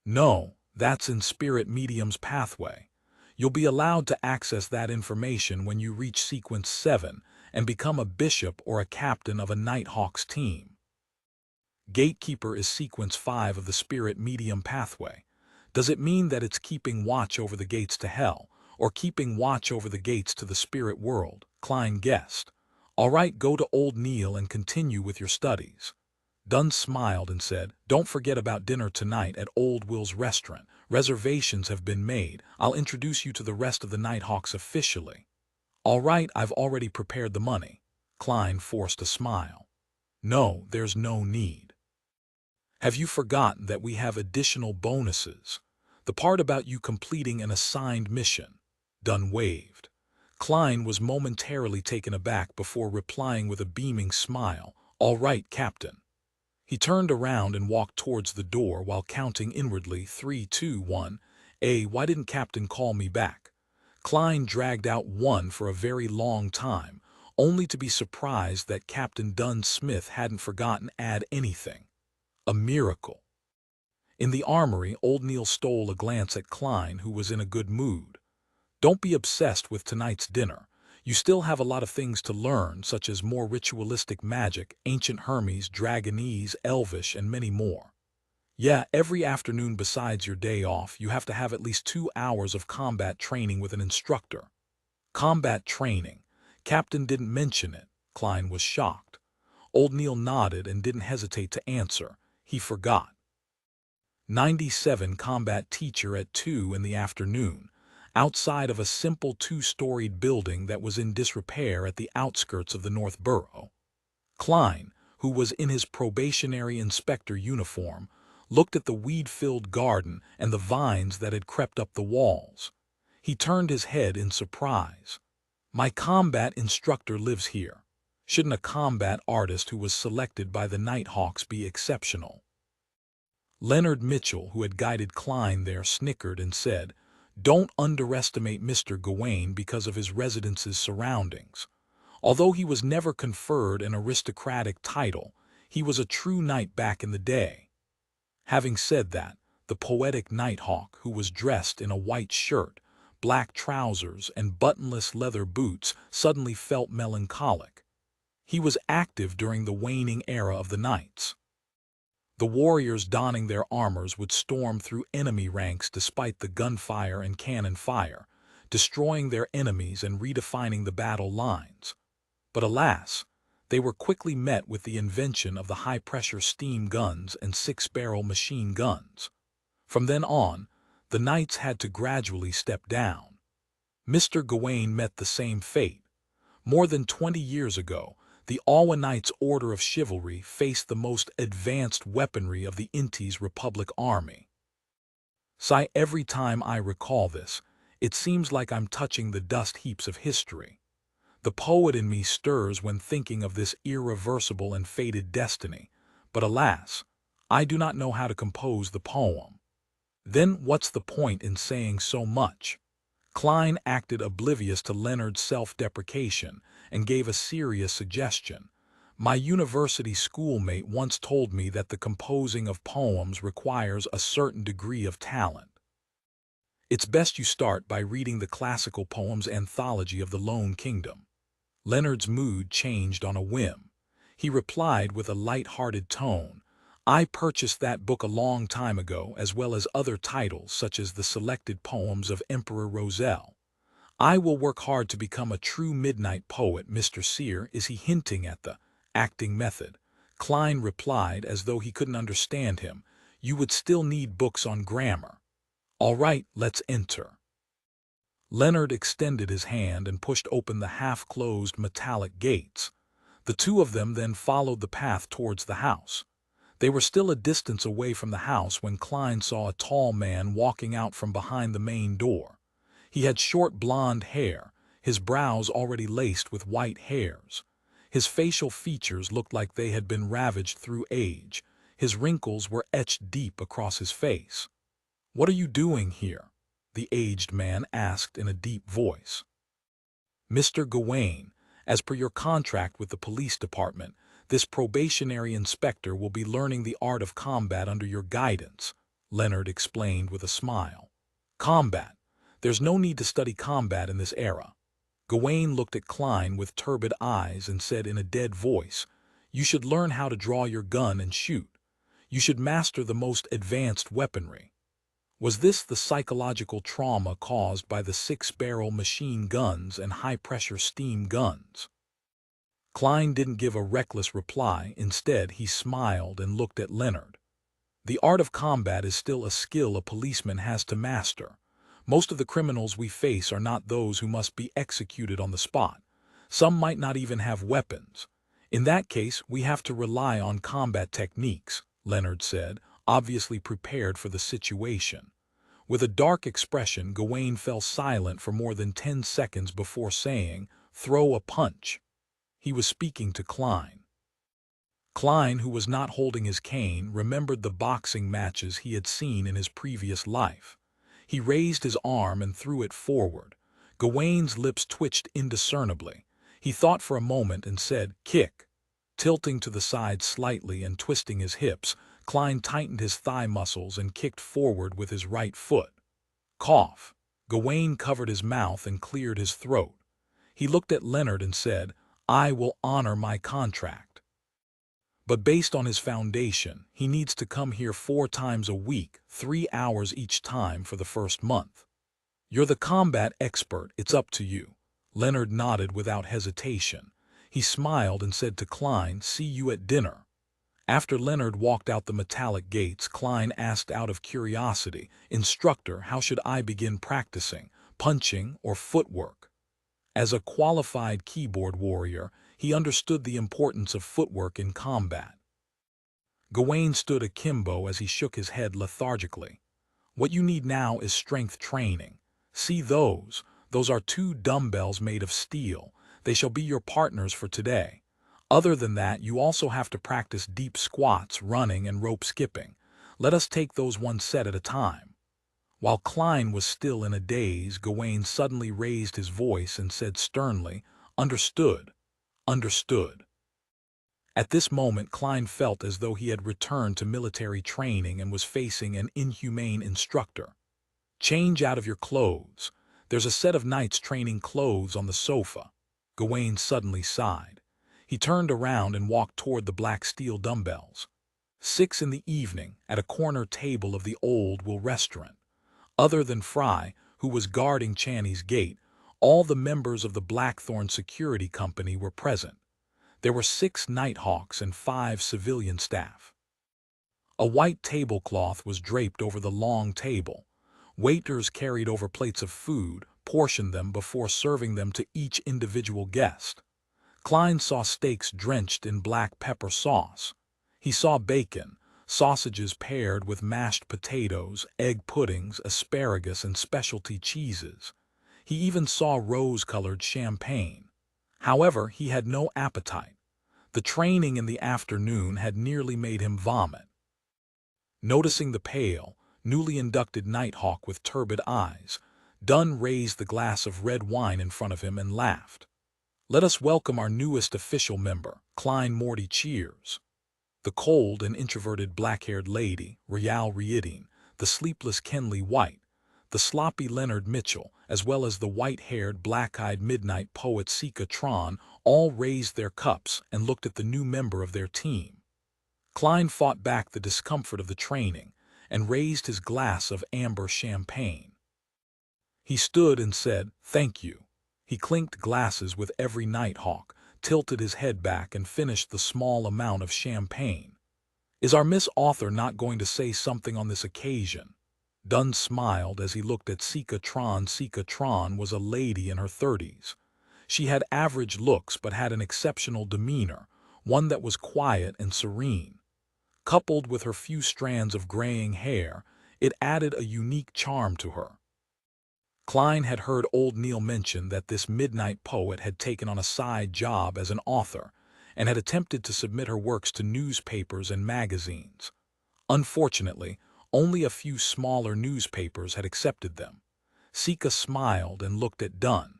A: "No, that's in Spirit Medium's pathway. You'll be allowed to access that information when you reach Sequence 7 and become a bishop or a captain of a Nighthawk's team. Gatekeeper is Sequence 5 of the Spirit Medium pathway. Does it mean that it's keeping watch over the gates to hell, or keeping watch over the gates to the spirit world?" Klein guessed. "All right, go to Old Neil and continue with your studies." Dunn smiled and said, "Don't forget about dinner tonight at Old Will's restaurant. Reservations have been made. I'll introduce you to the rest of the Nighthawks officially." "All right, I've already prepared the money." Klein forced a smile. "No, there's no need. Have you forgotten that we have additional bonuses? The part about you completing an assigned mission." Dunn waved. Klein was momentarily taken aback before replying with a beaming smile, "All right, Captain." He turned around and walked towards the door while counting inwardly, 3, 2, 1. Why didn't Captain call me back? Klein dragged out 1 for a very long time, only to be surprised that Captain Dunn Smith hadn't forgotten to add anything. A miracle. In the armory, old Neil stole a glance at Klein, who was in a good mood. "Don't be obsessed with tonight's dinner. You still have a lot of things to learn, such as more ritualistic magic, ancient Hermes, Dragonese, Elvish, and many more. Yeah, every afternoon besides your day off, you have to have at least 2 hours of combat training with an instructor." Combat training. Captain didn't mention it. Klein was shocked. Old Neil nodded and didn't hesitate to answer. He forgot. 97 combat teacher at 2 in the afternoon, outside of a simple 2-storied building that was in disrepair at the outskirts of the North Borough. Klein, who was in his probationary inspector uniform, looked at the weed-filled garden and the vines that had crept up the walls. He turned his head in surprise. "My combat instructor lives here. Shouldn't a combat artist who was selected by the Nighthawks be exceptional?" Leonard Mitchell, who had guided Klein there, snickered and said, "Don't underestimate Mr. Gawain because of his residence's surroundings. Although he was never conferred an aristocratic title, he was a true knight back in the day." Having said that, the poetic Nighthawk, who was dressed in a white shirt, black trousers, and buttonless leather boots, suddenly felt melancholic. He was active during the waning era of the knights. The warriors donning their armors would storm through enemy ranks despite the gunfire and cannon fire, destroying their enemies and redefining the battle lines. But alas, they were quickly met with the invention of the high-pressure steam guns and 6-barrel machine guns. From then on, the knights had to gradually step down. Mr. Gawain met the same fate. More than 20 years ago, the Alwa Knights Order of Chivalry faced the most advanced weaponry of the Intis Republic Army. Sigh, every time I recall this, it seems like I'm touching the dust heaps of history. The poet in me stirs when thinking of this irreversible and fated destiny, but alas, I do not know how to compose the poem. Then what's the point in saying so much? Klein acted oblivious to Leonard's self-deprecation and gave a serious suggestion. "My university schoolmate once told me that the composing of poems requires a certain degree of talent. It's best you start by reading the classical poems anthology of the Lone Kingdom." Leonard's mood changed on a whim. He replied with a light-hearted tone, "I purchased that book a long time ago, as well as other titles such as the selected poems of Emperor Roselle. I will work hard to become a true midnight poet." "Mr. Seer, is he hinting at the acting method?" Klein replied as though he couldn't understand him. "You would still need books on grammar." "All right, let's enter." Leonard extended his hand and pushed open the half-closed metallic gates. The two of them then followed the path towards the house. They were still a distance away from the house when Klein saw a tall man walking out from behind the main door. He had short blonde hair, his brows already laced with white hairs. His facial features looked like they had been ravaged through age. His wrinkles were etched deep across his face. "What are you doing here?" the aged man asked in a deep voice. "Mr. Gawain, as per your contract with the police department, this probationary inspector will be learning the art of combat under your guidance," Leonard explained with a smile. "Combat? There's no need to study combat in this era." Gawain looked at Klein with turbid eyes and said in a dead voice, "You should learn how to draw your gun and shoot. You should master the most advanced weaponry." Was this the psychological trauma caused by the 6-barrel machine guns and high-pressure steam guns? Klein didn't give a reckless reply. Instead, he smiled and looked at Leonard. The art of combat is still a skill a policeman has to master. Most of the criminals we face are not those who must be executed on the spot. Some might not even have weapons. In that case, we have to rely on combat techniques, Leonard said, obviously prepared for the situation. With a dark expression, Gawain fell silent for more than 10 seconds before saying, "Throw a punch." He was speaking to Klein. Klein, who was not holding his cane, remembered the boxing matches he had seen in his previous life. He raised his arm and threw it forward. Gawain's lips twitched indiscernibly. He thought for a moment and said, "Kick." Tilting to the side slightly and twisting his hips, Klein tightened his thigh muscles and kicked forward with his right foot. Cough. Gawain covered his mouth and cleared his throat. He looked at Leonard and said, "I will honor my contract. But based on his foundation, he needs to come here 4 times a week, 3 hours each time for the first month. You're the combat expert, it's up to you." Leonard nodded without hesitation. He smiled and said to Klein, "See you at dinner." After Leonard walked out the metallic gates, Klein asked out of curiosity, "Instructor, how should I begin practicing, punching or footwork?" As a qualified keyboard warrior, he understood the importance of footwork in combat. Gawain stood akimbo as he shook his head lethargically. "What you need now is strength training. See those? Those are 2 dumbbells made of steel. They shall be your partners for today. Other than that, you also have to practice deep squats, running, and rope skipping. Let us take those 1 set at a time." While Klein was still in a daze, Gawain suddenly raised his voice and said sternly, "Understood. Understood." At this moment, Klein felt as though he had returned to military training and was facing an inhumane instructor. "Change out of your clothes. There's a set of knight's training clothes on the sofa." Gawain suddenly sighed. He turned around and walked toward the black steel dumbbells. 6 in the evening, at a corner table of the Old Will restaurant. Other than Fry, who was guarding Channy's gate, all the members of the Blackthorn Security Company were present. There were 6 Nighthawks and 5 civilian staff. A white tablecloth was draped over the long table. Waiters carried over plates of food, portioned them before serving them to each individual guest. Klein saw steaks drenched in black pepper sauce. He saw bacon, sausages paired with mashed potatoes, egg puddings, asparagus, and specialty cheeses. He even saw rose-colored champagne. However, he had no appetite. The training in the afternoon had nearly made him vomit. Noticing the pale, newly inducted Nighthawk with turbid eyes, Dunn raised the glass of red wine in front of him and laughed. "Let us welcome our newest official member." Klein Moretti cheers. The cold and introverted black-haired lady, Rial Rieding, the sleepless Kenley White, the sloppy Leonard Mitchell, as well as the white-haired, black-eyed midnight poet Sika Tron, all raised their cups and looked at the new member of their team. Klein fought back the discomfort of the training and raised his glass of amber champagne. He stood and said, "Thank you." He clinked glasses with every Nighthawk, tilted his head back, and finished the small amount of champagne. "Is our Miss Author not going to say something on this occasion?" Dunn smiled as he looked at Sika Tron. Sika Tron was a lady in her 30s. She had average looks but had an exceptional demeanor, one that was quiet and serene. Coupled with her few strands of graying hair, it added a unique charm to her. Klein had heard old Neil mention that this midnight poet had taken on a side job as an author and had attempted to submit her works to newspapers and magazines. Unfortunately, only a few smaller newspapers had accepted them. Sika smiled and looked at Dunn.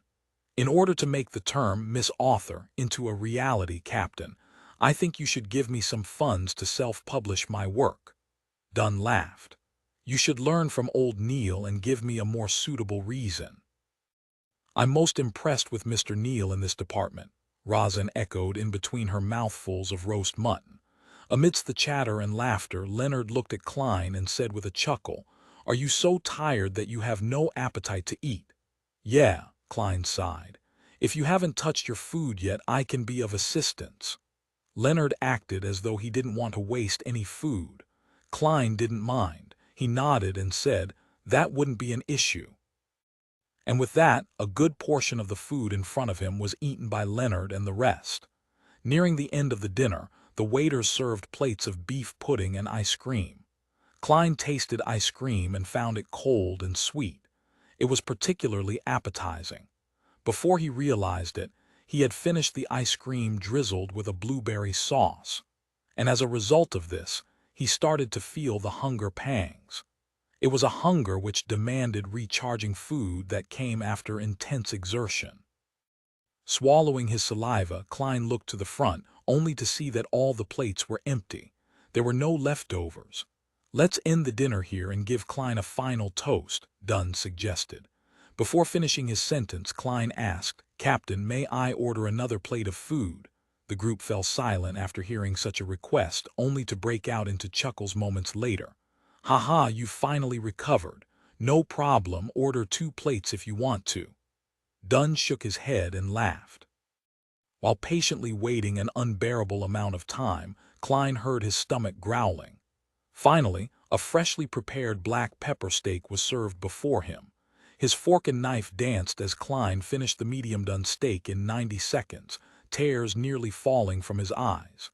A: "In order to make the term Miss Author into a reality, Captain, I think you should give me some funds to self-publish my work." Dunn laughed. "You should learn from old Neil and give me a more suitable reason." "I'm most impressed with Mr. Neil in this department," Rosin echoed in between her mouthfuls of roast mutton. Amidst the chatter and laughter, Leonard looked at Klein and said with a chuckle, "Are you so tired that you have no appetite to eat?" "Yeah," Klein sighed. If you haven't touched your food yet, I can be of assistance. Leonard acted as though he didn't want to waste any food. Klein didn't mind. He nodded and said, that wouldn't be an issue. And with that, a good portion of the food in front of him was eaten by Leonard and the rest. Nearing the end of the dinner, the waiters served plates of beef pudding and ice cream. Klein tasted ice cream and found it cold and sweet. It was particularly appetizing. Before he realized it, he had finished the ice cream drizzled with a blueberry sauce. And as a result of this, he started to feel the hunger pangs. It was a hunger which demanded recharging food that came after intense exertion. Swallowing his saliva, Klein looked to the front, only to see that all the plates were empty. There were no leftovers. Let's end the dinner here and give Klein a final toast, Dunn suggested. Before finishing his sentence, Klein asked, Captain, may I order another plate of food? The group fell silent after hearing such a request, only to break out into chuckles moments later. Haha, you finally recovered. No problem, order 2 plates if you want to. Dunn shook his head and laughed. While patiently waiting an unbearable amount of time, Klein heard his stomach growling. Finally, a freshly prepared black pepper steak was served before him. His fork and knife danced as Klein finished the medium-done steak in 90 seconds, tears nearly falling from his eyes.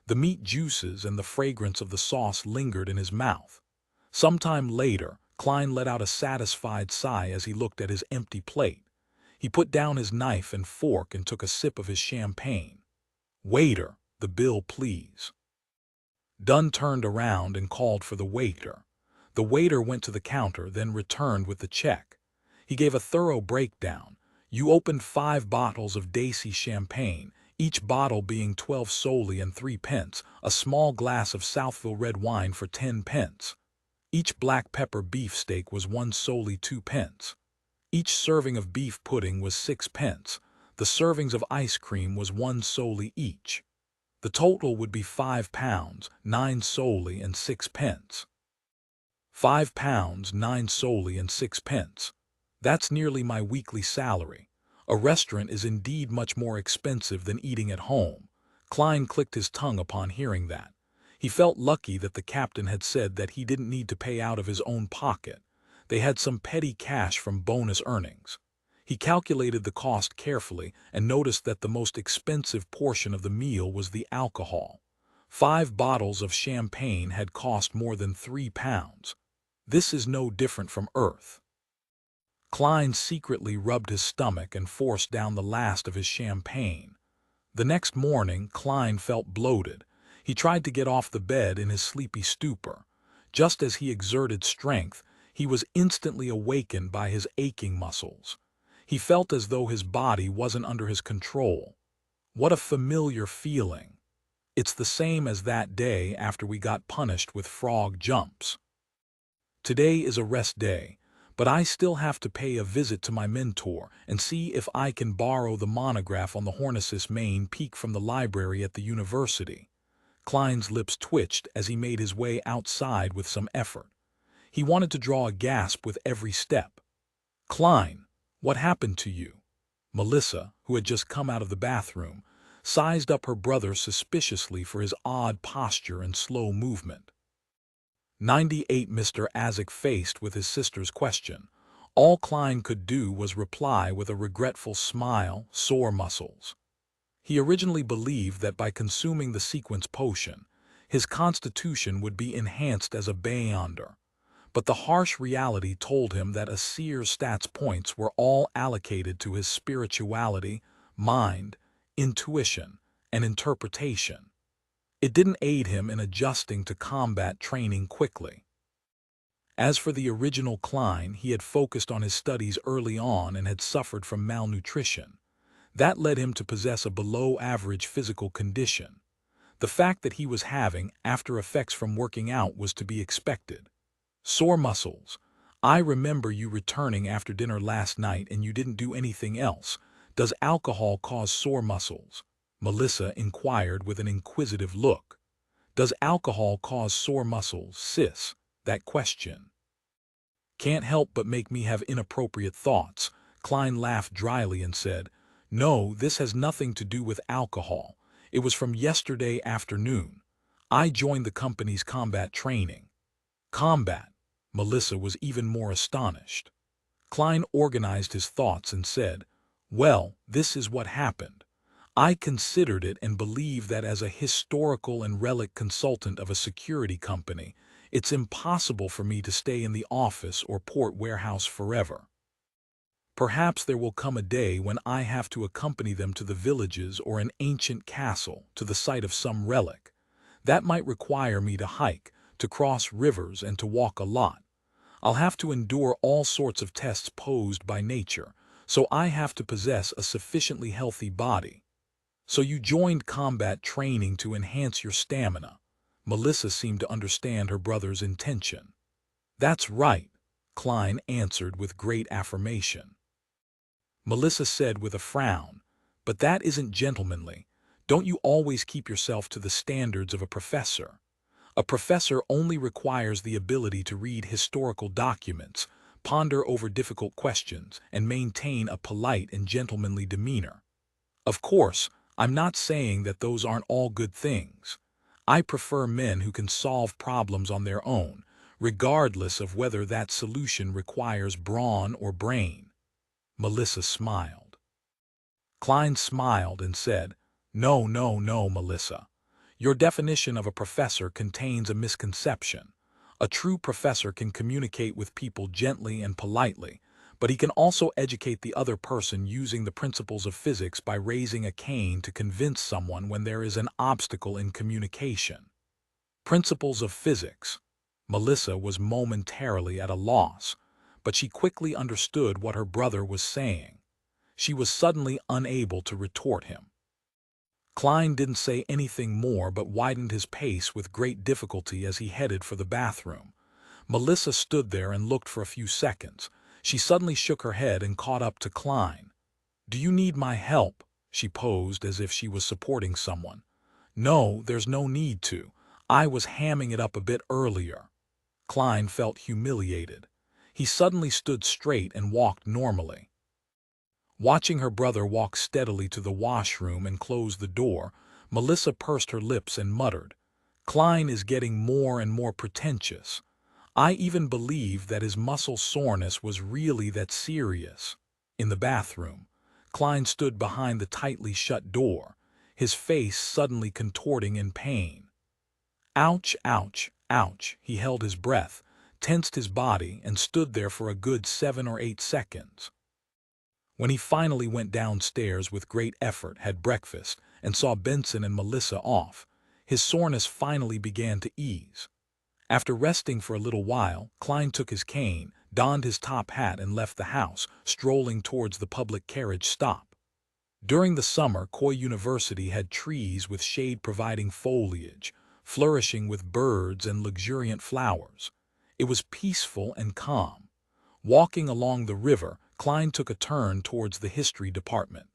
A: The meat juices and the fragrance of the sauce lingered in his mouth. Sometime later, Klein let out a satisfied sigh as he looked at his empty plate. He put down his knife and fork and took a sip of his champagne. Waiter, the bill please. Dunn turned around and called for the waiter. The waiter went to the counter, then returned with the check. He gave a thorough breakdown. You opened 5 bottles of Daisy champagne, each bottle being 12 soldi and 3 pence, a small glass of Southville red wine for 10 pence. Each black pepper beefsteak was 1 soldi 2 pence. Each serving of beef pudding was 6 pence. The servings of ice cream was 1 soldi each. The total would be £5, 9 soldi and 6 pence. £5, 9 soldi and 6 pence. That's nearly my weekly salary. A restaurant is indeed much more expensive than eating at home. Klein clicked his tongue upon hearing that. He felt lucky that the captain had said that he didn't need to pay out of his own pocket. They had some petty cash from bonus earnings. He calculated the cost carefully and noticed that the most expensive portion of the meal was the alcohol. 5 bottles of champagne had cost more than £3. This is no different from Earth. Klein secretly rubbed his stomach and forced down the last of his champagne. The next morning, Klein felt bloated. He tried to get off the bed in his sleepy stupor. Just as he exerted strength, he was instantly awakened by his aching muscles. He felt as though his body wasn't under his control. What a familiar feeling. It's the same as that day after we got punished with frog jumps. Today is a rest day, but I still have to pay a visit to my mentor and see if I can borrow the monograph on the Hornisus main peak from the library at the university. Klein's lips twitched as he made his way outside with some effort. He wanted to draw a gasp with every step. Klein, what happened to you? Melissa, who had just come out of the bathroom, sized up her brother suspiciously for his odd posture and slow movement. 98 Mr. Azek faced with his sister's question. All Klein could do was reply with a regretful smile, sore muscles. He originally believed that by consuming the sequence potion, his constitution would be enhanced as a Beyonder. But the harsh reality told him that a seer's stats points were all allocated to his spirituality, mind, intuition, and interpretation. It didn't aid him in adjusting to combat training quickly. As for the original Klein, he had focused on his studies early on and had suffered from malnutrition. That led him to possess a below-average physical condition. The fact that he was having after effects from working out was to be expected. Sore muscles. I remember you returning after dinner last night and you didn't do anything else. Does alcohol cause sore muscles? Melissa inquired with an inquisitive look. Does alcohol cause sore muscles, sis? That question can't help but make me have inappropriate thoughts. Klein laughed dryly and said, No, this has nothing to do with alcohol. It was from yesterday afternoon. I joined the company's combat training. Combat? Melissa was even more astonished. Klein organized his thoughts and said, "Well, this is what happened. I considered it and believe that as a historical and relic consultant of a security company, it's impossible for me to stay in the office or port warehouse forever. Perhaps there will come a day when I have to accompany them to the villages or an ancient castle, to the site of some relic. That might require me to hike, to cross rivers, and to walk a lot. I'll have to endure all sorts of tests posed by nature, so I have to possess a sufficiently healthy body." "So you joined combat training to enhance your stamina." Melissa seemed to understand her brother's intention. "That's right," Klein answered with great affirmation. Melissa said with a frown, "But that isn't gentlemanly. Don't you always keep yourself to the standards of a professor? A professor only requires the ability to read historical documents, ponder over difficult questions, and maintain a polite and gentlemanly demeanor. Of course, I'm not saying that those aren't all good things. I prefer men who can solve problems on their own, regardless of whether that solution requires brawn or brain." Melissa smiled. Klein smiled and said, "No, no, no, Melissa. Your definition of a professor contains a misconception. A true professor can communicate with people gently and politely, but he can also educate the other person using the principles of physics by raising a cane to convince someone when there is an obstacle in communication." Principles of physics. Melissa was momentarily at a loss, but she quickly understood what her brother was saying. She was suddenly unable to retort him. Klein didn't say anything more but widened his pace with great difficulty as he headed for the bathroom. Melissa stood there and looked for a few seconds. She suddenly shook her head and caught up to Klein. "Do you need my help?" She posed as if she was supporting someone. "No, there's no need to. I was hamming it up a bit earlier." Klein felt humiliated. He suddenly stood straight and walked normally. Watching her brother walk steadily to the washroom and close the door, Melissa pursed her lips and muttered, "Klein is getting more and more pretentious. I even believe that his muscle soreness was really that serious." In the bathroom, Klein stood behind the tightly shut door, his face suddenly contorting in pain. "Ouch, ouch, ouch." He held his breath, tensed his body, and stood there for a good 7 or 8 seconds. When he finally went downstairs with great effort, had breakfast, and saw Benson and Melissa off, his soreness finally began to ease. After resting for a little while, Klein took his cane, donned his top hat, and left the house, strolling towards the public carriage stop. During the summer, Koi University had trees with shade-providing foliage, flourishing with birds and luxuriant flowers. It was peaceful and calm. Walking along the river, Klein took a turn towards the history department.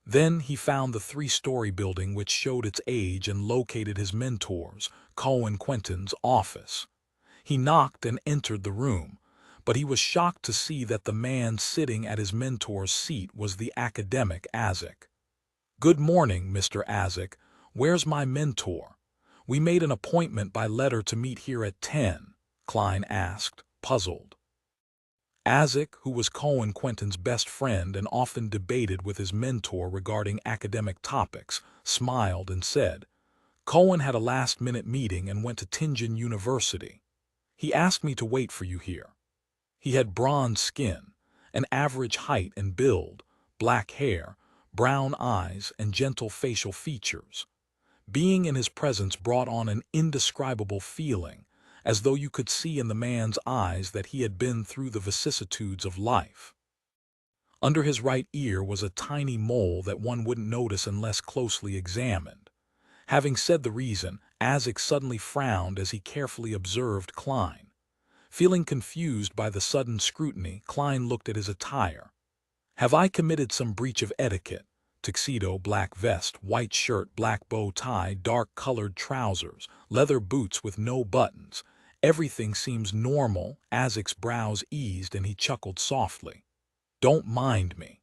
A: Then he found the 3-story building which showed its age and located his mentor's, Cohen Quentin's, office. He knocked and entered the room, but he was shocked to see that the man sitting at his mentor's seat was the academic Azek. "Good morning, Mr. Azek. Where's my mentor? We made an appointment by letter to meet here at 10, Klein asked, puzzled. Azek, who was Cohen Quentin's best friend and often debated with his mentor regarding academic topics, smiled and said, "Cohen had a last-minute meeting and went to Tianjin University. He asked me to wait for you here." He had bronze skin, an average height and build, black hair, brown eyes, and gentle facial features. Being in his presence brought on an indescribable feeling, as though you could see in the man's eyes that he had been through the vicissitudes of life. Under his right ear was a tiny mole that one wouldn't notice unless closely examined. Having said the reason, Azek suddenly frowned as he carefully observed Klein. Feeling confused by the sudden scrutiny, Klein looked at his attire. "Have I committed some breach of etiquette?" Tuxedo, black vest, white shirt, black bow tie, dark-colored trousers, leather boots with no buttons. Everything seems normal. Azek's brows eased and he chuckled softly. "Don't mind me."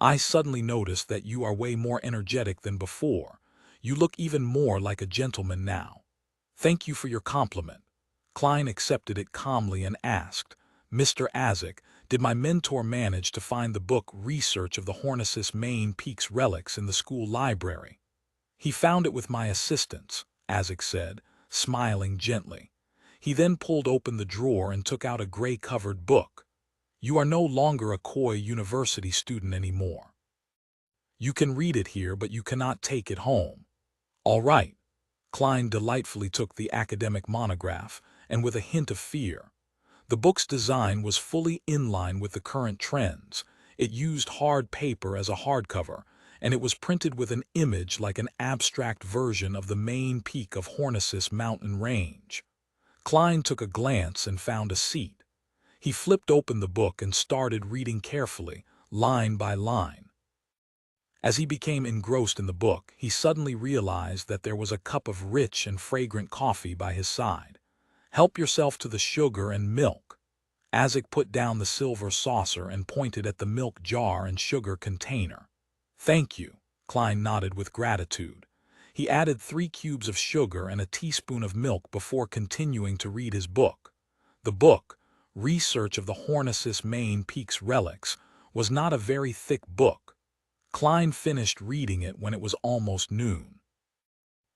A: I suddenly noticed that you are way more energetic than before. You look even more like a gentleman now. Thank you for your compliment. Klein accepted it calmly and asked, Mr. Azek, did my mentor manage to find the book Research of the Hornicis Main Peaks Relics in the school library? He found it with my assistance, Azek said, smiling gently. He then pulled open the drawer and took out a gray-covered book. You are no longer a coy university student anymore. You can read it here, but you cannot take it home. All right. Klein delightfully took the academic monograph, and with a hint of fear. The book's design was fully in line with the current trends. It used hard paper as a hardcover, and it was printed with an image like an abstract version of the main peak of Hornicis mountain range. Klein took a glance and found a seat. He flipped open the book and started reading carefully, line by line. As he became engrossed in the book, he suddenly realized that there was a cup of rich and fragrant coffee by his side. Help yourself to the sugar and milk. Azek put down the silver saucer and pointed at the milk jar and sugar container. Thank you, Klein nodded with gratitude. He added 3 cubes of sugar and a teaspoon of milk before continuing to read his book. The book, Research of the Hornicis Main Peaks Relics, was not a very thick book. Klein finished reading it when it was almost noon.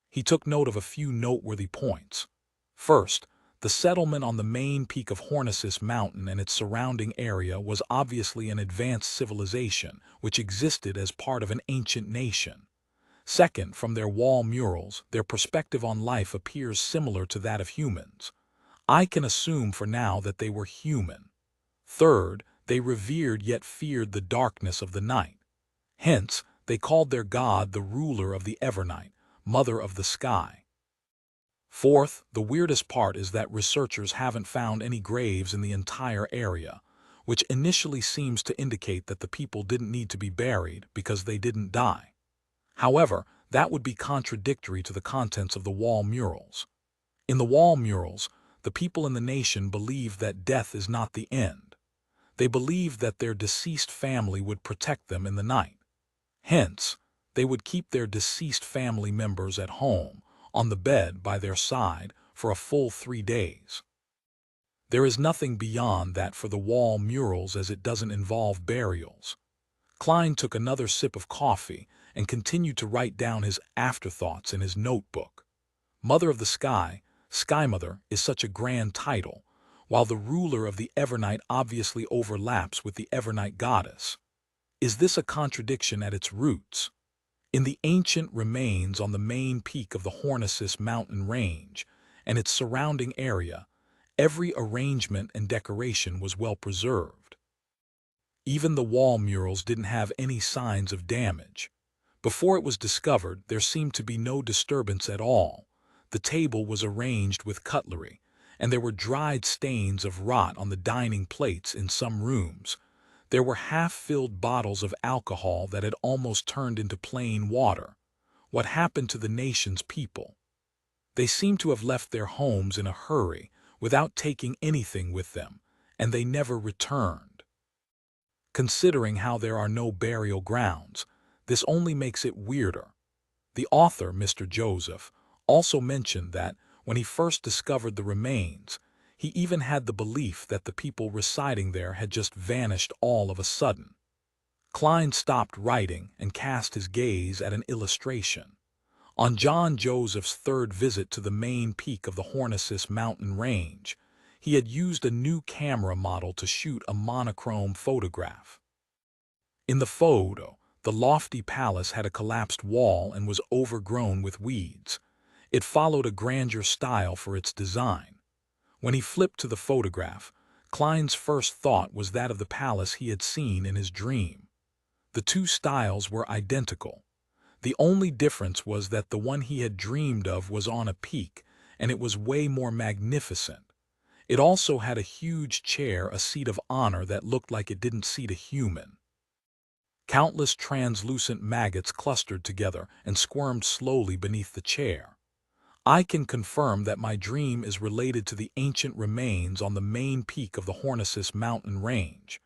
A: He took note of a few noteworthy points. First, the settlement on the main peak of Hornicis Mountain and its surrounding area was obviously an advanced civilization which existed as part of an ancient nation. Second, from their wall murals, their perspective on life appears similar to that of humans. I can assume for now that they were human. Third, they revered yet feared the darkness of the night. Hence, they called their god the ruler of the Evernight, mother of the sky. Fourth, the weirdest part is that researchers haven't found any graves in the entire area, which initially seems to indicate that the people didn't need to be buried because they didn't die. However, that would be contradictory to the contents of the wall murals. In the wall murals, the people in the nation believe that death is not the end. They believe that their deceased family would protect them in the night. Hence, they would keep their deceased family members at home, on the bed by their side, for a full 3 days. There is nothing beyond that for the wall murals as it doesn't involve burials. Klein took another sip of coffee and continued to write down his afterthoughts in his notebook. Mother of the Sky, Sky Mother, is such a grand title, while the ruler of the Evernight obviously overlaps with the Evernight goddess. Is this a contradiction at its roots? In the ancient remains on the main peak of the Hornicis mountain range and its surrounding area, every arrangement and decoration was well preserved. Even the wall murals didn't have any signs of damage. Before it was discovered, there seemed to be no disturbance at all. The table was arranged with cutlery, and there were dried stains of rot on the dining plates in some rooms. There were half-filled bottles of alcohol that had almost turned into plain water. What happened to the nation's people? They seemed to have left their homes in a hurry, without taking anything with them, and they never returned. Considering how there are no burial grounds, this only makes it weirder. The author, Mr. Joseph, also mentioned that, when he first discovered the remains, he even had the belief that the people residing there had just vanished all of a sudden. Klein stopped writing and cast his gaze at an illustration. On John Joseph's 3rd visit to the main peak of the Hornicis mountain range, he had used a new camera model to shoot a monochrome photograph. In the photo, the lofty palace had a collapsed wall and was overgrown with weeds. It followed a grandeur style for its design. When he flipped to the photograph, Klein's first thought was that of the palace he had seen in his dream. The two styles were identical. The only difference was that the one he had dreamed of was on a peak, and it was way more magnificent. It also had a huge chair, a seat of honor that looked like it didn't seat a human. Countless translucent maggots clustered together and squirmed slowly beneath the chair. I can confirm that my dream is related to the ancient remains on the main peak of the Hornicis mountain range.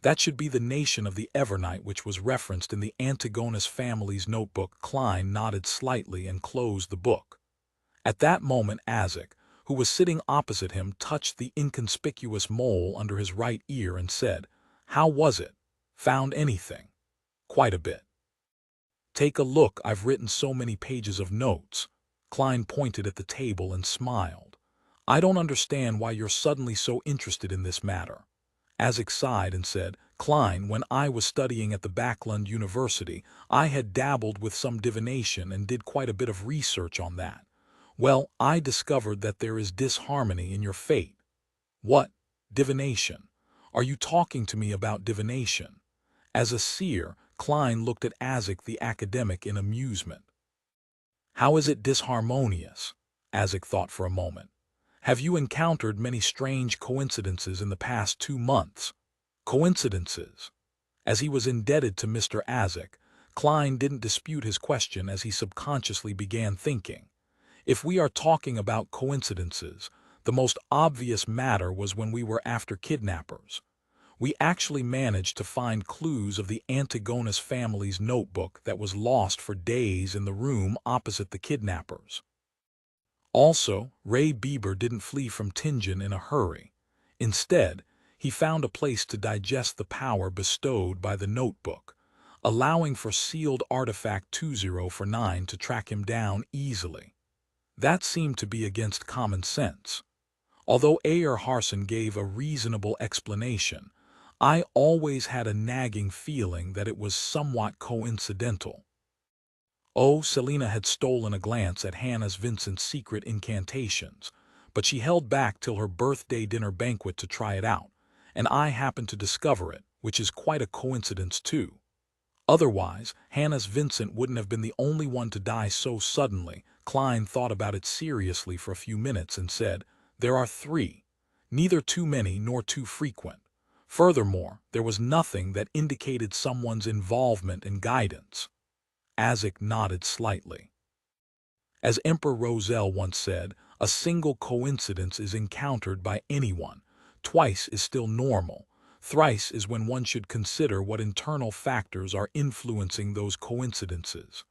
A: That should be the nation of the Evernight which was referenced in the Antigonus family's notebook. Klein nodded slightly and closed the book. At that moment Azek, who was sitting opposite him, touched the inconspicuous mole under his right ear and said, "How was it? Found anything?" "Quite a bit." "Take a look, I've written so many pages of notes." Klein pointed at the table and smiled. "I don't understand why you're suddenly so interested in this matter." Azek sighed and said, "Klein, when I was studying at the Backlund University, I had dabbled with some divination and did quite a bit of research on that. Well, I discovered that there is disharmony in your fate." "What? Divination? Are you talking to me about divination?" As a seer, Klein looked at Azek the academic in amusement. "How is it disharmonious?" Azek thought for a moment. "Have you encountered many strange coincidences in the past 2 months?" Coincidences? As he was indebted to Mr. Azek, Klein didn't dispute his question as he subconsciously began thinking. If we are talking about coincidences, the most obvious matter was when we were after kidnappers. We actually managed to find clues of the Antigonus family's notebook that was lost for days in the room opposite the kidnappers. Also, Ray Bieber didn't flee from Tingen in a hurry. Instead, he found a place to digest the power bestowed by the notebook, allowing for sealed artifact 2049 to track him down easily. That seemed to be against common sense. Although Ayer Harson gave a reasonable explanation, I always had a nagging feeling that it was somewhat coincidental. Oh, Selina had stolen a glance at Hannah's Vincent's secret incantations, but she held back till her birthday dinner banquet to try it out, and I happened to discover it, which is quite a coincidence too. Otherwise, Hannah's Vincent wouldn't have been the only one to die so suddenly. Klein thought about it seriously for a few minutes and said, "There are 3, neither too many nor too frequent. Furthermore, there was nothing that indicated someone's involvement and guidance." Azek nodded slightly. As Emperor Roselle once said, a single coincidence is encountered by anyone. Twice is still normal. Thrice is when one should consider what internal factors are influencing those coincidences.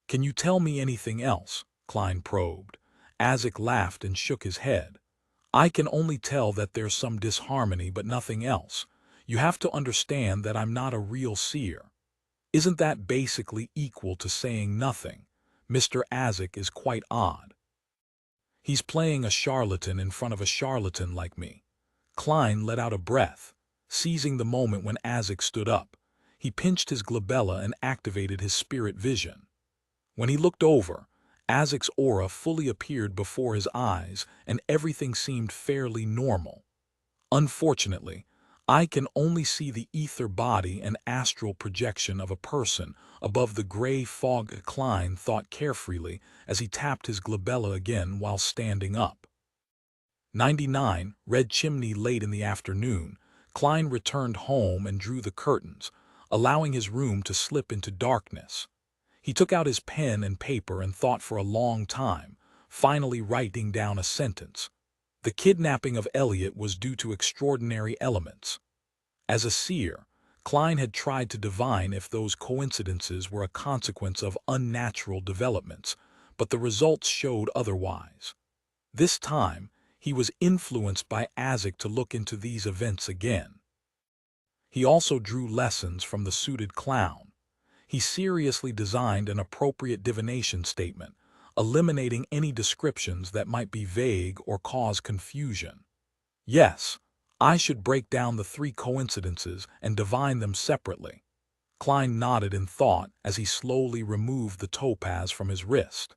A: "Can you tell me anything else?" Klein probed. Azek laughed and shook his head. "I can only tell that there's some disharmony but nothing else. You have to understand that I'm not a real seer." "Isn't that basically equal to saying nothing?" Mr. Azek is quite odd. "He's playing a charlatan in front of a charlatan like me." Klein let out a breath, seizing the moment when Azek stood up. He pinched his glabella and activated his spirit vision. When he looked over, Azek's aura fully appeared before his eyes and everything seemed fairly normal. "Unfortunately, I can only see the ether body and astral projection of a person above the gray fog." Klein thought carefreely as he tapped his glabella again while standing up. 99, Red Chimney. Late in the afternoon, Klein returned home and drew the curtains, allowing his room to slip into darkness. He took out his pen and paper and thought for a long time, finally writing down a sentence. The kidnapping of Elliot was due to extraordinary elements. As a seer, Klein had tried to divine if those coincidences were a consequence of unnatural developments, but the results showed otherwise. This time, he was influenced by Azek to look into these events again. He also drew lessons from the suited clown. He seriously designed an appropriate divination statement, eliminating any descriptions that might be vague or cause confusion. "Yes, I should break down the 3 coincidences and divine them separately." Klein nodded in thought as he slowly removed the topaz from his wrist.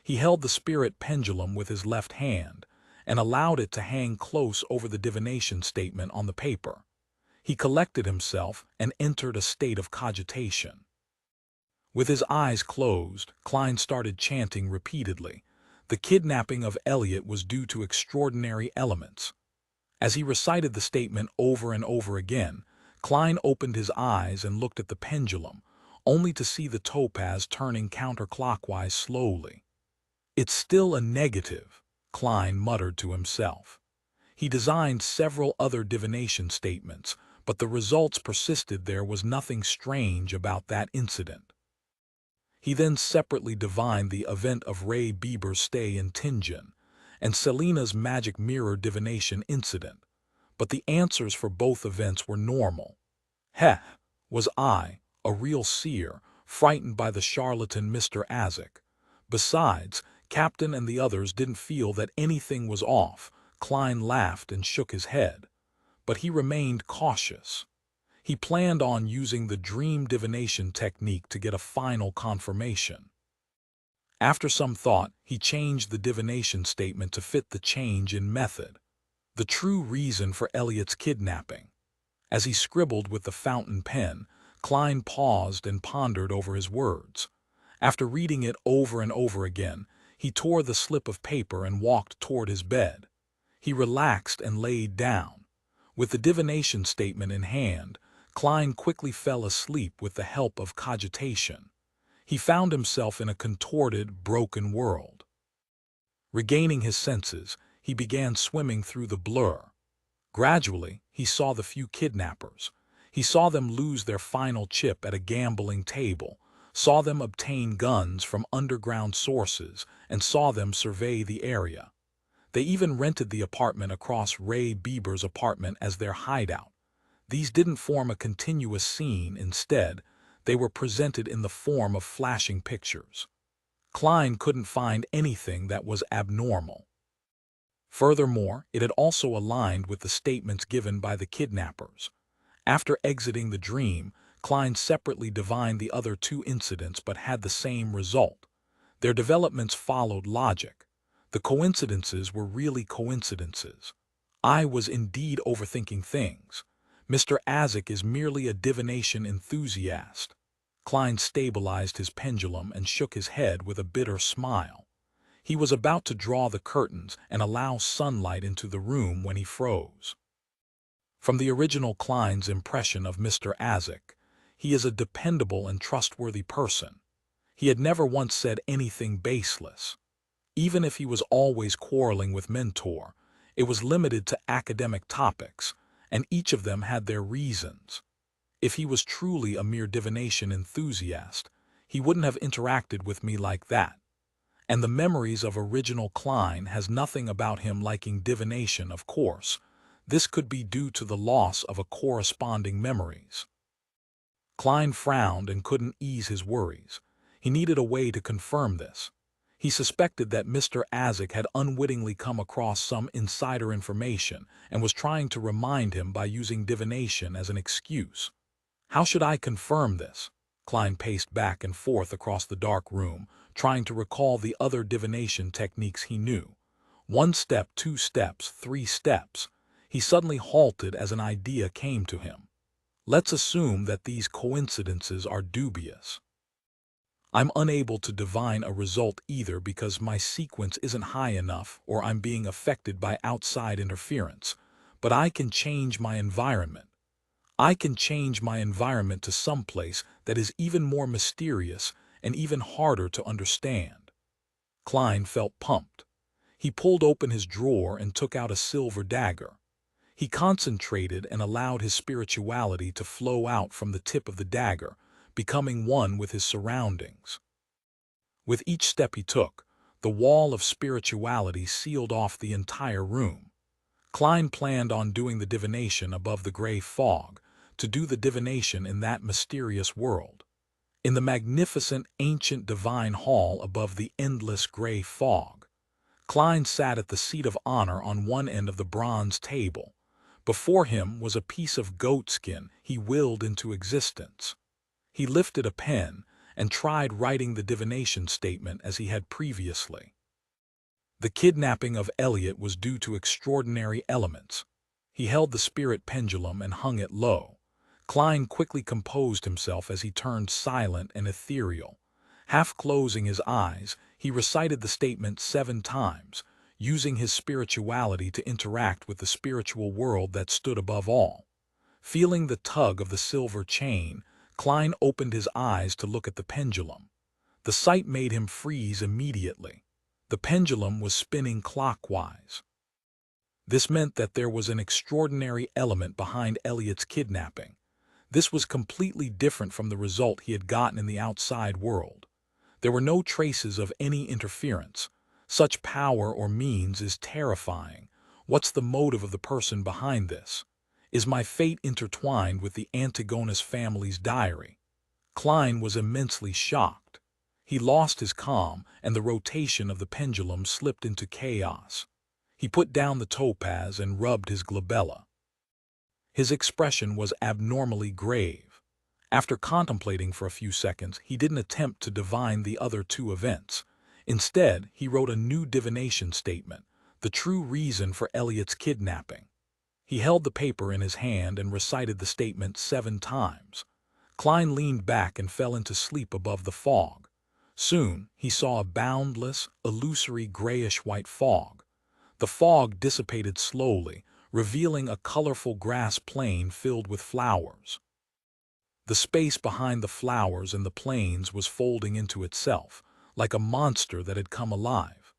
A: He held the spirit pendulum with his left hand and allowed it to hang close over the divination statement on the paper. He collected himself and entered a state of cogitation. With his eyes closed, Klein started chanting repeatedly. The kidnapping of Elliot was due to extraordinary elements. As he recited the statement over and over again, Klein opened his eyes and looked at the pendulum, only to see the topaz turning counterclockwise slowly. "It's still a negative," Klein muttered to himself. He designed several other divination statements, but the results persisted. There was nothing strange about that incident. He then separately divined the event of Ray Bieber's stay in Tianjin and Selena's magic mirror divination incident, but the answers for both events were normal. Heh, was I, a real seer, frightened by the charlatan Mr. Azek? Besides, Captain and the others didn't feel that anything was off. Klein laughed and shook his head, but he remained cautious. He planned on using the dream divination technique to get a final confirmation. After some thought, he changed the divination statement to fit the change in method. The true reason for Elliot's kidnapping. As he scribbled with the fountain pen, Klein paused and pondered over his words. After reading it over and over again, he tore the slip of paper and walked toward his bed. He relaxed and laid down. With the divination statement in hand, Klein quickly fell asleep with the help of cogitation. He found himself in a contorted, broken world. Regaining his senses, he began swimming through the blur. Gradually, he saw the few kidnappers. He saw them lose their final chip at a gambling table, saw them obtain guns from underground sources, and saw them survey the area. They even rented the apartment across Ray Bieber's apartment as their hideout. These didn't form a continuous scene. Instead, they were presented in the form of flashing pictures. Klein couldn't find anything that was abnormal. Furthermore, it had also aligned with the statements given by the kidnappers. After exiting the dream, Klein separately divined the other two incidents but had the same result. Their developments followed logic. The coincidences were really coincidences. I was indeed overthinking things. Mr. Azek is merely a divination enthusiast. Klein stabilized his pendulum and shook his head with a bitter smile. He was about to draw the curtains and allow sunlight into the room when he froze. From the original Klein's impression of Mr. Azek, he is a dependable and trustworthy person. He had never once said anything baseless. Even if he was always quarreling with Mentor, it was limited to academic topics, and each of them had their reasons. If he was truly a mere divination enthusiast, he wouldn't have interacted with me like that. And the memories of original Klein has nothing about him liking divination, of course. This could be due to the loss of a corresponding memories. Klein frowned and couldn't ease his worries. He needed a way to confirm this. He suspected that Mr. Azek had unwittingly come across some insider information and was trying to remind him by using divination as an excuse. How should I confirm this? Klein paced back and forth across the dark room, trying to recall the other divination techniques he knew. 1 step, 2 steps, 3 steps. He suddenly halted as an idea came to him. Let's assume that these coincidences are dubious. I'm unable to divine a result either because my sequence isn't high enough or I'm being affected by outside interference, but I can change my environment. I can change my environment to someplace that is even more mysterious and even harder to understand. Klein felt pumped. He pulled open his drawer and took out a silver dagger. He concentrated and allowed his spirituality to flow out from the tip of the dagger, becoming one with his surroundings. With each step he took, the wall of spirituality sealed off the entire room. Klein planned on doing the divination above the gray fog, to do the divination in that mysterious world. In the magnificent ancient divine hall above the endless gray fog, Klein sat at the seat of honor on one end of the bronze table. Before him was a piece of goatskin he willed into existence. He lifted a pen and tried writing the divination statement as he had previously. The kidnapping of Elliot was due to extraordinary elements. He held the spirit pendulum and hung it low. Klein quickly composed himself as he turned silent and ethereal. Half closing his eyes, he recited the statement 7 times, using his spirituality to interact with the spiritual world that stood above all. Feeling the tug of the silver chain, Klein opened his eyes to look at the pendulum. The sight made him freeze immediately. The pendulum was spinning clockwise. This meant that there was an extraordinary element behind Elliot's kidnapping. This was completely different from the result he had gotten in the outside world. There were no traces of any interference. Such power or means is terrifying. What's the motive of the person behind this? Is my fate intertwined with the Antigonus family's diary? Klein was immensely shocked. He lost his calm, and the rotation of the pendulum slipped into chaos. He put down the topaz and rubbed his glabella. His expression was abnormally grave. After contemplating for a few seconds, he didn't attempt to divine the other two events. Instead, he wrote a new divination statement, the true reason for Elliot's kidnapping. He held the paper in his hand and recited the statement 7 times. Klein leaned back and fell into sleep above the fog. Soon, he saw a boundless, illusory grayish-white fog. The fog dissipated slowly, revealing a colorful grass plain filled with flowers. The space behind the flowers and the plains was folding into itself, like a monster that had come alive.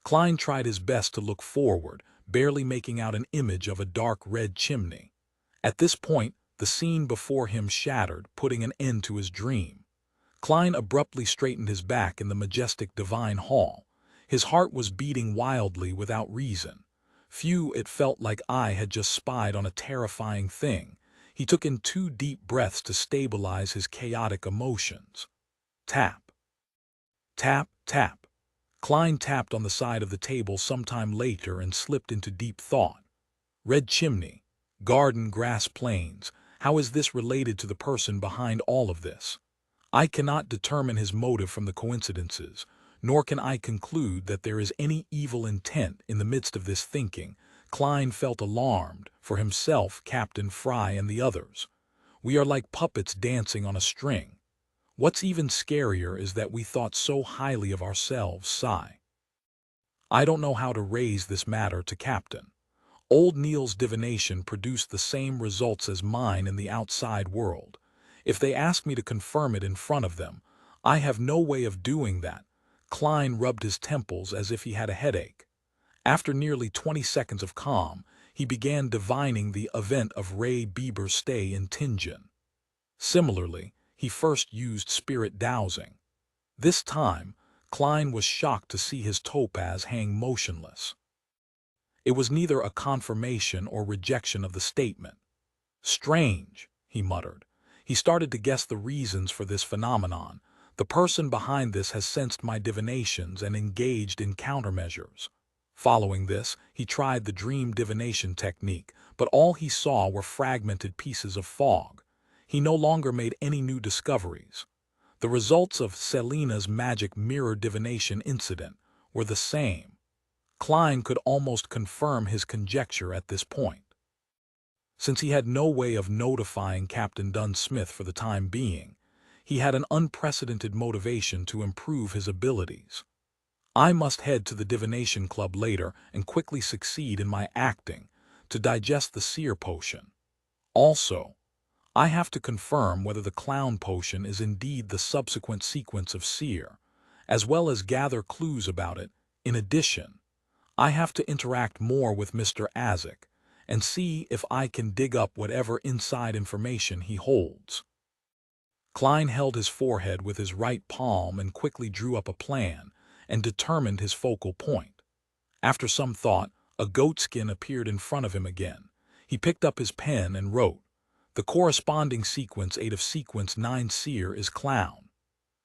A: Klein tried his best to look forward, barely making out an image of a dark red chimney. At this point, the scene before him shattered, putting an end to his dream. Klein abruptly straightened his back in the majestic divine hall. His heart was beating wildly without reason. It felt like I had just spied on a terrifying thing. He took in 2 deep breaths to stabilize his chaotic emotions. Tap. Tap, tap. Klein tapped on the side of the table sometime later and slipped into deep thought. Red chimney, garden grass plains. How is this related to the person behind all of this? I cannot determine his motive from the coincidences, nor can I conclude that there is any evil intent in the midst of this thinking. Klein felt alarmed for himself, Captain Fry, and the others. We are like puppets dancing on a string. What's even scarier is that we thought so highly of ourselves. Sigh. I don't know how to raise this matter to Captain. Old Neil's divination produced the same results as mine in the outside world. If they ask me to confirm it in front of them, I have no way of doing that. Klein rubbed his temples as if he had a headache. After nearly 20 seconds of calm, he began divining the event of Ray Bieber's stay in Tingen. Similarly, he first used spirit dowsing. This time, Klein was shocked to see his topaz hang motionless. It was neither a confirmation or rejection of the statement. Strange, he muttered. He started to guess the reasons for this phenomenon. The person behind this has sensed my divinations and engaged in countermeasures. Following this, he tried the dream divination technique, but all he saw were fragmented pieces of fog. He no longer made any new discoveries. The results of Selina's magic mirror divination incident were the same. Klein could almost confirm his conjecture at this point. Since he had no way of notifying Captain Dunsmith for the time being, he had an unprecedented motivation to improve his abilities. I must head to the divination club later and quickly succeed in my acting to digest the seer potion. Also, I have to confirm whether the clown potion is indeed the subsequent sequence of seer, as well as gather clues about it. In addition, I have to interact more with Mr. Azek and see if I can dig up whatever inside information he holds. Klein held his forehead with his right palm and quickly drew up a plan and determined his focal point. After some thought, a goatskin appeared in front of him again. He picked up his pen and wrote, "The corresponding sequence 8 of sequence 9 seer is clown."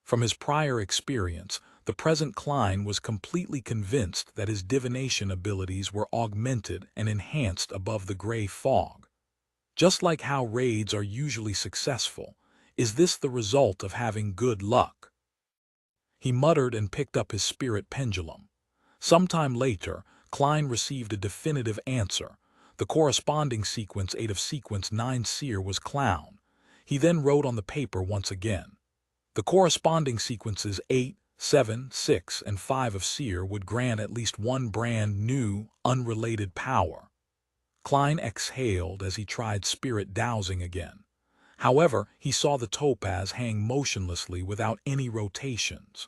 A: From his prior experience, the present Klein was completely convinced that his divination abilities were augmented and enhanced above the gray fog. Just like how raids are usually successful, is this the result of having good luck? He muttered and picked up his spirit pendulum. Sometime later, Klein received a definitive answer. The corresponding sequence 8 of sequence 9 seer was clown. He then wrote on the paper once again. The corresponding sequences 8, 7, 6, and 5 of seer would grant at least one brand new, unrelated power. Klein exhaled as he tried spirit dowsing again. However, he saw the topaz hang motionlessly without any rotations.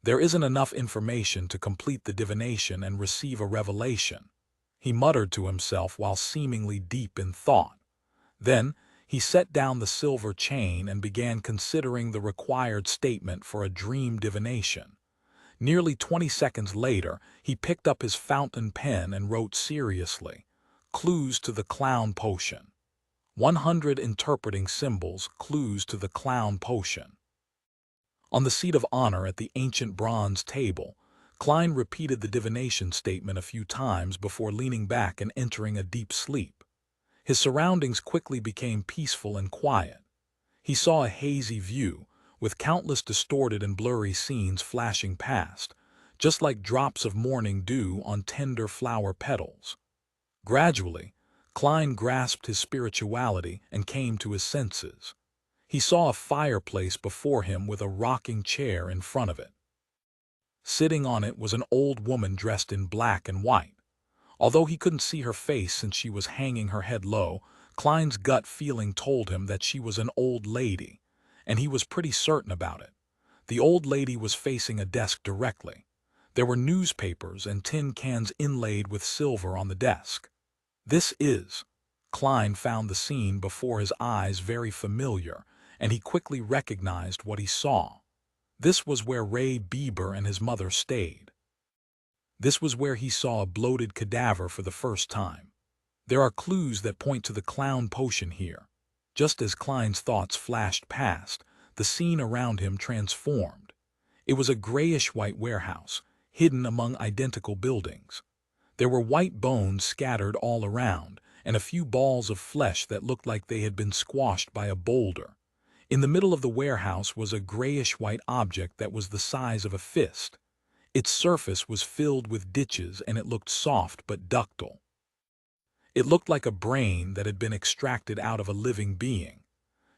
A: There isn't enough information to complete the divination and receive a revelation. he muttered to himself while seemingly deep in thought. Then, he set down the silver chain and began considering the required statement for a dream divination. Nearly 20 seconds later, he picked up his fountain pen and wrote seriously, "Clues to the clown potion. 100 interpreting symbols, clues to the clown potion." On the seat of honor at the ancient bronze table, Klein repeated the divination statement a few times before leaning back and entering a deep sleep. His surroundings quickly became peaceful and quiet. He saw a hazy view, with countless distorted and blurry scenes flashing past, just like drops of morning dew on tender flower petals. Gradually, Klein grasped his spirituality and came to his senses. He saw a fireplace before him with a rocking chair in front of it. Sitting on it was an old woman dressed in black and white. Although he couldn't see her face since she was hanging her head low, Klein's gut feeling told him that she was an old lady, and he was pretty certain about it. The old lady was facing a desk directly. There were newspapers and tin cans inlaid with silver on the desk. Klein found the scene before his eyes very familiar, and he quickly recognized what he saw. This was where Ray Bieber and his mother stayed. This was where he saw a bloated cadaver for the first time. There are clues that point to the clown potion here. Just as Klein's thoughts flashed past, the scene around him transformed. It was a grayish-white warehouse, hidden among identical buildings. There were white bones scattered all around, and a few balls of flesh that looked like they had been squashed by a boulder. In the middle of the warehouse was a grayish-white object that was the size of a fist. Its surface was filled with ditches and it looked soft but ductile. It looked like a brain that had been extracted out of a living being.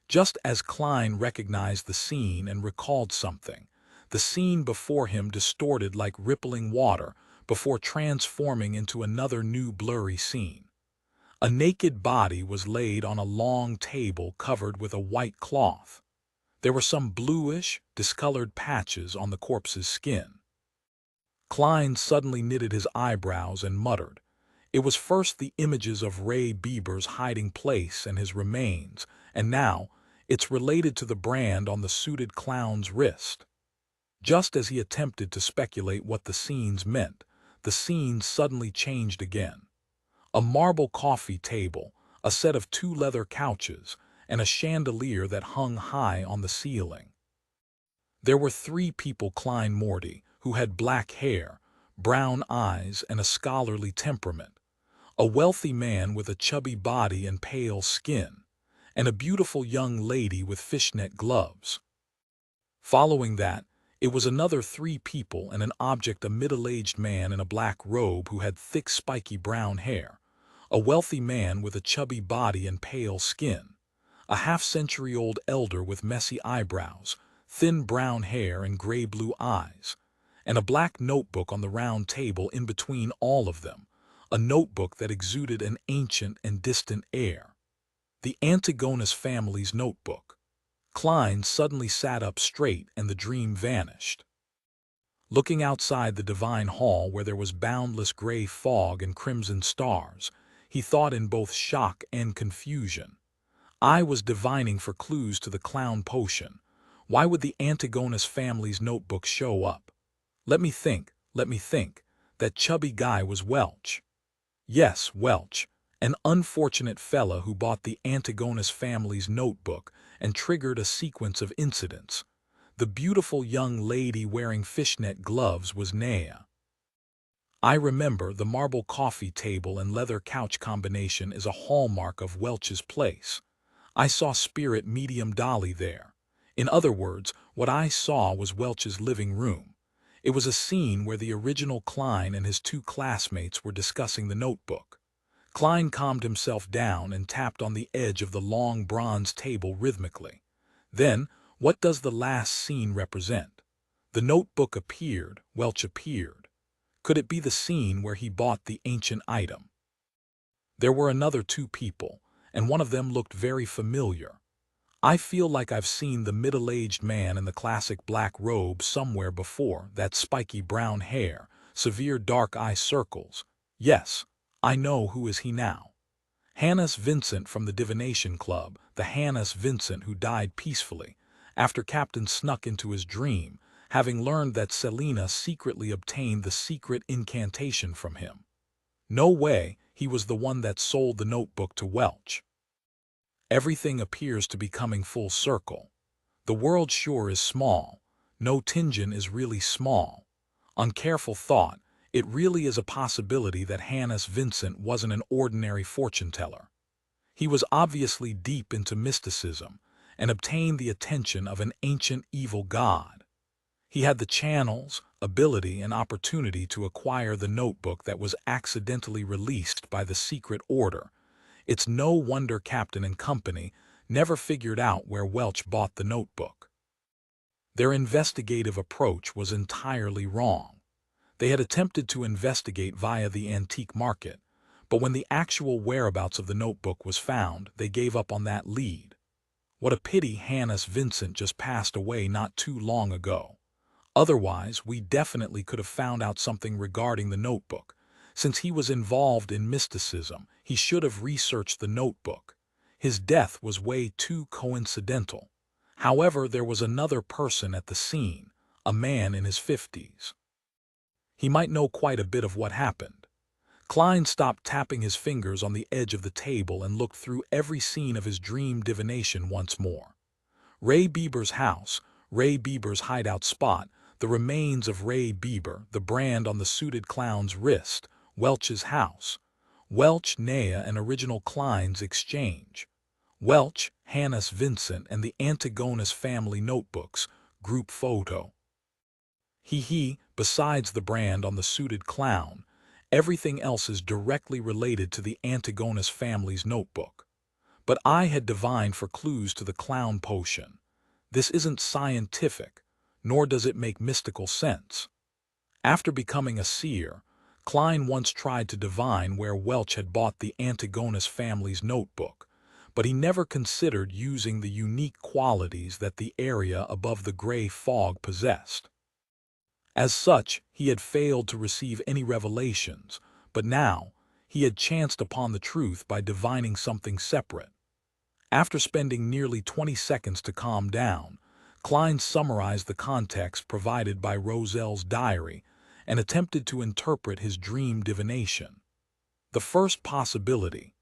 A: Just as Klein recognized the scene and recalled something, the scene before him distorted like rippling water before transforming into another new blurry scene. A naked body was laid on a long table covered with a white cloth. There were some bluish, discolored patches on the corpse's skin. Klein suddenly knitted his eyebrows and muttered. It was first the images of Ray Bieber's hiding place and his remains, and now it's related to the brand on the suited clown's wrist. Just as he attempted to speculate what the scenes meant, the scene suddenly changed again. A marble coffee table, a set of 2 leather couches, and a chandelier that hung high on the ceiling. There were 3 people Klein Moretti, who had black hair, brown eyes, and a scholarly temperament. A wealthy man with a chubby body and pale skin, and a beautiful young lady with fishnet gloves. Following that, it was another 3 people and an object, a middle-aged man in a black robe who had thick spiky brown hair, a wealthy man with a chubby body and pale skin, a half-century-old elder with messy eyebrows, thin brown hair and gray-blue eyes, and a black notebook on the round table in between all of them, a notebook that exuded an ancient and distant air. The Antigonus family's notebook. Klein suddenly sat up straight and the dream vanished. Looking outside the divine hall where there was boundless gray fog and crimson stars, he thought in both shock and confusion. I was divining for clues to the clown potion. Why would the Antigonus family's notebook show up? Let me think. That chubby guy was Welch. Yes, Welch, an unfortunate fella who bought the Antigonus family's notebook and triggered a sequence of incidents. The beautiful young lady wearing fishnet gloves was Nea. I remember the marble coffee table and leather couch combination is a hallmark of Welch's place. I saw spirit medium Dolly there. In other words, what I saw was Welch's living room. It was a scene where the original Klein and his 2 classmates were discussing the notebook. Klein calmed himself down and tapped on the edge of the long bronze table rhythmically. Then, what does the last scene represent? The notebook appeared, Welch appeared. Could it be the scene where he bought the ancient item? There were another 2 people, and one of them looked very familiar. I feel like I've seen the middle-aged man in the classic black robe somewhere before, that spiky brown hair, severe dark eye circles. Yes, I know who is he now. Hannes Vincent from the Divination Club, the Hannes Vincent who died peacefully, after Captain snuck into his dream, having learned that Selena secretly obtained the secret incantation from him. No way, he was the one that sold the notebook to Welch. Everything appears to be coming full circle. The world sure is small. No Tingen is really small. On careful thought, it really is a possibility that Hannes Vincent wasn't an ordinary fortune-teller. He was obviously deep into mysticism and obtained the attention of an ancient evil god. He had the channels, ability, and opportunity to acquire the notebook that was accidentally released by the secret order. It's no wonder Captain and company never figured out where Welch bought the notebook. Their investigative approach was entirely wrong. They had attempted to investigate via the antique market, but when the actual whereabouts of the notebook was found, they gave up on that lead. What a pity Hannes Vincent just passed away not too long ago. Otherwise, we definitely could have found out something regarding the notebook. Since he was involved in mysticism, he should have researched the notebook. His death was way too coincidental. However, there was another person at the scene, a man in his 50s. He might know quite a bit of what happened. Klein stopped tapping his fingers on the edge of the table and looked through every scene of his dream divination once more. Ray Bieber's house, Ray Bieber's hideout spot, the remains of Ray Bieber, the brand on the suited clown's wrist, Welch's house, Welch, Nea, and original Klein's exchange, Welch, Hannes Vincent, and the Antigonus family notebooks, group photo. Besides the brand on the suited clown, everything else is directly related to the Antigonus family's notebook. But I had divined for clues to the clown potion. This isn't scientific, nor does it make mystical sense. After becoming a seer, Klein once tried to divine where Welch had bought the Antigonus family's notebook, but he never considered using the unique qualities that the area above the gray fog possessed. As such, he had failed to receive any revelations, but now he had chanced upon the truth by divining something separate. After spending nearly 20 seconds to calm down, Klein summarized the context provided by Roselle's diary and attempted to interpret his dream divination. The first possibility,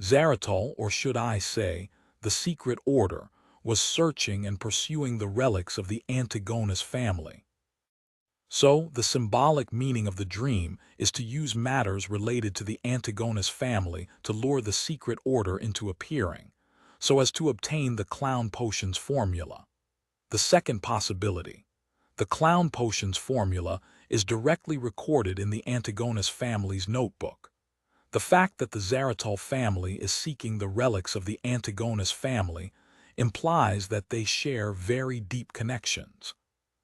A: Zaratul, or should I say, the secret order, was searching and pursuing the relics of the Antigonus family. So, the symbolic meaning of the dream is to use matters related to the Antigonus family to lure the secret order into appearing, so as to obtain the clown potion's formula. The second possibility, the clown potion's formula, is directly recorded in the Antigonus family's notebook. The fact that the Zaratul family is seeking the relics of the Antigonus family implies that they share very deep connections.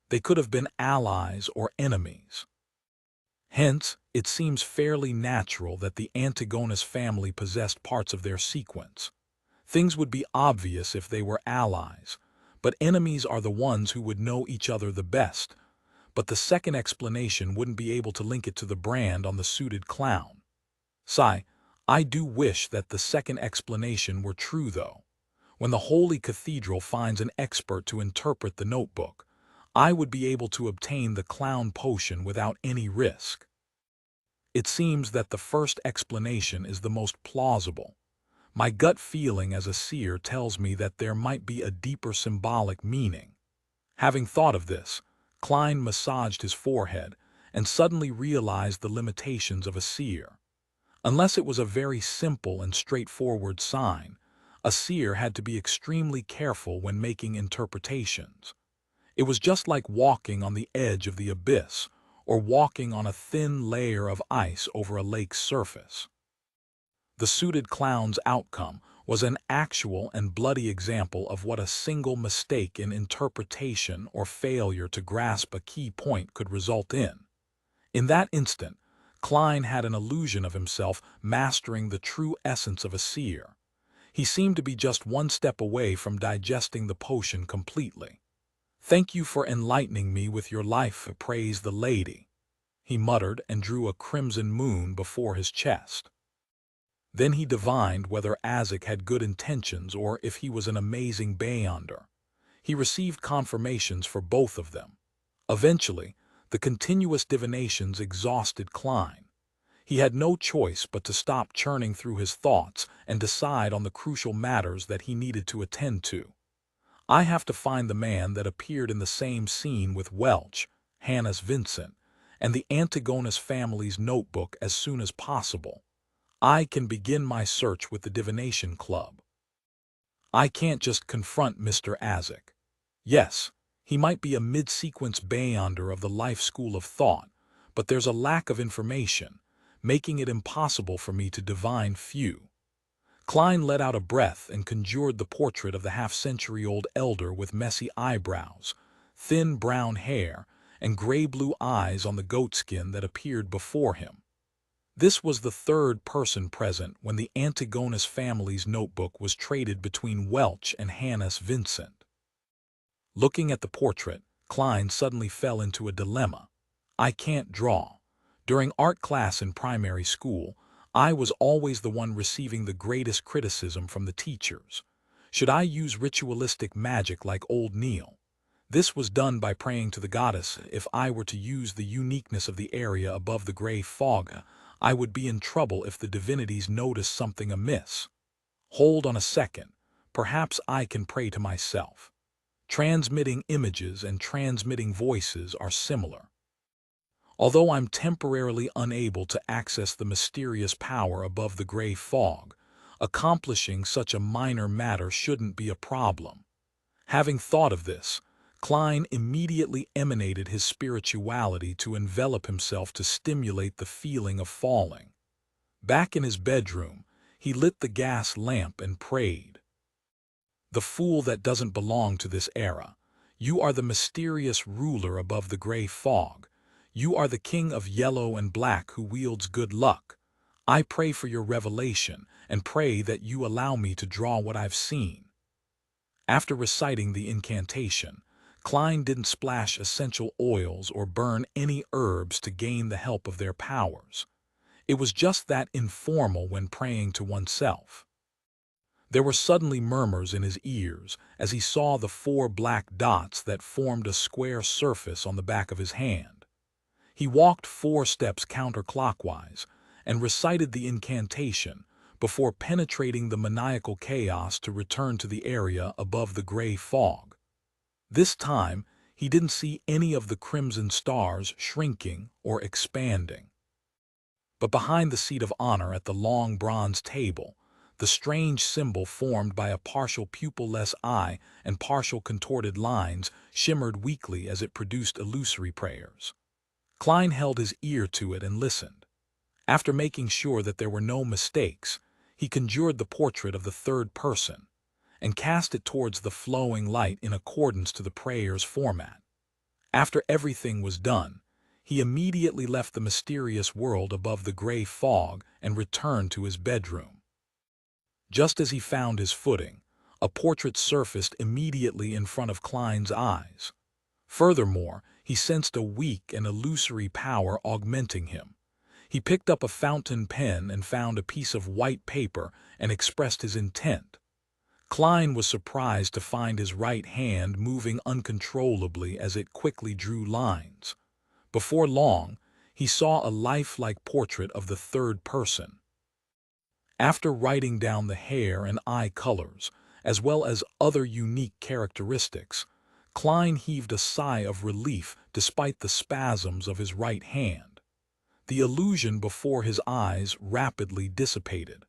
A: They could have been allies or enemies. Hence, it seems fairly natural that the Antigonus family possessed parts of their sequence. Things would be obvious if they were allies, but enemies are the ones who would know each other the best. But the second explanation wouldn't be able to link it to the brand on the suited clown. I do wish that the second explanation were true, though. When the Holy Cathedral finds an expert to interpret the notebook, I would be able to obtain the clown potion without any risk. It seems that the first explanation is the most plausible. My gut feeling as a seer tells me that there might be a deeper symbolic meaning. Having thought of this, Klein massaged his forehead and suddenly realized the limitations of a seer. Unless it was a very simple and straightforward sign, a seer had to be extremely careful when making interpretations. It was just like walking on the edge of the abyss or walking on a thin layer of ice over a lake's surface. The suited clown's outcome was an actual and bloody example of what a single mistake in interpretation or failure to grasp a key point could result in. In that instant, Klein had an illusion of himself mastering the true essence of a seer. He seemed to be just one step away from digesting the potion completely. "Thank you for enlightening me with your life, praise the lady," he muttered and drew a crimson moon before his chest. Then he divined whether Azek had good intentions or if he was an amazing beyonder. He received confirmations for both of them. Eventually, the continuous divinations exhausted Klein. He had no choice but to stop churning through his thoughts and decide on the crucial matters that he needed to attend to. I have to find the man that appeared in the same scene with Welch, Hannes Vincent, and the Antigonus family's notebook as soon as possible. I can begin my search with the Divination Club. I can't just confront Mr. Azek. Yes, he might be a mid-sequence beyonder of the life school of thought, but there's a lack of information, making it impossible for me to divine few. Klein let out a breath and conjured the portrait of the half-century-old elder with messy eyebrows, thin brown hair, and gray-blue eyes on the goatskin that appeared before him. This was the third person present when the Antigonus family's notebook was traded between Welch and Hannes Vincent. Looking at the portrait, Klein suddenly fell into a dilemma. I can't draw. During art class in primary school, I was always the one receiving the greatest criticism from the teachers. Should I use ritualistic magic like old Neil? This was done by praying to the goddess. If I were to use the uniqueness of the area above the gray fog, I would be in trouble if the divinities noticed something amiss. Hold on a second. Perhaps I can pray to myself. Transmitting images and transmitting voices are similar. Although I'm temporarily unable to access the mysterious power above the gray fog, accomplishing such a minor matter shouldn't be a problem. Having thought of this, Klein immediately emanated his spirituality to envelop himself to stimulate the feeling of falling. Back in his bedroom, he lit the gas lamp and prayed. The fool that doesn't belong to this era, you are the mysterious ruler above the gray fog. You are the king of yellow and black who wields good luck. I pray for your revelation and pray that you allow me to draw what I've seen. After reciting the incantation, Klein didn't splash essential oils or burn any herbs to gain the help of their powers. It was just that informal when praying to oneself. There were suddenly murmurs in his ears as he saw the 4 black dots that formed a square surface on the back of his hand. He walked 4 steps counterclockwise and recited the incantation before penetrating the maniacal chaos to return to the area above the gray fog. This time, he didn't see any of the crimson stars shrinking or expanding. But behind the seat of honor at the long bronze table, the strange symbol formed by a partial pupil-less eye and partial contorted lines shimmered weakly as it produced illusory prayers. Klein held his ear to it and listened. After making sure that there were no mistakes, he conjured the portrait of the third person and cast it towards the flowing light in accordance to the prayer's format. After everything was done, he immediately left the mysterious world above the gray fog and returned to his bedroom. Just as he found his footing, a portrait surfaced immediately in front of Klein's eyes. Furthermore, he sensed a weak and illusory power augmenting him. He picked up a fountain pen and found a piece of white paper and expressed his intent. Klein was surprised to find his right hand moving uncontrollably as it quickly drew lines. Before long, he saw a lifelike portrait of the third person. After writing down the hair and eye colors, as well as other unique characteristics, Klein heaved a sigh of relief despite the spasms of his right hand. The illusion before his eyes rapidly dissipated.